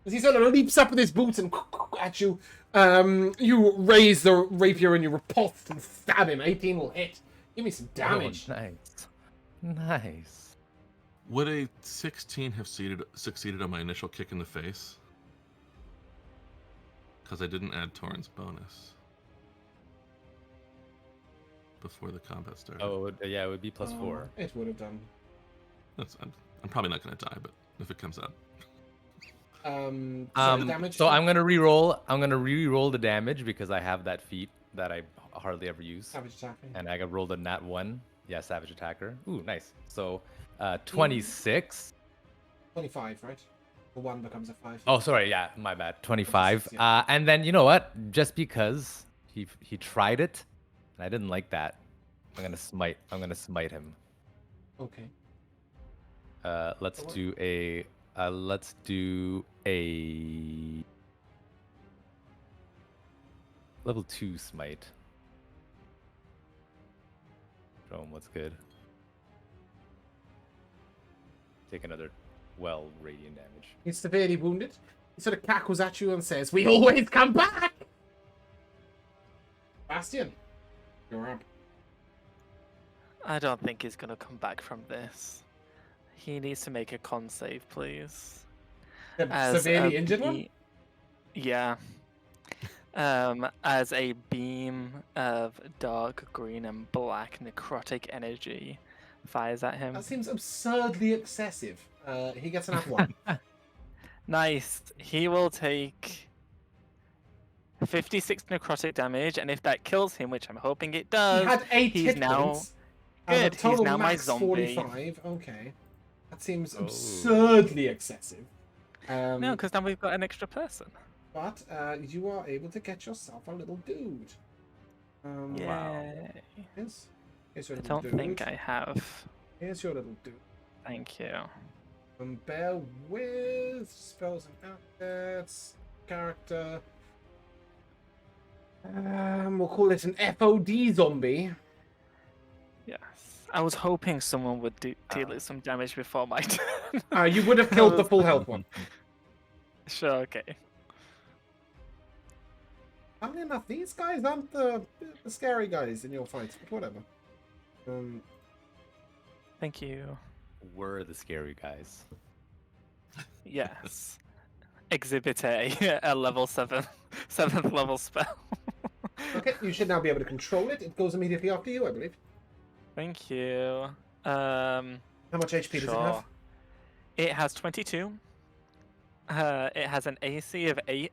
S1: As he sort of leaps up with his boots and at you, you raise the rapier and you repulse and stab him. 18 will hit. Give me some damage.
S5: Oh, nice. Nice.
S4: Would a 16 have succeeded on my initial kick in the face? Because I didn't add Torrent's bonus before the combat started.
S5: Oh, yeah, it would be +4.
S1: It would have done.
S4: I'm probably not going to die, but if it comes up.
S1: So the damage.
S5: So I'm gonna re-roll. I'm gonna re-roll the damage because I have that feat that I hardly ever use.
S1: Savage attacker.
S5: And I got rolled a nat 1. Yeah, savage attacker. Ooh, nice. So 26.
S1: 25, right? The 1 becomes a 5.
S5: Oh, sorry. Yeah, my bad. 25.
S1: 26, yeah.
S5: And then you know what? Just because he tried it, and I didn't like that, I'm gonna smite. I'm gonna smite him.
S1: Okay.
S5: Let's do a level 2 smite. Show him what's good. Take another radiant damage.
S1: He's severely wounded. He sort of cackles at you and says, "We always come back!" Bastion, you're up.
S2: I don't think he's gonna come back from this. He needs to make a con save, please.
S1: The severely injured one?
S2: Yeah. As a beam of dark green and black necrotic energy fires at him.
S1: That seems absurdly excessive. He gets an +1.
S2: Nice. He will take 56 necrotic damage, and if that kills him, which I'm hoping it does,
S1: He had 8
S2: he's
S1: hit
S2: now
S1: points.
S2: good.
S1: Total
S2: He's now my
S1: max
S2: zombie.
S1: 45. Okay. That seems absurdly excessive.
S2: No, because now we've got an extra person.
S1: But you are able to get yourself a little dude.
S2: Yay.
S1: Here's your
S2: I
S1: little
S2: don't
S1: dude.
S2: think I have.
S1: Here's your little dude.
S2: Thank you.
S1: Bear with spells and assets. Character. We'll call it an FOD zombie.
S2: Yes. I was hoping someone would deal some damage before my turn.
S1: You would have killed the full health one.
S2: Sure, okay.
S1: Funnily enough, these guys aren't the scary guys in your fights, but whatever.
S2: Thank you.
S5: We're the scary guys.
S2: Yes. Exhibit A, a level 7, 7th level spell.
S1: Okay, you should now be able to control it. It goes immediately after you, I believe.
S2: Thank you.
S1: How much HP does it have?
S2: It has 22. It has an AC of 8.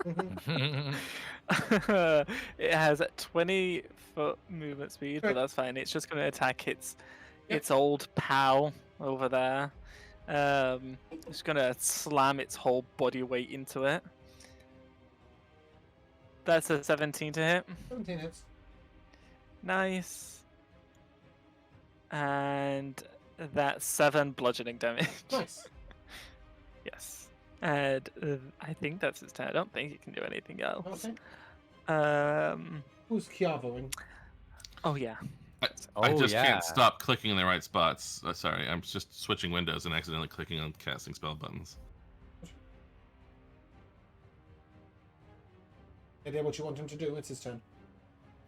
S2: It has 20-foot movement speed, but
S1: Right.
S2: that's fine. It's just going to attack its old pal over there. It's going to slam its whole body weight into it. That's a 17 to hit.
S1: 17 hits.
S2: Nice. And that's 7 bludgeoning damage.
S1: Nice.
S2: Yes. And I think that's his turn. I don't think he can do anything else.
S1: Okay. Who's Chiavoing?
S2: Oh yeah.
S4: I just can't stop clicking in the right spots. Sorry, I'm just switching windows and accidentally clicking on casting spell buttons.
S1: Idea what you want him to do? It's his turn.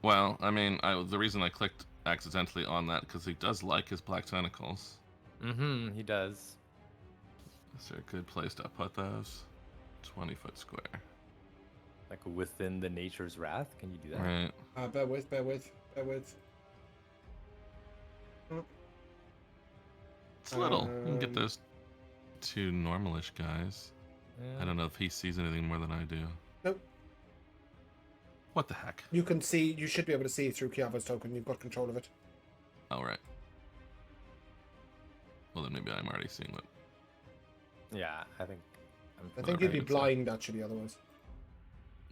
S4: Well, I mean, the reason I clicked accidentally on that because he does like his black tentacles.
S5: He does.
S4: Is there a good place to put those? 20-foot square.
S5: Like within the nature's wrath? Can you do that?
S4: Right.
S1: Bear with.
S4: It's little. You can get those 2 normalish guys.
S5: Yeah.
S4: I don't know if he sees anything more than I do.
S1: Nope.
S4: What the heck?
S1: You can see. You should be able to see through Chiavo's token. You've got control of it.
S4: Oh, right. Well, then maybe I'm already seeing what.
S5: Yeah, I think.
S1: I think you'd be blind actually otherwise.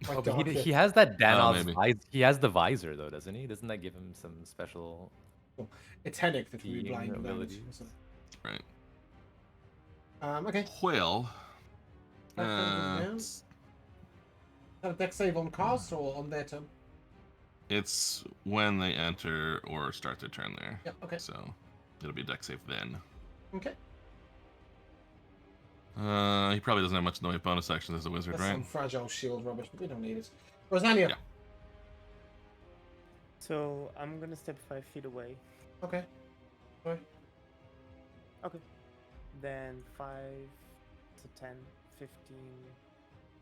S5: Oh, but he has that Danov's
S4: maybe.
S5: visor. He has the visor though, doesn't he? Doesn't that give him some special?
S1: It's Hennick that can be
S5: Seeing
S1: blind
S5: abilities.
S1: damage, so.
S4: Right.
S1: Okay.
S4: Well.
S1: Is that a dex save on cast or on their turn?
S4: It's when they enter or start their turn there.
S1: Yeah. Okay.
S4: So it'll be a deck save then.
S1: Okay.
S4: He probably doesn't have much in the way of bonus actions as a wizard,
S1: That's
S4: right?
S1: some fragile shield rubbish, but we don't need it. Rosania.
S4: Yeah.
S3: So I'm gonna step 5 feet away.
S1: Okay. Sorry.
S3: Okay. Then 5 to 10, 15,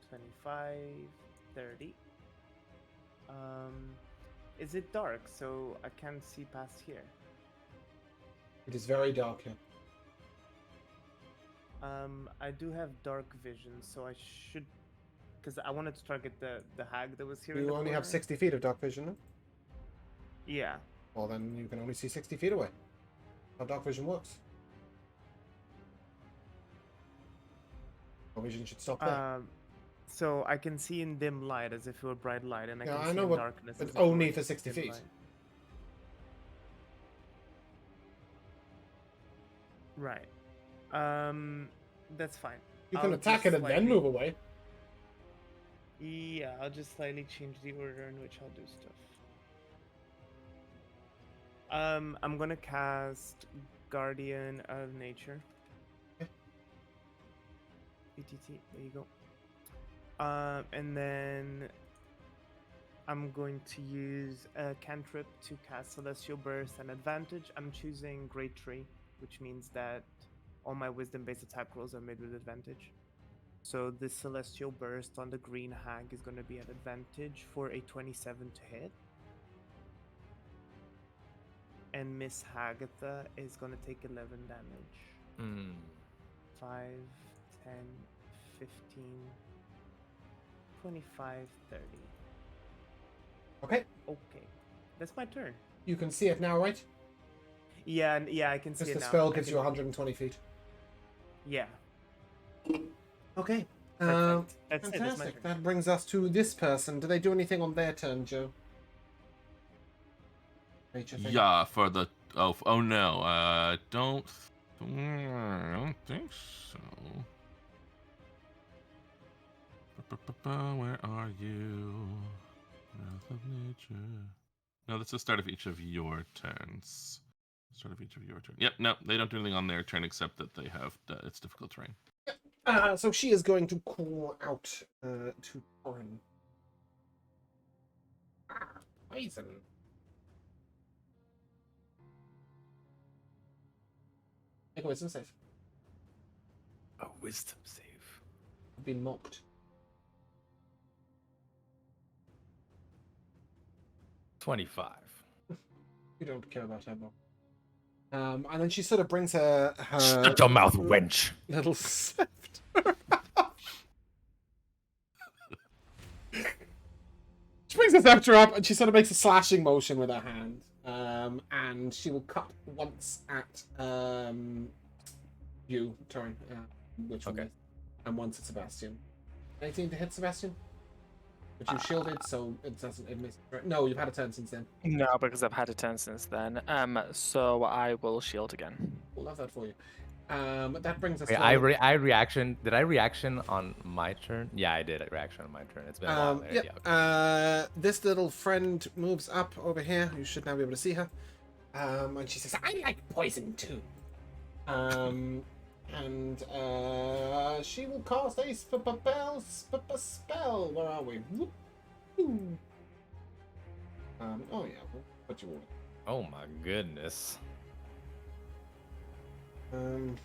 S3: 25, 30. Is it dark so I can't see past here?
S1: It is very dark here.
S3: I do have dark vision, so I should, because I wanted to target the hag that was here. in
S1: You
S3: the
S1: only have
S3: corner.
S1: 60 feet of dark vision, no?
S3: Yeah.
S1: Well, then you can only see 60 feet away. How dark vision works. Dark vision should stop there.
S3: So I can see in dim light as if it were bright light, and I
S1: Yeah,
S3: can
S1: I
S3: see
S1: know,
S3: in
S1: but
S3: darkness.
S1: but
S3: as if it
S1: only
S3: were
S1: for 60
S3: dim
S1: feet.
S3: light. Right. That's fine.
S1: You can
S3: I'll
S1: attack
S3: just
S1: it and then
S3: slightly-
S1: move away.
S3: Yeah, I'll just slightly change the order in which I'll do stuff. I'm gonna cast Guardian of Nature.
S1: Okay.
S3: ETT, there you go. And then I'm going to use a cantrip to cast Celestial Burst and advantage. I'm choosing Great Tree, which means that all my wisdom-based attack rolls are made with advantage. So the Celestial Burst on the green hag is going to be at advantage for a 27 to hit. And Miss Hagatha is going to take 11 damage. 5, 10, 15, 25, 30.
S1: Okay.
S3: Okay. That's my turn.
S1: You can see it now, right?
S3: Yeah, I can see
S1: Just
S3: it
S1: the
S3: now.
S1: spell
S3: I
S1: gives
S3: can-
S1: you 120 feet.
S3: Yeah.
S1: Okay.
S3: Perfect. That's it. That's my
S1: Fantastic.
S3: turn.
S1: That brings us to this person. Do they do anything on their turn, Joe? Nature thing?
S4: Yeah, for the oh no, I don't think so. Where are you? Wrath of nature. No, that's the start of each of your turns. Start of each of your turns. Yep, no, they don't do anything on their turn except that they have it's difficult terrain.
S1: So she is going to call out to Torin. Poison. Make a wisdom save.
S5: A wisdom save.
S1: I've been mocked.
S5: 25.
S1: You don't care about her mock. And then she sort of brings her
S5: Shut your mouth, wench.
S1: little scepter. She brings her scepter up and she sort of makes a slashing motion with her hand. And she will cut once at you, Torin, which one
S5: Okay.
S1: and once at Sebastian. 18 to hit Sebastian? But you've shielded, so it doesn't miss. No, you've had a turn since then.
S2: No, because I've had a turn since then. So I will shield again.
S1: We'll love that for you. That brings us
S5: Wait,
S1: to
S5: I reaction. Did I reaction on my turn? Yeah, I did a reaction on my turn. It's been a while.
S1: Yep.
S5: Yeah, okay.
S1: This little friend moves up over here. You should now be able to see her. And she says, "I like poison too." And she will cast a spell. Where are we? Woo-hoo. Oh yeah, we'll put you
S5: Oh my goodness.
S1: on.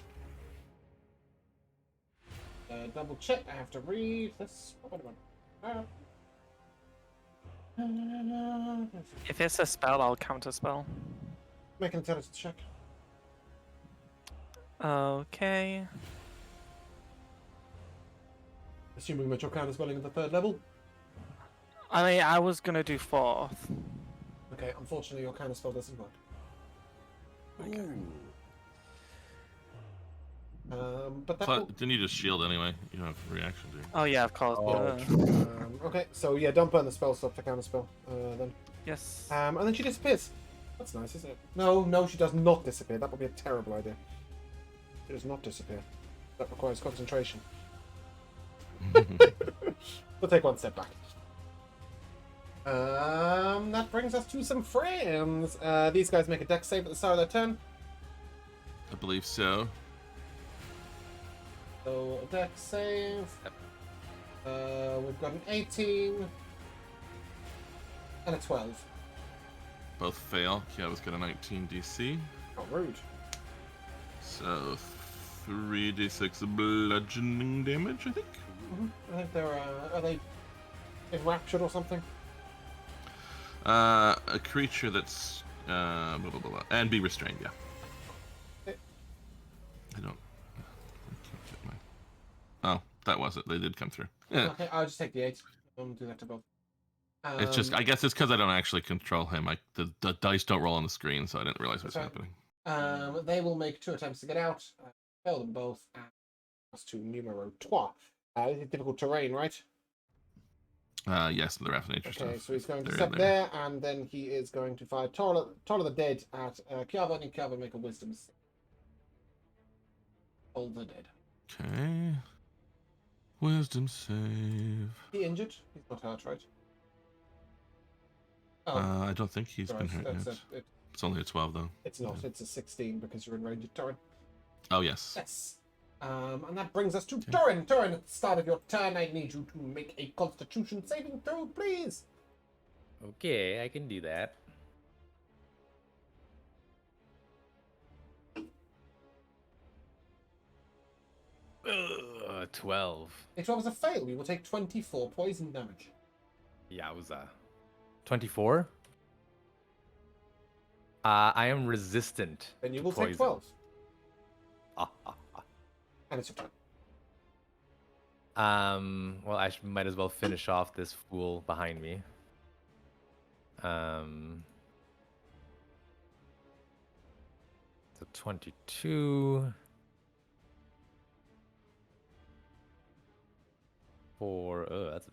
S1: Double check. I have to read this.
S2: If it's a spell, I'll counter spell.
S1: Make an intelligence check.
S2: Okay.
S1: Assuming that you're counter spelling at the 3rd level.
S2: I mean, I was gonna do 4th.
S1: Okay, unfortunately, your counter spell doesn't work.
S5: Okay.
S1: But that.
S4: But didn't you just shield anyway? You don't have reaction, do you?
S2: Oh yeah, of course.
S5: Oh,
S1: Okay, so yeah, don't burn the spell slot to counter spell. Then.
S2: Yes.
S1: And then she disappears. That's nice, isn't it? No, she does not disappear. That would be a terrible idea. She does not disappear. That requires concentration. We'll take one step back. That brings us to some friends. These guys make a dex save at the start of their turn.
S4: I believe so.
S1: So a dex save. We've got an 18 and a 12.
S4: Both fail. Kiava's got a 19 DC.
S1: How rude.
S4: So 3d6 bludgeoning damage, I think.
S1: I think they're are they enraptured or something?
S4: A creature that's blah, blah, blah, blah, and be restrained. Yeah.
S1: Okay.
S4: I can't get my. Oh, that was it. They did come through. Yeah.
S1: Okay, I'll just take the 8. I'll do that to both.
S4: It's just, I guess it's because I don't actually control him. The dice don't roll on the screen, so I didn't realize what's
S1: Okay.
S4: happening.
S1: They will make 2 attempts to get out. Fail them both. And plus 2 numero 3. This is difficult terrain, right?
S4: Yes, the Wrath of Nature
S1: Okay,
S4: stuff.
S1: so he's going to
S4: They're
S1: step
S4: in
S1: there, and then he is going to fire Toll of the Dead at Kiava, and Kiava make a wisdom save. Toll the Dead.
S4: Okay. Wisdom save.
S1: He injured? He's not hurt, right? Oh,
S4: I don't think he's
S1: sorry,
S4: been hurt
S1: that's
S4: yet. It's only a 12 though.
S1: it's not. It's a 16 because you're in range of Torin.
S4: Oh yes.
S1: Yes. And that brings us to Torin. Torin, at the start of your turn, I need you to make a Constitution saving throw, please.
S5: Okay, I can do that. 12.
S1: If it was a fail, you will take 24 poison damage.
S5: Yowza. 24? I am resistant.
S1: Then you
S5: to
S1: will take
S5: poison.
S1: 12.
S5: Ah, ah, ah.
S1: And it's your turn.
S5: Well, I might as well finish off this fool behind me. So 22. for that's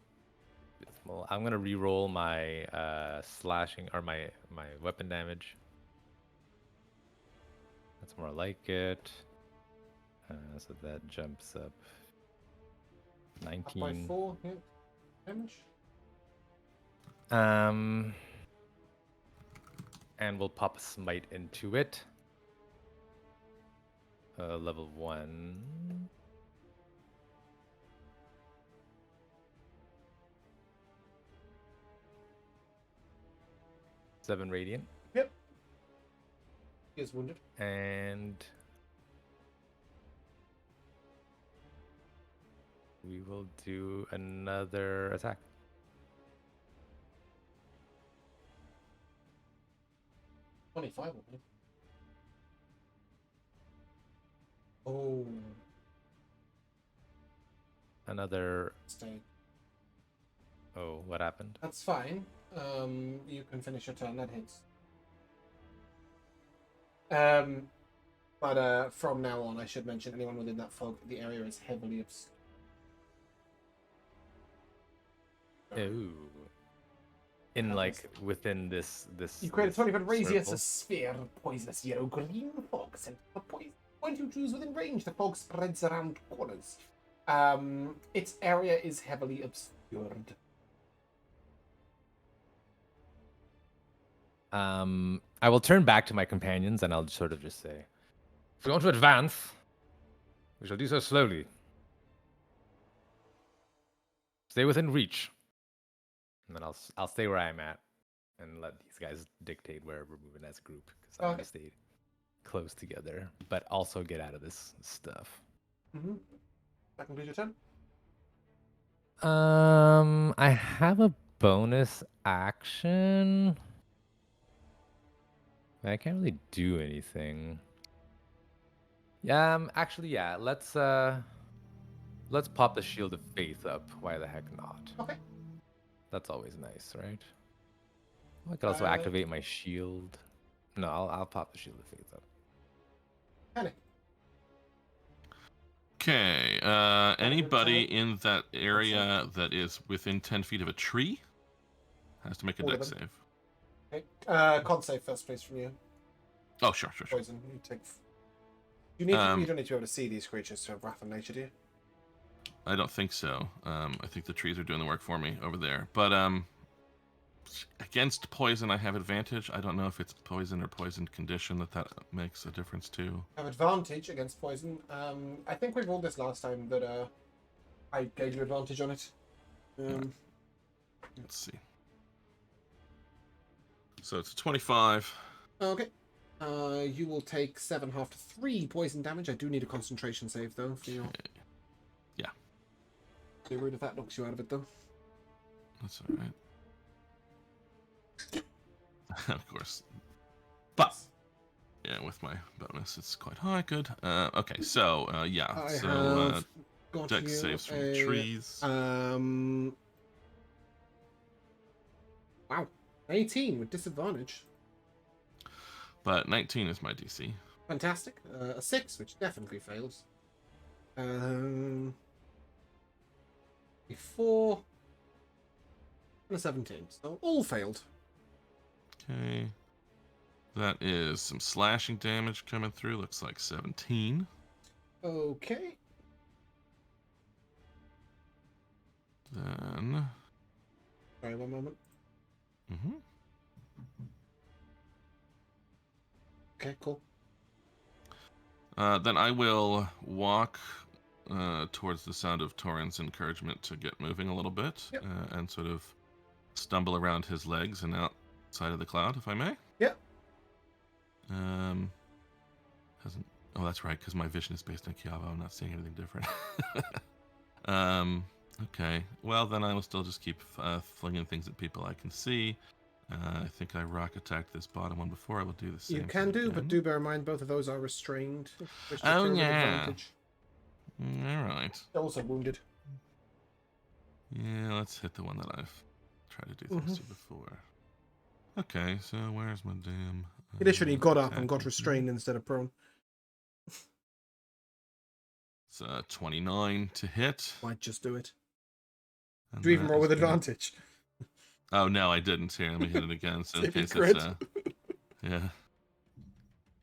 S5: abysmal. I'm gonna re-roll my slashing or my weapon damage. That's more like it. So that jumps up
S1: Up by
S5: 19.
S1: 4 hit damage.
S5: And we'll pop a smite into it. Level 1. Seven radiant.
S1: Yep. He is wounded.
S5: And we will do another attack.
S1: $25 will hit. Oh,
S5: Another.
S1: stay.
S5: Oh, what happened?
S1: That's fine. You can finish your turn. That hits. But from now on, I should mention anyone within that fog. The area is heavily obscured.
S5: Oh. In like within this.
S1: You create a
S5: this
S1: 20-foot radius,
S5: circle.
S1: a sphere, poisonous yellow-green fog sent for poison. Point you choose within range, the fog spreads around corners. Its area is heavily obscured.
S5: I will turn back to my companions and I'll sort of just say, if we want to advance, we shall do so slowly. Stay within reach. And then I'll stay where I'm at and let these guys dictate where we're moving as a group because I'm gonna stay close together, but also get out of this stuff.
S1: Mm-hmm. That concludes your turn.
S5: I have a bonus action. I can't really do anything. Actually, yeah. Let's pop the Shield of Faith up. Why the heck not?
S1: Okay.
S5: That's always nice, right? I could also activate my shield. No, I'll pop the Shield of Faith up.
S1: Panic.
S4: Okay. Anybody in that area that is within 10 feet of a tree has to make a
S1: All of
S4: dex
S1: them.
S4: save.
S1: Okay. Con save first, please, from you.
S4: Oh, sure.
S1: Poison. You take. You need. You don't need to be able to see these creatures to have wrath of nature, do you?
S4: I don't think so. I think the trees are doing the work for me over there. But against poison, I have advantage. I don't know if it's poison or poisoned condition that makes a difference too.
S1: Have advantage against poison. I think we rolled this last time that I gave you advantage on it.
S4: Let's see. So it's 25.
S1: Okay. You will take 7 half to 3 poison damage. I do need a concentration save though for your.
S4: Yeah.
S1: Get rid of that. Knocks you out of it though.
S4: That's all right. Of course. But yeah, with my bonus, it's quite high. Good. Okay, so yeah.
S1: I
S4: So
S1: have got
S4: dex
S1: you
S4: saves from the trees.
S1: Wow. 18 with disadvantage.
S4: But 19 is my DC.
S1: Fantastic. A 6, which definitely fails. A 4 and a 17. So all failed.
S4: Okay. That is some slashing damage coming through. Looks like 17.
S1: Okay.
S4: Then.
S1: Sorry, one moment.
S4: Mm-hmm.
S1: Okay, cool.
S4: Then I will walk towards the sound of Torin's encouragement to get moving a little bit.
S1: Yep.
S4: And sort of stumble around his legs and outside of the cloud, if I may.
S1: Yep.
S4: Hasn't. Oh, that's right, because my vision is based on Kiava. I'm not seeing anything different. Okay. Well, then I will still just keep flinging things at people I can see. I think I rock attacked this bottom one before. I will do the same.
S1: You can
S4: thing
S1: do, but
S4: again.
S1: do bear in mind both of those are restrained. Which
S4: Oh,
S1: determine
S4: yeah.
S1: advantage.
S4: All right.
S1: They're also wounded.
S4: Yeah, let's hit the one that I've tried to do things to before. Okay, so where's my damn...
S1: He literally got up and got
S4: attacking
S1: restrained instead of prone.
S4: It's 29 to hit.
S1: Might just do it.
S4: And
S1: Do you even
S4: that
S1: roll
S4: is
S1: with
S4: gonna-
S1: advantage?
S4: Oh no, I didn't. Here, let me hit it again. So in
S1: See if you
S4: case
S1: crit.
S4: it's yeah.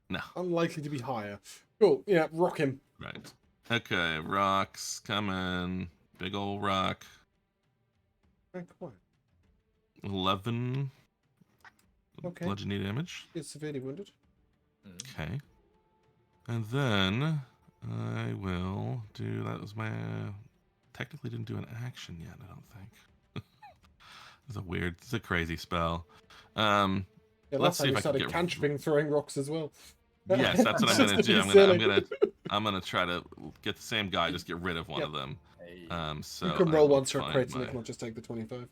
S4: No.
S1: Unlikely to be higher. Cool. Yeah, rock him.
S4: Right. Okay, rocks coming. Big old rock.
S1: Very quiet.
S4: 11
S1: Okay.
S4: bludgeoning damage.
S1: He's severely wounded.
S4: Okay. And then I will do. That was my. Technically didn't do an action yet, I don't think. It's a crazy spell.
S1: Yeah,
S4: Let's
S1: last
S4: see
S1: time
S4: if
S1: you
S4: I can
S1: started
S4: get.
S1: cantripping, throwing rocks as well.
S4: Yes, that's what I'm
S1: Just
S4: gonna do.
S1: be
S4: I'm
S1: silly.
S4: gonna try to get the same guy, just get rid of one
S1: Yep.
S4: of them. So
S1: You can
S4: I
S1: roll
S4: will
S1: once for
S4: find
S1: crits and
S4: my,
S1: if not, just take the 25.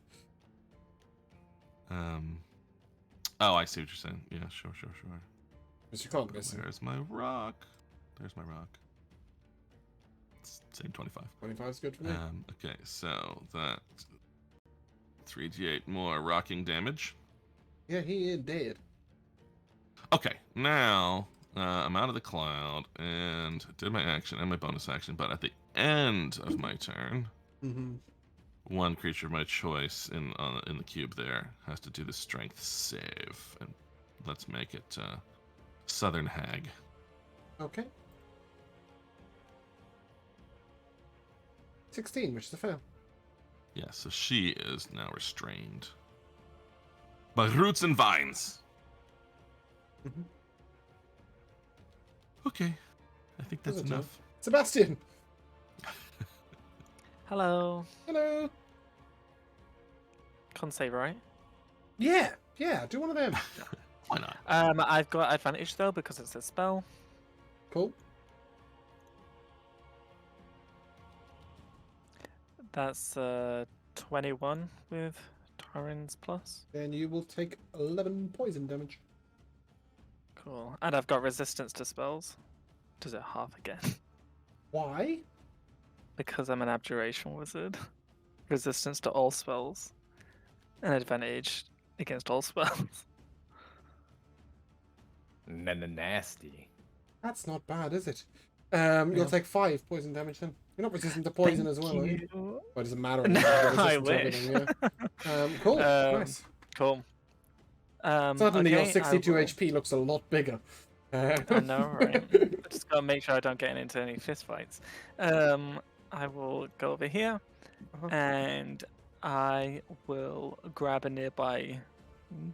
S4: Oh, I see what you're saying. Yeah, sure.
S1: Because you can't miss him.
S4: Where's my rock? There's my rock. Same 25.
S1: 25 is good for me.
S4: Okay, so that 3d8 more rocking damage.
S1: Yeah, he is dead.
S4: Okay, now I'm out of the cloud and did my action and my bonus action, but at the end of my turn,
S1: Mm-hmm.
S4: one creature of my choice in the cube there has to do the strength save, and let's make it Southern Hag.
S1: Okay. 16, which is a fail.
S4: Yeah, so she is now restrained by roots and vines.
S1: Mhm.
S4: Okay, I think that's
S1: That's a
S4: enough.
S1: Sebastian!
S2: Hello.
S1: Hello!
S2: Con save, right?
S1: Yeah, do one of them.
S4: Why not?
S2: I've got advantage though because it's a spell.
S1: Cool.
S2: That's 21 with Torrens plus.
S1: Then you will take 11 poison damage.
S2: Cool. And I've got resistance to spells. Does it half again?
S1: Why?
S2: Because I'm an abjuration wizard. Resistance to all spells. And advantage against all spells.
S5: Nasty.
S1: That's not bad, is it? You'll
S2: Yeah.
S1: take 5 poison damage then. You're not resistant to poison as well, are you?
S2: you?
S1: Well, it doesn't matter.
S2: No,
S1: You're
S2: I
S1: resistant to
S2: wish.
S1: everything, yeah. Cool. Nice.
S2: Cool.
S1: Suddenly your
S2: okay,
S1: 62
S2: I will-
S1: HP looks a lot bigger.
S2: I know, right? I just gotta make sure I don't get into any fist fights. I will go over here,
S1: Uh-huh.
S2: and I will grab a nearby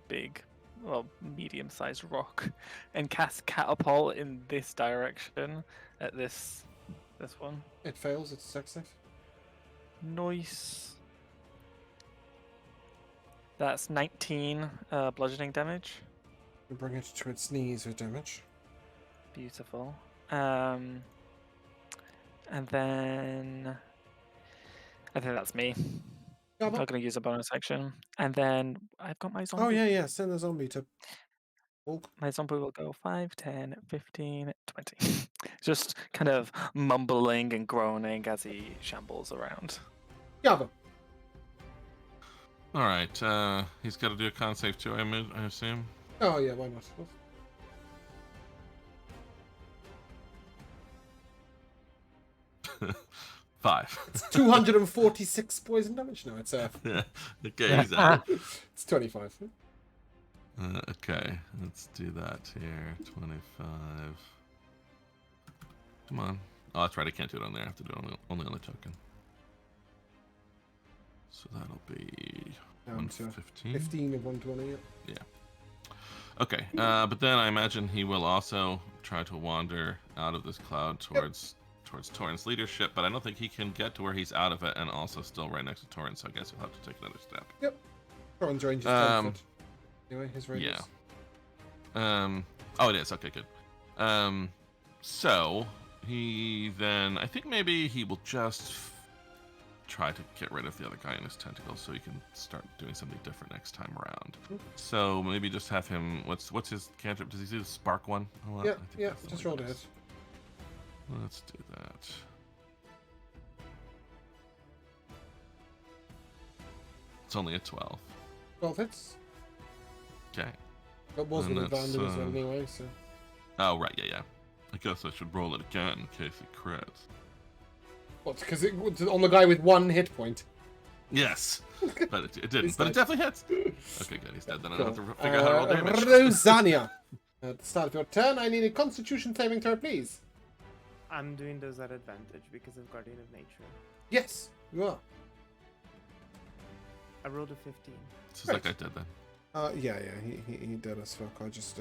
S2: big, well, medium-sized rock, and cast catapult in this direction at this one.
S1: It fails, it's a success.
S2: Nice. That's 19 bludgeoning damage.
S1: You bring it to its knees with damage.
S2: Beautiful. And then I think that's me.
S1: Yeah,
S2: I'm not going to use a bonus action. And then I've got my zombie.
S1: oh, yeah, send the zombie to... Oh,
S2: My zombie will go 5, 10, 15, 20. Just kind of mumbling and groaning as he shambles around.
S1: Yava.
S4: All right, he's got to do a con save too, I assume.
S1: Oh, yeah, why not?
S4: 5.
S1: It's 246 poison damage? No, it's
S4: Yeah. Okay, he's out.
S1: it's 25.
S4: Okay, let's do that here. 25. Come on. Oh, that's right. I can't do it on there. I have to do it only on the token. So that'll be
S1: Down to
S4: 115.
S1: 15 of 120.
S4: Yeah. Okay, but then I imagine he will also try to wander out of this cloud towards Torrent's leadership, but I don't think he can get to where he's out of it and also still right next to Torrent, so I guess he'll have to take another step.
S1: Yep. Torrent's range is 10 foot. Anyway, his range
S4: Yeah.
S1: is...
S4: Oh, it is. Okay, good. So he then, I think maybe he will just try to get rid of the other guy in his tentacles so he can start doing something different next time around. So maybe just have him. What's his cantrip? Does he do the spark one? a lot? I think
S1: Yeah,
S4: that's the
S1: just
S4: one
S1: roll
S4: he
S1: it.
S4: does. Let's do that. It's only a 12.
S1: 12 hits.
S4: Okay.
S1: That was
S4: And
S1: with
S4: that's,
S1: advantage as well anyway, so...
S4: Oh, right, yeah. I guess I should roll it again in case it crits.
S1: What, because on the guy with 1 hit point?
S4: Yes, but it didn't.
S1: He's
S4: But it
S1: dead.
S4: definitely hits. Okay, good. He's dead. Then I don't
S1: Cool.
S4: have to figure out how to roll damage.
S1: Rosania, at the start of your turn, I need a Constitution saving throw, please.
S3: I'm doing those at advantage because of Guardian of Nature.
S1: Yes, you are.
S3: I rolled a 15.
S4: This is like I did then.
S1: Yeah, he did as fuck. I just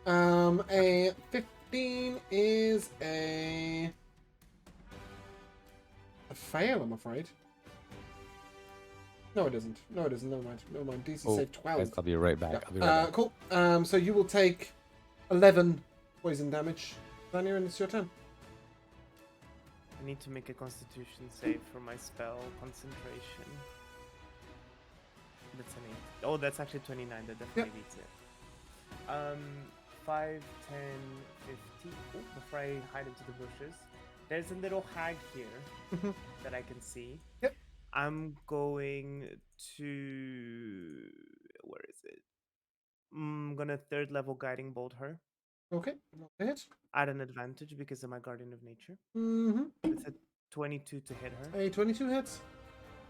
S1: a 15 is a fail, I'm afraid. No, it isn't. No, it isn't. Never mind. Never mind. DC
S5: Oh,
S1: save 12.
S5: guys, I'll be right back.
S1: Yeah.
S5: I'll be right back.
S1: Cool. So you will take 11 poison damage. Daniel, and it's your turn.
S3: I need to make a Constitution save for my spell concentration. That's an 8. Oh, that's actually 29. That definitely beats it. 5, 10, 15. Oh, before I hide into the bushes, there's a little hag here that I can see.
S1: Yep.
S3: I'm going to. Where is it? I'm gonna 3rd level guiding bolt her
S1: Okay. Roll to hit.
S3: at an advantage because of my Guardian of Nature.
S1: Mm-hmm.
S3: It's a 22 to hit her.
S1: A 22 hits.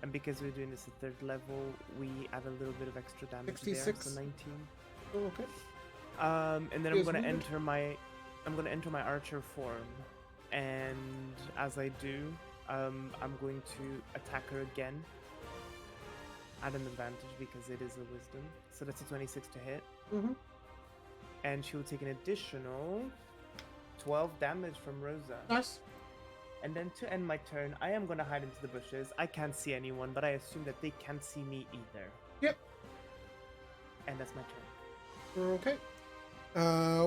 S3: And because we're doing this at 3rd level, we add a little bit of extra damage
S1: 66.
S3: there, so 19.
S1: Oh, okay.
S3: And then
S1: Yes,
S3: I'm gonna
S1: movement.
S3: enter my archer form, and as I do, I'm going to attack her again at an advantage because it is a wisdom. So that's a 26 to hit,
S1: Mm-hmm.
S3: and she will take an additional 12 damage from Rosa.
S1: Nice.
S3: And then to end my turn, I am gonna hide into the bushes. I can't see anyone, but I assume that they can't see me either.
S1: Yep.
S3: And that's my turn.
S1: Okay.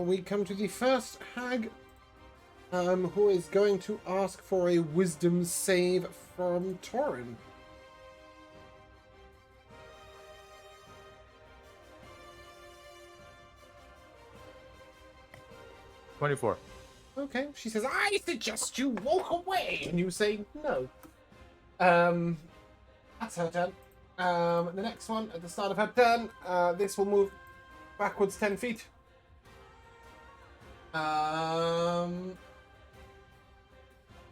S1: We come to the first hag, who is going to ask for a wisdom save from Torin.
S5: $24.
S1: Okay. She says, I suggest you walk away. And you say no. That's her turn. The next one, at the start of her turn, this will move backwards 10 feet.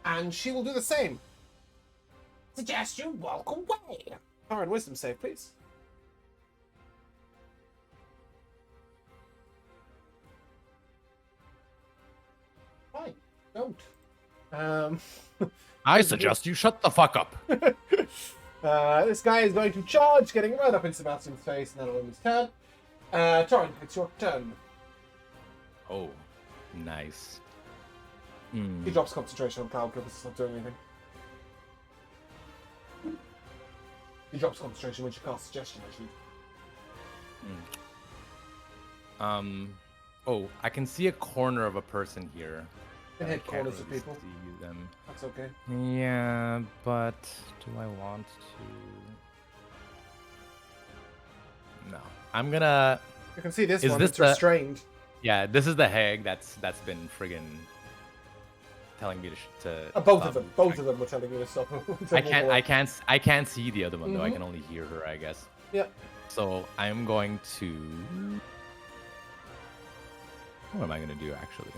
S1: And she will do the same. Suggest you walk away. Alright, wisdom save, please. Fine, don't.
S5: I suggest you shut the fuck up.
S1: This guy is going to charge, getting right up in Sebastian's face, and that'll end his turn. Torin, it's your turn.
S5: Oh, nice.
S1: He drops concentration on Cloud because it's not doing anything. He drops concentration when she casts suggestion, actually.
S5: Oh, I can see a corner of a person here.
S1: Can
S5: but I
S1: hit
S5: can't
S1: corners of
S5: really
S1: people.
S5: see them.
S1: That's okay.
S5: Yeah, but do I want to? No, I'm gonna.
S1: You can see this
S5: Is
S1: one,
S5: this
S1: it's
S5: the-
S1: restrained.
S5: Yeah, this is the hag that's been friggin' telling me to.
S1: Both
S5: stop
S1: of them.
S5: moving.
S1: Both of them were telling you to stop.
S5: I can't see the other one though. I
S1: Mhm.
S5: can only hear her, I guess.
S1: Yep.
S5: So I'm going to. What am I gonna do actually?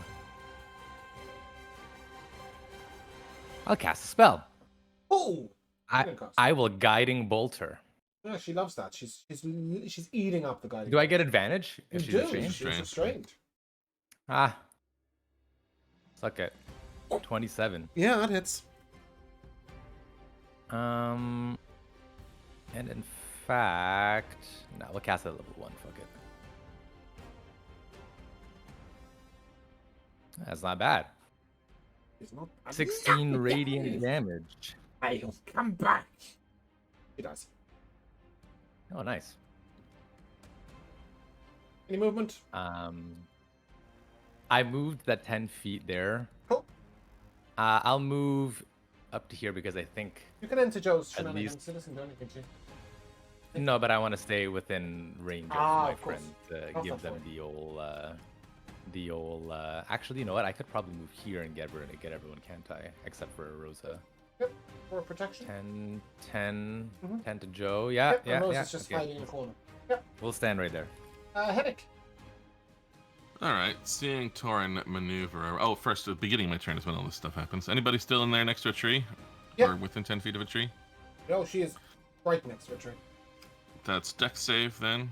S5: I'll cast a spell.
S1: Oh!
S5: I will guiding bolt her.
S1: Yeah, she loves that. She's eating up the guy.
S5: Do I get advantage
S1: You
S5: if she's
S1: do.
S5: restrained?
S1: She's restrained.
S5: Ah. Suck it. 27.
S1: Yeah, that hits.
S5: And in fact, no, we'll cast it at level 1. Fuck it. That's not bad.
S1: It's not.
S5: 16 radiant damage.
S1: I'll come back. He does.
S5: Oh, nice.
S1: Any movement?
S5: I moved that 10 feet there.
S1: Cool.
S5: I'll move up to here because I think.
S1: You can enter Joe's
S5: At
S1: shenanigans.
S5: least-
S1: It doesn't do anything to you.
S5: No, but I want to stay within range of
S1: Ah,
S5: my
S1: of course.
S5: friend to
S1: Cross
S5: give
S1: that
S5: them
S1: point.
S5: the old. Actually, you know what? I could probably move here and get everyone, can't I? Except for Rosa.
S1: Yep. For protection.
S5: 10,
S1: Mhm.
S5: 10 to Joe. Yeah,
S1: Yep,
S5: yeah,
S1: and Rose
S5: yeah.
S1: is just
S5: okay.
S1: hiding in the corner. Yep.
S5: We'll stand right there.
S1: Headache.
S4: All right, seeing Torin maneuver. Oh, first, at the beginning of my turn is when all this stuff happens. Anybody still in there next to a tree?
S1: Yep.
S4: Or within 10 feet of a tree?
S1: No, she is right next to a tree.
S4: That's deck save then.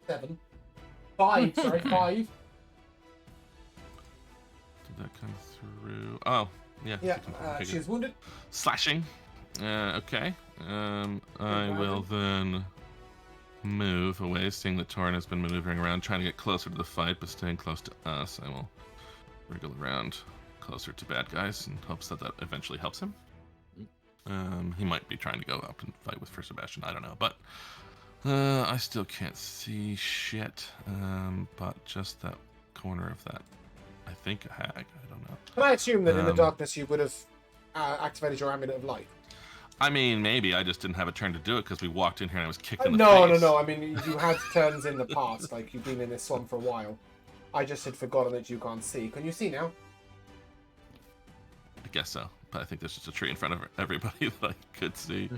S1: Seven. Five, sorry,
S4: Okay.
S1: 5.
S4: Did that come through? Oh, yeah.
S1: Yeah,
S4: Okay,
S1: she
S4: good.
S1: is wounded.
S4: Slashing. Okay. I will then move away, seeing that Torin has been maneuvering around, trying to get closer to the fight, but staying close to us. I will wriggle around closer to bad guys in hopes that that eventually helps him. He might be trying to go up and fight with First Sebastian. I don't know, but I still can't see shit. But just that corner of that, I think a hag. I don't know.
S1: Can I assume that in the
S4: Um,
S1: darkness you would have activated your amulet of light?
S4: I mean, maybe I just didn't have a turn to do it because we walked in here and I was kicked in the
S1: No.
S4: face.
S1: I mean, you had turns in the past, like you've been in this swamp for a while. I just had forgotten that you can't see. Can you see now?
S4: I guess so, but I think there's just a tree in front of everybody that I could see.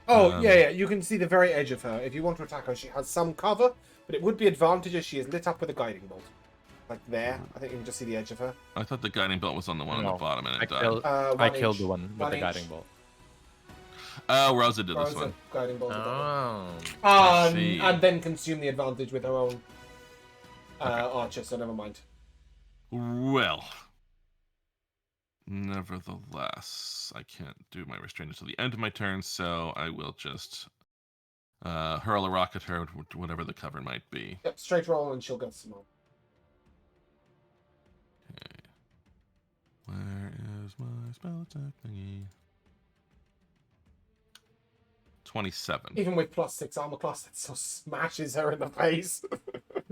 S1: Oh, yeah, you can see the very edge of her. If you want to attack her, she has some cover, but it would be advantageous. She is lit up with a guiding bolt. Like there. I think you can just see the edge of her.
S4: I thought the guiding bolt was on the one on the
S5: No,
S4: bottom and
S5: I
S4: it died.
S5: killed, I
S1: One
S5: killed
S1: inch.
S5: the one with
S1: One
S5: the
S1: inch.
S5: guiding bolt.
S4: Oh, Rosa did this
S1: Rosa,
S4: one.
S1: guiding bolt.
S5: Oh.
S4: I see.
S1: And then consume the advantage with her own archer, so never mind.
S4: Well, nevertheless, I can't do my restraint until the end of my turn, so I will just hurl a rock at her, whatever the cover might be.
S1: Yep, straight roll and she'll get some more.
S4: Okay. Where is my spell attack thingy? 27.
S1: Even with +6 armor class, it still smashes her in the face.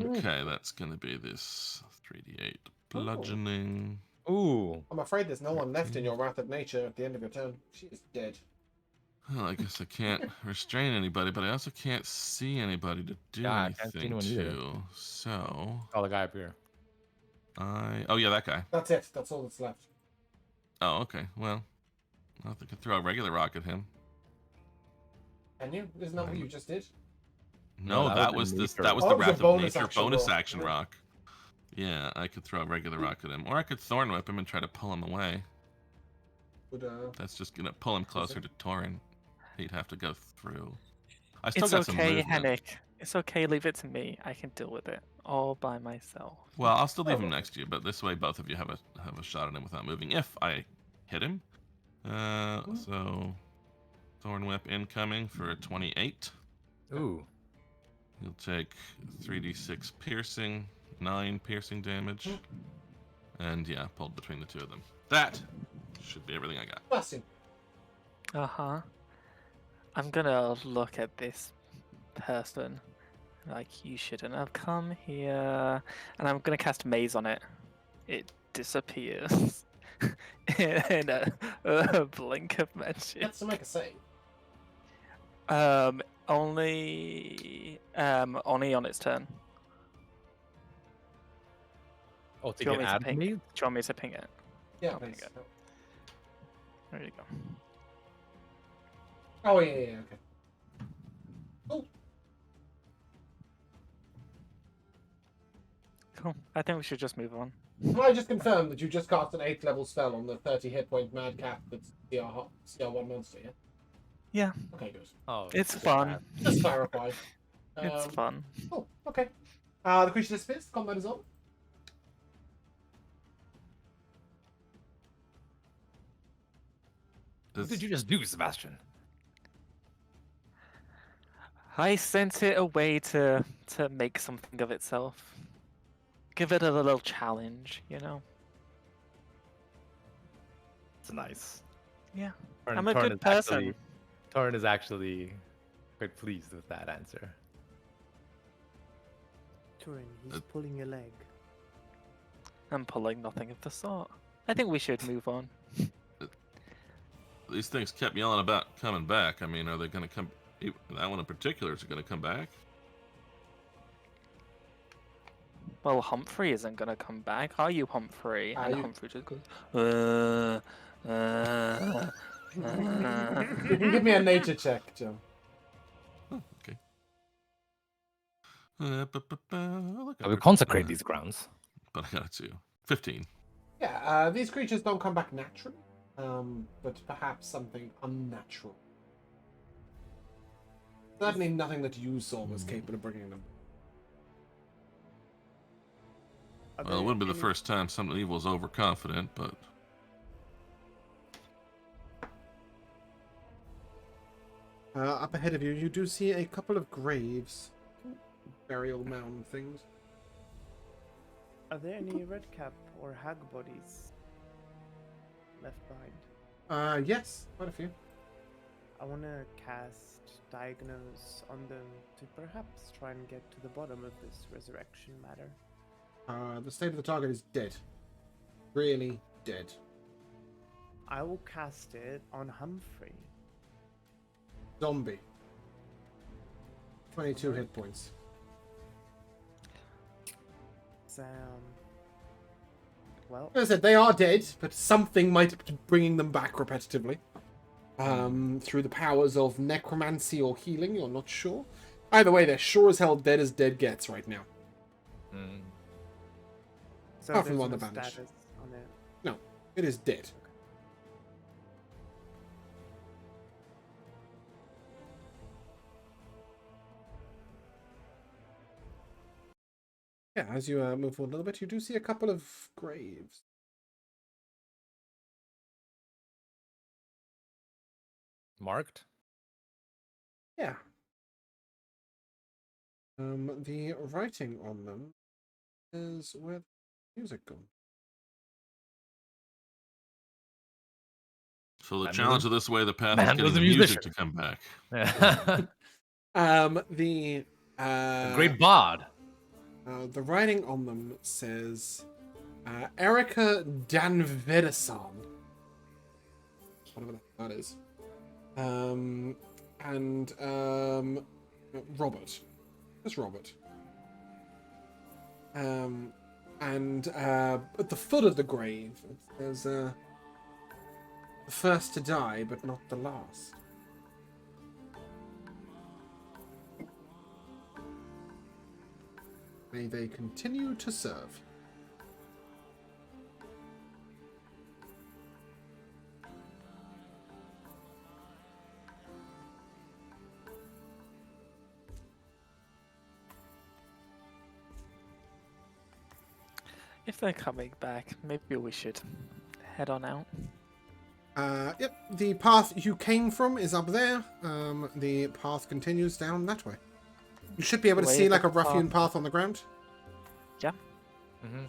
S4: Okay, that's gonna be this 3d8 bludgeoning.
S5: Ooh.
S1: I'm afraid there's no one left in your Wrath of Nature at the end of your turn. She is dead.
S4: Well, I guess I can't restrain anybody, but I also can't see anybody to do
S5: Yeah, I can't see
S4: anything
S5: anyone either.
S4: to. So
S5: Oh, the guy up here.
S4: oh yeah, that guy.
S1: That's it. That's all that's left.
S4: Oh, okay. Well, I could throw a regular rock at him.
S1: Can you? Isn't that what you just did?
S4: No,
S5: that
S4: that
S5: was
S4: was
S5: a
S4: this.
S5: nature
S4: That was
S1: rock.
S4: the
S1: Oh, it was a
S4: Wrath of
S1: bonus
S4: Nature
S1: action
S4: bonus
S1: rock.
S4: action rock. Yeah, I could throw a regular rock at him, or I could thorn whip him and try to pull him away.
S1: Would,
S4: That's just gonna pull him closer to Torin. He'd have to go through. I still
S2: It's
S4: got some
S2: okay,
S4: movement.
S2: Henrik. It's okay. Leave it to me. I can deal with it all by myself.
S4: Well, I'll still leave
S1: Oh.
S4: him next to you, but this way both of you have a shot at him without moving. If I hit him, so thorn whip incoming for a 28.
S5: Ooh.
S4: He'll take 3d6 piercing, 9 piercing damage, and yeah, pulled between the two of them. That should be everything I got.
S1: bless him.
S2: Uh-huh. I'm gonna look at this person like, you shouldn't have come here, and I'm gonna cast Maze on it. It disappears in a blink of magic.
S1: Let's make a save.
S2: Only on its turn.
S5: Oh,
S2: Do you want me to
S5: add
S2: ping?
S5: me?
S2: Do you want me to ping it?
S1: Yeah,
S2: Oh,
S1: please.
S2: okay. There you go.
S1: Oh, yeah, okay. Oh,
S2: Cool. I think we should just move on.
S1: can I just confirm that you just cast an 8th level spell on the 30 hit point Madcap that's CR1 monster, yeah?
S2: Yeah,
S1: Okay, good.
S5: Oh,
S2: it's
S5: good
S2: fun.
S5: man.
S1: Just clarify.
S2: It's fun.
S1: Oh, okay. The creature disappears. Combat is on.
S5: What did you just do, Sebastian?
S2: I sent it away to make something of itself. Give it a little challenge, you know?
S5: It's nice.
S2: Yeah.
S5: Torrin-
S2: I'm a
S5: Torrin
S2: good
S5: is
S2: person.
S5: actually- Torrin is actually quite pleased with that answer.
S3: Turin, he's pulling your leg.
S2: I'm pulling nothing of the sort. I think we should move on.
S4: These things kept yelling about coming back. I mean, are they going to come? That one in particular, is it going to come back?
S2: Well, Humphrey isn't gonna come back, are you, Humphrey? And
S1: you-
S2: Humphrey just goes,
S1: You can give me a nature check, Joe.
S4: Oh, okay. Look
S5: I will
S4: over-
S5: consecrate these grounds.
S4: But I got it too. 15.
S1: Yeah, these creatures don't come back naturally, but perhaps something unnatural. Certainly nothing that you saw was capable of bringing them.
S3: Are
S4: Well, it
S3: there
S4: wouldn't be the
S3: any-
S4: first time something evil's overconfident, but
S1: Up ahead of you, you do see a couple of graves. Burial mound things.
S3: Are there any redcap or hag bodies left behind?
S1: Yes, quite a few.
S3: I want to cast Diagnose on them to perhaps try and get to the bottom of this resurrection matter.
S1: The state of the target is dead. Really dead.
S3: I will cast it on Humphrey.
S1: Zombie. 22 hit points.
S3: Well,
S1: As I said, they are dead, but something might be bringing them back repetitively. Through the powers of necromancy or healing, you're not sure. Either way, they're sure as hell dead as dead gets right now.
S3: so
S1: Apart from
S3: there's
S1: one
S3: no
S1: that vanished.
S3: status on it.
S1: No, it is dead. Yeah, as you move forward a little bit, you do see a couple of graves.
S5: Marked?
S1: Yeah. The writing on them is where the music gone.
S4: so the
S5: Man
S4: challenge
S5: was
S4: of this way, the path
S5: Man
S4: is getting
S5: was
S4: the
S5: a
S4: music
S5: musician.
S4: to come back.
S1: The
S5: A great bard.
S1: the writing on them says Erica Danvedasan. Whatever that is. And Robert. It's Robert. And at the foot of the grave, there's the first to die, but not the last. May they continue to serve.
S2: If they're coming back, maybe we should head on out.
S1: Yep, the path you came from is up there. The path continues down that way. You should be able to
S2: Way
S1: see
S2: of
S1: like
S2: the
S1: a ruffian path on the ground.
S2: Yeah,
S5: Mm-hmm.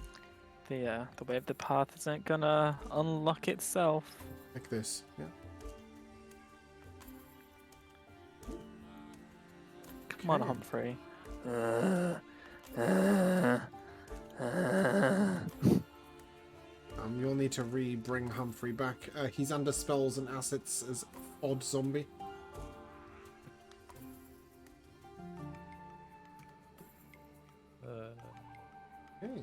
S2: the way of the path isn't gonna unlock itself.
S1: Like this, yeah.
S2: Come on,
S1: Okay.
S2: Humphrey.
S1: You'll need to re-bring Humphrey back. He's under spells and assets as odd zombie. Okay.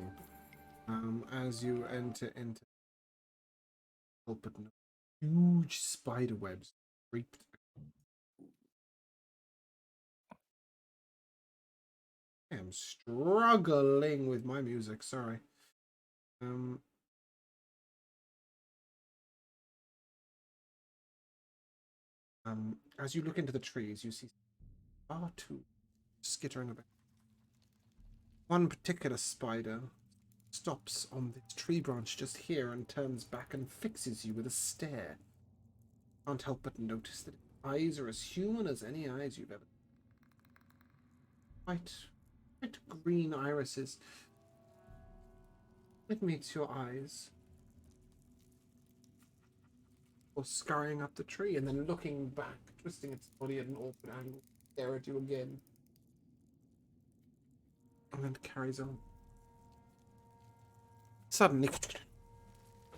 S1: As you enter into huge spider webs creeped. I am struggling with my music. Sorry. As you look into the trees, you see far two skittering about. One particular spider stops on this tree branch just here and turns back and fixes you with a stare. Can't help but notice that its eyes are as human as any eyes you've ever. White green irises. It meets your eyes. Or scurrying up the tree and then looking back, twisting its body at an awkward angle, stare at you again. And then carries on. Suddenly,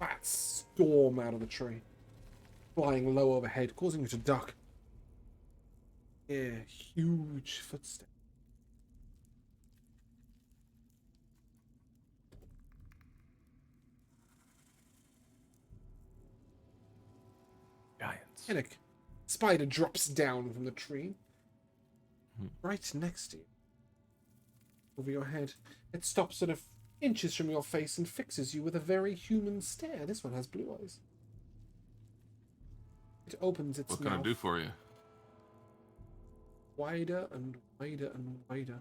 S1: bats storm out of the tree, flying low overhead, causing you to duck. Hear huge footsteps.
S5: Giants.
S1: Hennick, spider drops down from the tree, right next to you, over your head. It stops sort of inches from your face and fixes you with a very human stare. This one has blue eyes. It opens its
S4: What can I
S1: mouth
S4: do for you?
S1: wider and wider and wider.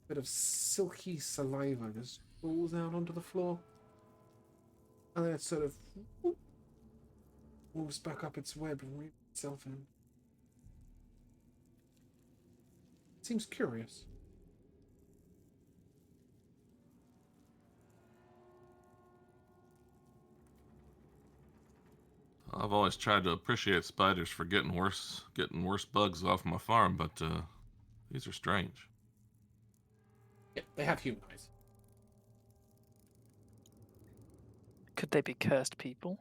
S1: A bit of silky saliva just falls out onto the floor. And then it sort of moves back up its web and rears itself in. It seems curious.
S4: I've always tried to appreciate spiders for getting worse bugs off my farm, but these are strange.
S1: Yeah, they have human eyes.
S2: Could they be cursed people?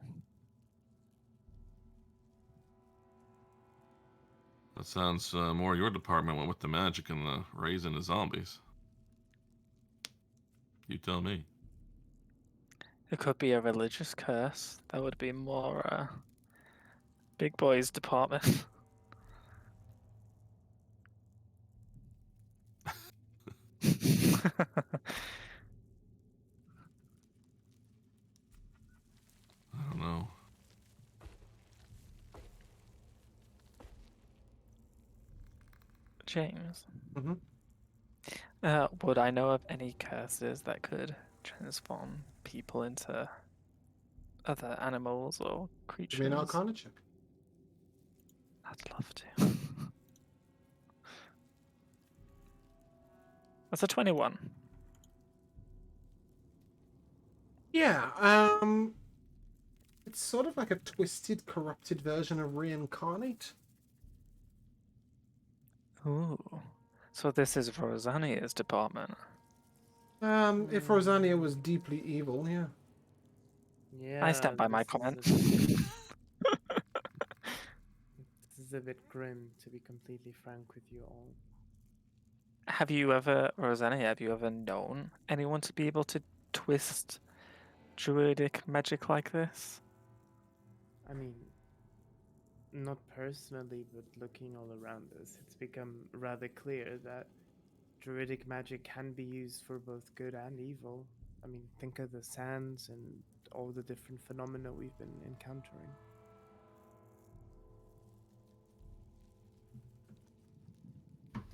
S4: That sounds more your department went with the magic and the raising the zombies. You tell me.
S2: It could be a religious curse. That would be more big boys department.
S4: I don't know.
S2: James,
S1: Mm-hmm.
S2: would I know of any curses that could transform people into other animals or creatures?
S1: Give me an Arcana check.
S2: I'd love to. That's a 21.
S1: Yeah, it's sort of like a twisted, corrupted version of reincarnate.
S2: Ooh. So this is Rosania's department.
S1: If Rosania was deeply evil, yeah.
S3: Yeah.
S2: I stand by my
S3: this
S2: comment.
S3: This is a bit grim, to be completely frank with you all.
S2: Have you ever, Rosania, have you ever known anyone to be able to twist druidic magic like this?
S3: I mean, not personally, but looking all around us, it's become rather clear that druidic magic can be used for both good and evil. I mean, think of the sands and all the different phenomena we've been encountering.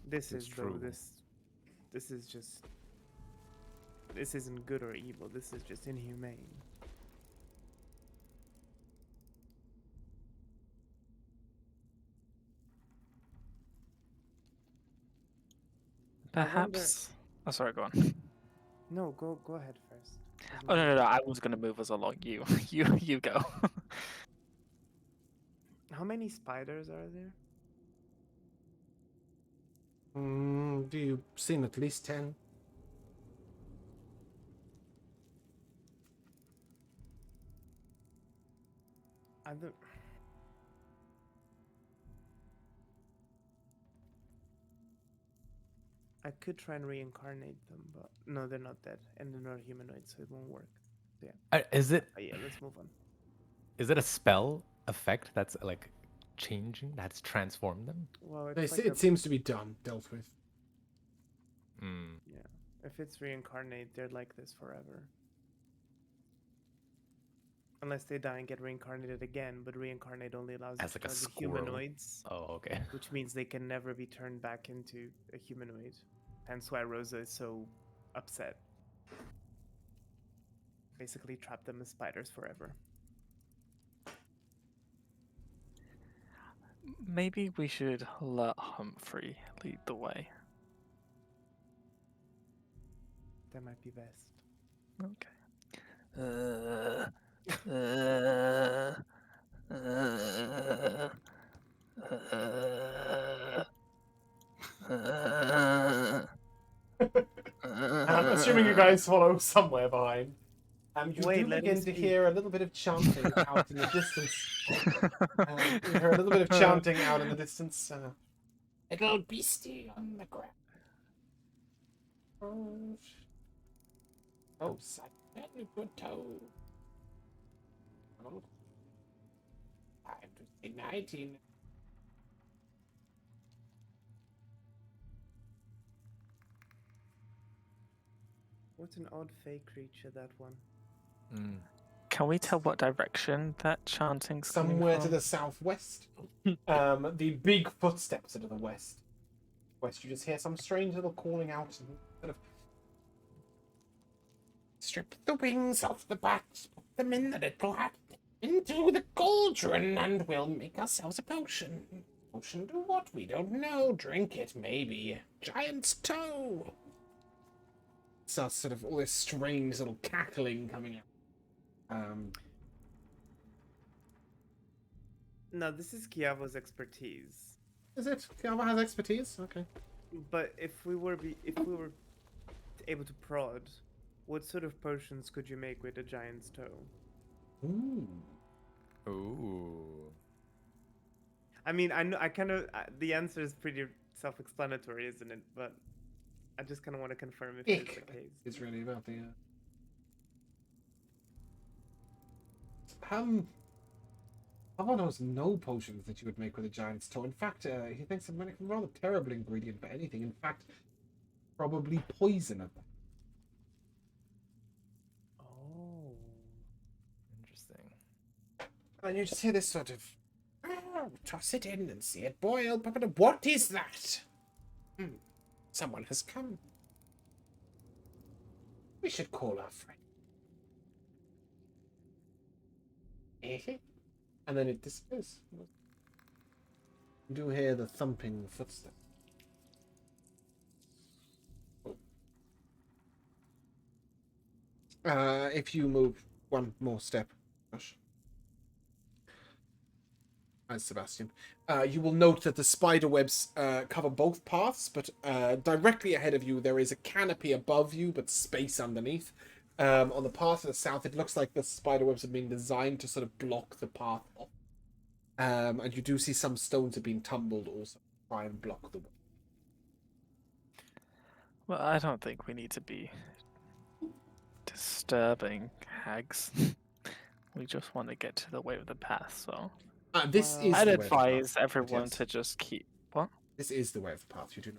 S3: This
S5: It's
S3: is
S5: true.
S3: though this is just this isn't good or evil. This is just inhumane.
S2: Perhaps. Oh, sorry, go on.
S3: No, go ahead first. There's
S2: Oh,
S3: no-
S2: no. I was going to move us along. You go.
S3: How many spiders are there?
S1: Do you seen at least 10?
S3: I don't. I could try and reincarnate them, but no, they're not dead, and they're not humanoid, so it won't work. So yeah.
S5: Is it
S3: Yeah, let's move on.
S5: a spell effect that's like changing, that's transformed them?
S3: Well,
S1: They
S3: it's
S1: se-
S3: like
S1: it seems to be dealt with.
S3: yeah. If it's reincarnate, they're like this forever. Unless they die and get reincarnated again, but reincarnate only allows
S5: As
S3: you
S5: like a
S3: to target
S5: squirrel.
S3: humanoids,
S5: Oh, okay.
S3: which means they can never be turned back into a humanoid. Hence why Rosa is so upset. Basically trap them as spiders forever.
S2: Maybe we should let Humphrey lead the way.
S3: That might be best.
S2: Okay. Uh,
S1: I'm assuming you guys follow somewhere behind. You
S3: Wait,
S1: do
S3: let me
S1: begin to
S3: speak.
S1: hear a little bit of chanting out in the distance. You hear a little bit of chanting out in the distance. Little beastie on the ground. Oh, silent good toe. Oh. Time to say 19.
S3: What an odd fey creature, that one.
S5: Mm.
S2: Can we tell what direction that chanting's coming
S1: Somewhere to
S2: from?
S1: the southwest. The big footsteps are to the west. You just hear some strange little calling out and sort of strip the wings off the bats, put them in the little hat, into the cauldron, and we'll make ourselves a potion. Potion to what? We don't know. Drink it, maybe. Giant's toe. So sort of all this strange little cackling coming out.
S3: No, this is Kiavo's expertise.
S1: Is it? Kiava has expertise? Okay.
S3: But if we were able to prod, what sort of potions could you make with a giant's toe?
S1: Ooh.
S5: Ooh.
S3: I mean, I know I kind of the answer is pretty self-explanatory, isn't it? But I just kind of want to confirm if it's the case.
S1: It's really about the. Papa knows no potions that you would make with a giant's toe. In fact, he thinks of a rather terrible ingredient for anything. In fact, probably poison of them.
S3: Oh.
S5: Interesting.
S1: And you just hear this sort of, oh, toss it in and see it boil. But what is that? Someone has come. We should call our friend. And then it disappears. You do hear the thumping footsteps. If you move one more step, Josh, as Sebastian, you will note that the spider webs cover both paths, but directly ahead of you there is a canopy above you, but space underneath. On the path to the south, it looks like the spider webs have been designed to sort of block the path off. And you do see some stones have been tumbled also to try and block the way.
S2: Well, I don't think we need to be disturbing hags. We just want to get to the way of the path, so
S1: This
S3: Well,
S1: is
S2: I'd
S1: the way of the
S2: advise
S1: path,
S2: everyone
S1: yes.
S2: to just keep what?
S1: This is the way of the path. You do know.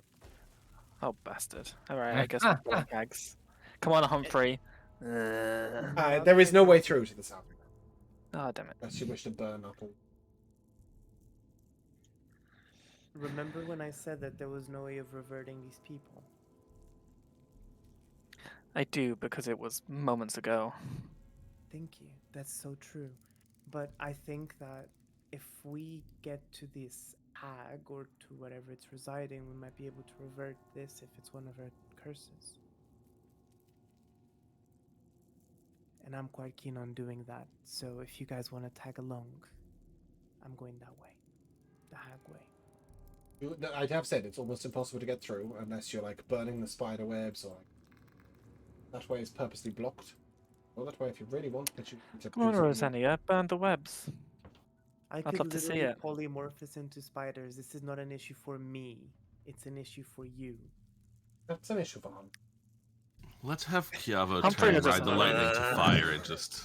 S2: Oh bastard. Alright, I guess we're going hags. Come on, Humphrey.
S1: There is no way through to the south.
S2: Oh damn it.
S1: Unless you wish to burn up all.
S3: Remember when I said that there was no way of reverting these people?
S2: I do because it was moments ago.
S3: Thank you. That's so true. But I think that if we get to this hag or to wherever it's residing, we might be able to revert this if it's one of our curses. And I'm quite keen on doing that. So if you guys want to tag along, I'm going that way. The hag way.
S1: I'd have said it's almost impossible to get through unless you're like burning the spider webs or like, that way is purposely blocked. Or that way, if you really want, but you need to
S2: Come on,
S1: do something.
S2: Rosania, burn the webs.
S3: I
S2: I'd
S3: could
S2: love to see
S3: literally
S2: it.
S3: polymorphous into spiders. This is not an issue for me. It's an issue for you.
S1: That's an issue for him.
S4: Let's have Kiavo
S2: Humphrey
S4: try and
S2: will
S4: ride
S2: just-
S4: the lightning to fire and just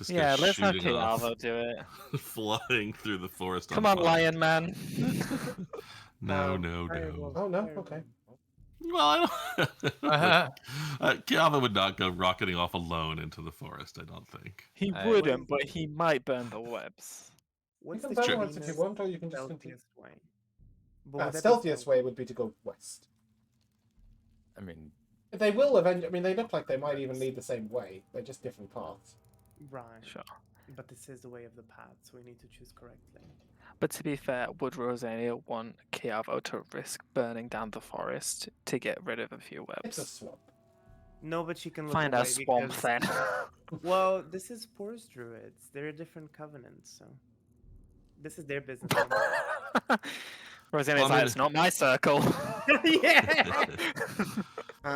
S2: Yeah,
S4: go
S2: let's have
S4: shooting off,
S2: Kiavo do it.
S4: flying through the forest.
S2: Come
S4: on
S2: on,
S4: fire.
S2: Lion Man.
S4: No,
S3: Fireball,
S4: no.
S1: Oh, no?
S3: fireball.
S1: Okay.
S4: Well, I don't.
S5: Uh-huh.
S4: Kiava would not go rocketing off alone into the forest. I don't think.
S2: He
S5: I-
S2: wouldn't, but he might burn the webs.
S1: You
S3: What's
S1: can
S3: the
S1: burn once if you
S3: cleanest,
S1: want, or you can just continue.
S3: stealthiest way? But would that be
S1: Stealthiest
S3: stealthy?
S1: way would be to go west.
S5: I mean,
S1: They will eventually. I mean, they look like they might even lead the same way. They're just different paths.
S3: Right.
S2: Sure.
S3: But this is the way of the path, so we need to choose correctly.
S2: But to be fair, would Rosania want Kiavo to risk burning down the forest to get rid of a few
S1: It's a
S2: webs?
S1: swamp.
S3: No, but she can look
S2: Find
S3: away
S2: a swamp
S3: because...
S2: then.
S3: Well, this is Porous Druids. They're a different covenant, so... This is their business.
S2: Rosania's
S4: Well, I
S2: like,
S4: mean-
S2: it's not my circle.
S3: Yeah!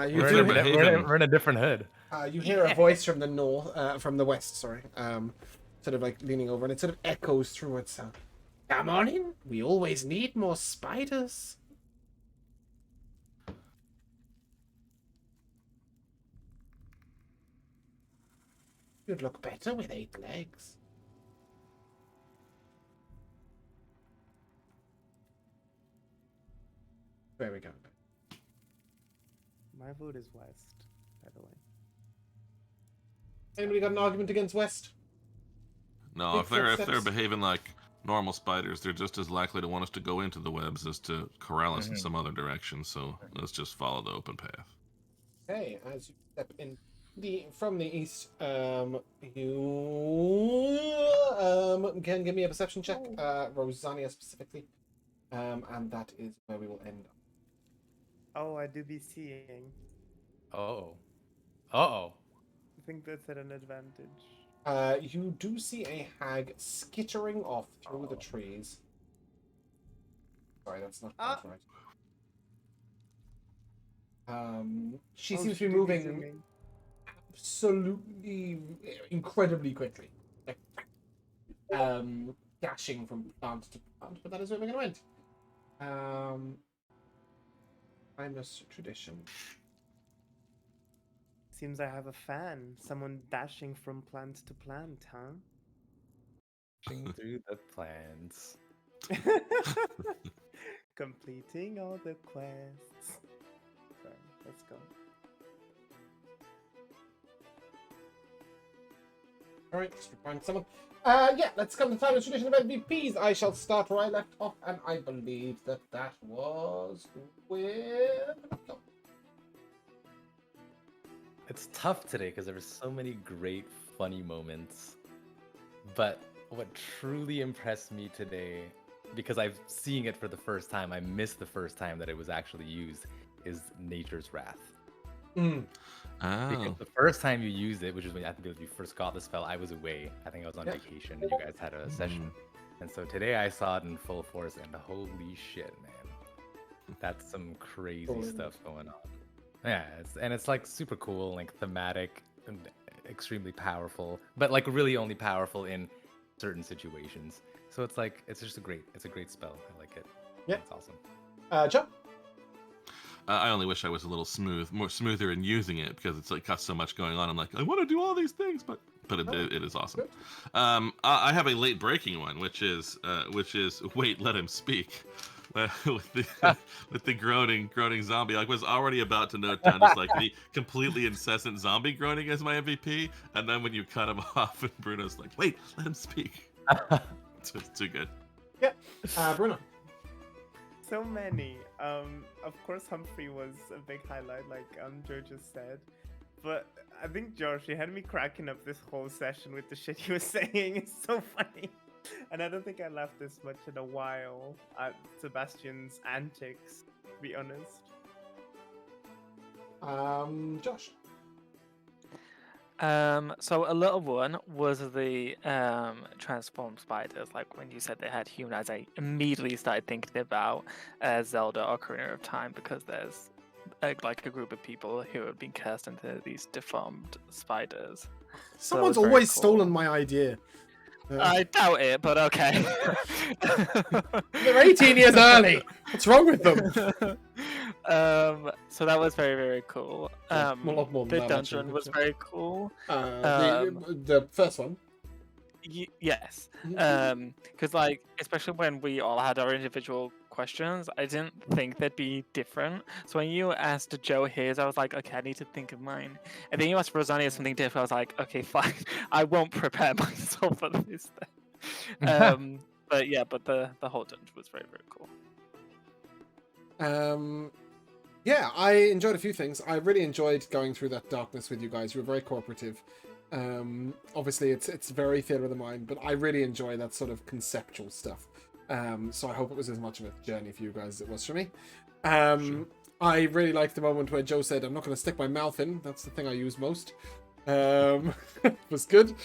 S1: You
S5: we're,
S1: do.
S5: in a,
S4: behaving.
S5: we're in a different hood.
S1: You hear a voice from the north, from the west. Sorry. Sort of like leaning over, and it sort of echoes through it. So, come on in. We always need more spiders. You'd look better with 8 legs. There we go.
S3: My vote is west, by the way.
S1: Anybody got an argument against West?
S4: No,
S1: Big
S4: if they're
S1: footsteps.
S4: behaving like normal spiders, they're just as likely to want us to go into the webs as to corral us in some other direction. So let's just follow the open path.
S1: Okay, as you step in from the east, you can give me a perception check, Rosania specifically, and that is where we will end.
S3: Oh, I do be seeing.
S5: Oh. Uh-oh.
S3: I think that's at an advantage.
S1: You do see a hag skittering off through the trees. Sorry, that's not quite right. She seems to be moving absolutely incredibly quickly, like dashing from plant to plant. But that is where we're going to end. Timeless tradition.
S3: Seems I have a fan. Someone dashing from plant to plant, huh?
S5: Pushing through the plans.
S3: Completing all the quests. Sorry, let's go.
S1: All right, let's find someone. Yeah, let's come to the timeless tradition of MVPs. I shall start where I left off, and I believe that was with.
S5: It's tough today because there were so many great, funny moments. But what truly impressed me today, because I'm seeing it for the first time, I missed the first time that it was actually used, is Nature's Wrath. Because the first time you used it, which is when I think you first got the spell, I was away. I think I was on vacation and you guys had a session. And so today I saw it in full force and holy shit, man. That's some crazy stuff going on. Yeah, it's like super cool, like thematic and extremely powerful, but like really only powerful in certain situations. So it's like it's a great spell. I like it.
S1: Yeah,
S5: it's awesome.
S1: Joe?
S4: I only wish I was a little more smoother in using it because it's like got so much going on. I'm like, I want to do all these things, but it is awesome. I have a late breaking one, which is wait, let him speak. with the groaning zombie. I was already about to note down just like the completely incessant zombie groaning as my MVP, and then when you cut him off, and Bruno's like, "Wait, let him speak." It's too good.
S1: Yeah, Bruno.
S3: So many. Of course, Humphrey was a big highlight, like Joe just said. But I think Josh, you had me cracking up this whole session with the shit he was saying. It's so funny. And I don't think I laughed this much in a while at Sebastian's antics, to be honest.
S1: Josh.
S2: So a little one was the transformed spiders. Like when you said they had human eyes, I immediately started thinking about Zelda Ocarina of Time because there's like a group of people who have been cast into these deformed spiders.
S1: Someone's
S2: So
S1: always stolen my idea.
S2: I doubt it, but okay.
S1: They're 18 years early. What's wrong with them?
S2: So that was very, very cool.
S1: A lot more than
S2: The
S1: that,
S2: dungeon
S1: actually.
S2: was very cool.
S1: The first one.
S2: Yes. Because like, especially when we all had our individual questions, I didn't think they'd be different. So when you asked Joe his, I was like, okay, I need to think of mine. And then you asked Rosania something different. I was like, okay, fine. I won't prepare myself for this then. But yeah, but the whole dungeon was very, very cool.
S1: Yeah, I enjoyed a few things. I really enjoyed going through that darkness with you guys. You were very cooperative. Obviously, it's very theatre of the mind, but I really enjoy that sort of conceptual stuff. So I hope it was as much of a journey for you guys as it was for me.
S4: Sure.
S1: I really liked the moment where Joe said, "I'm not going to stick my mouth in." That's the thing I use most. It was good.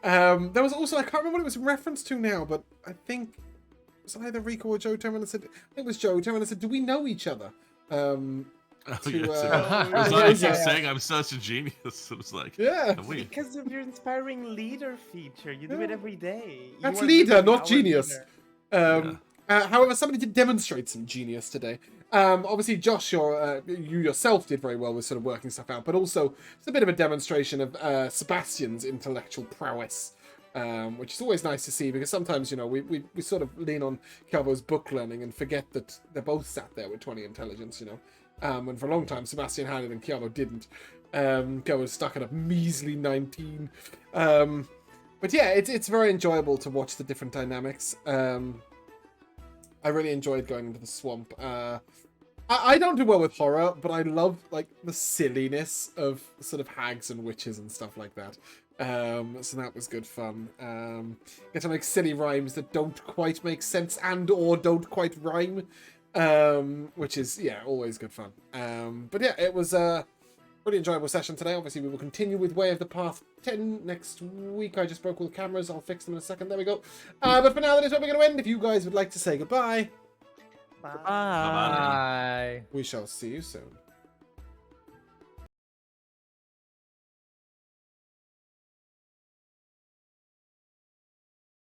S1: There was also, I can't remember what it was in reference to now, but I think it was either Rico or Joe turned around and said, I think it was Joe turned around and said, "Do we know each other?"
S4: I keep saying I'm such a genius. It was like,
S1: yeah,
S3: Because of your inspiring leader feature, you do it every day.
S1: That's
S3: You are
S1: leader,
S3: literally
S1: not
S3: our
S1: genius.
S3: leader.
S1: However, somebody did demonstrate some genius today. Obviously, Josh, you yourself did very well with sort of working stuff out, but also it's a bit of a demonstration of Sebastian's intellectual prowess, which is always nice to see because sometimes, we sort of lean on Calvo's book learning and forget that they're both sat there with 20 intelligence, And for a long time, Sebastian had it and Keanu didn't. Go was stuck at a measly 19. But yeah, it's very enjoyable to watch the different dynamics. I really enjoyed going into the swamp. I don't do well with horror, but I love like the silliness of sort of hags and witches and stuff like that. So that was good fun. Get to make silly rhymes that don't quite make sense or don't quite rhyme, which is always good fun. But yeah, it was a really enjoyable session today. Obviously, we will continue with Way of the Path 10 next week. I just broke all the cameras. I'll fix them in a second. There we go. But for now, that is where we're going to end. If you guys would like to say goodbye,
S3: Bye.
S5: Bye.
S1: we shall see you soon.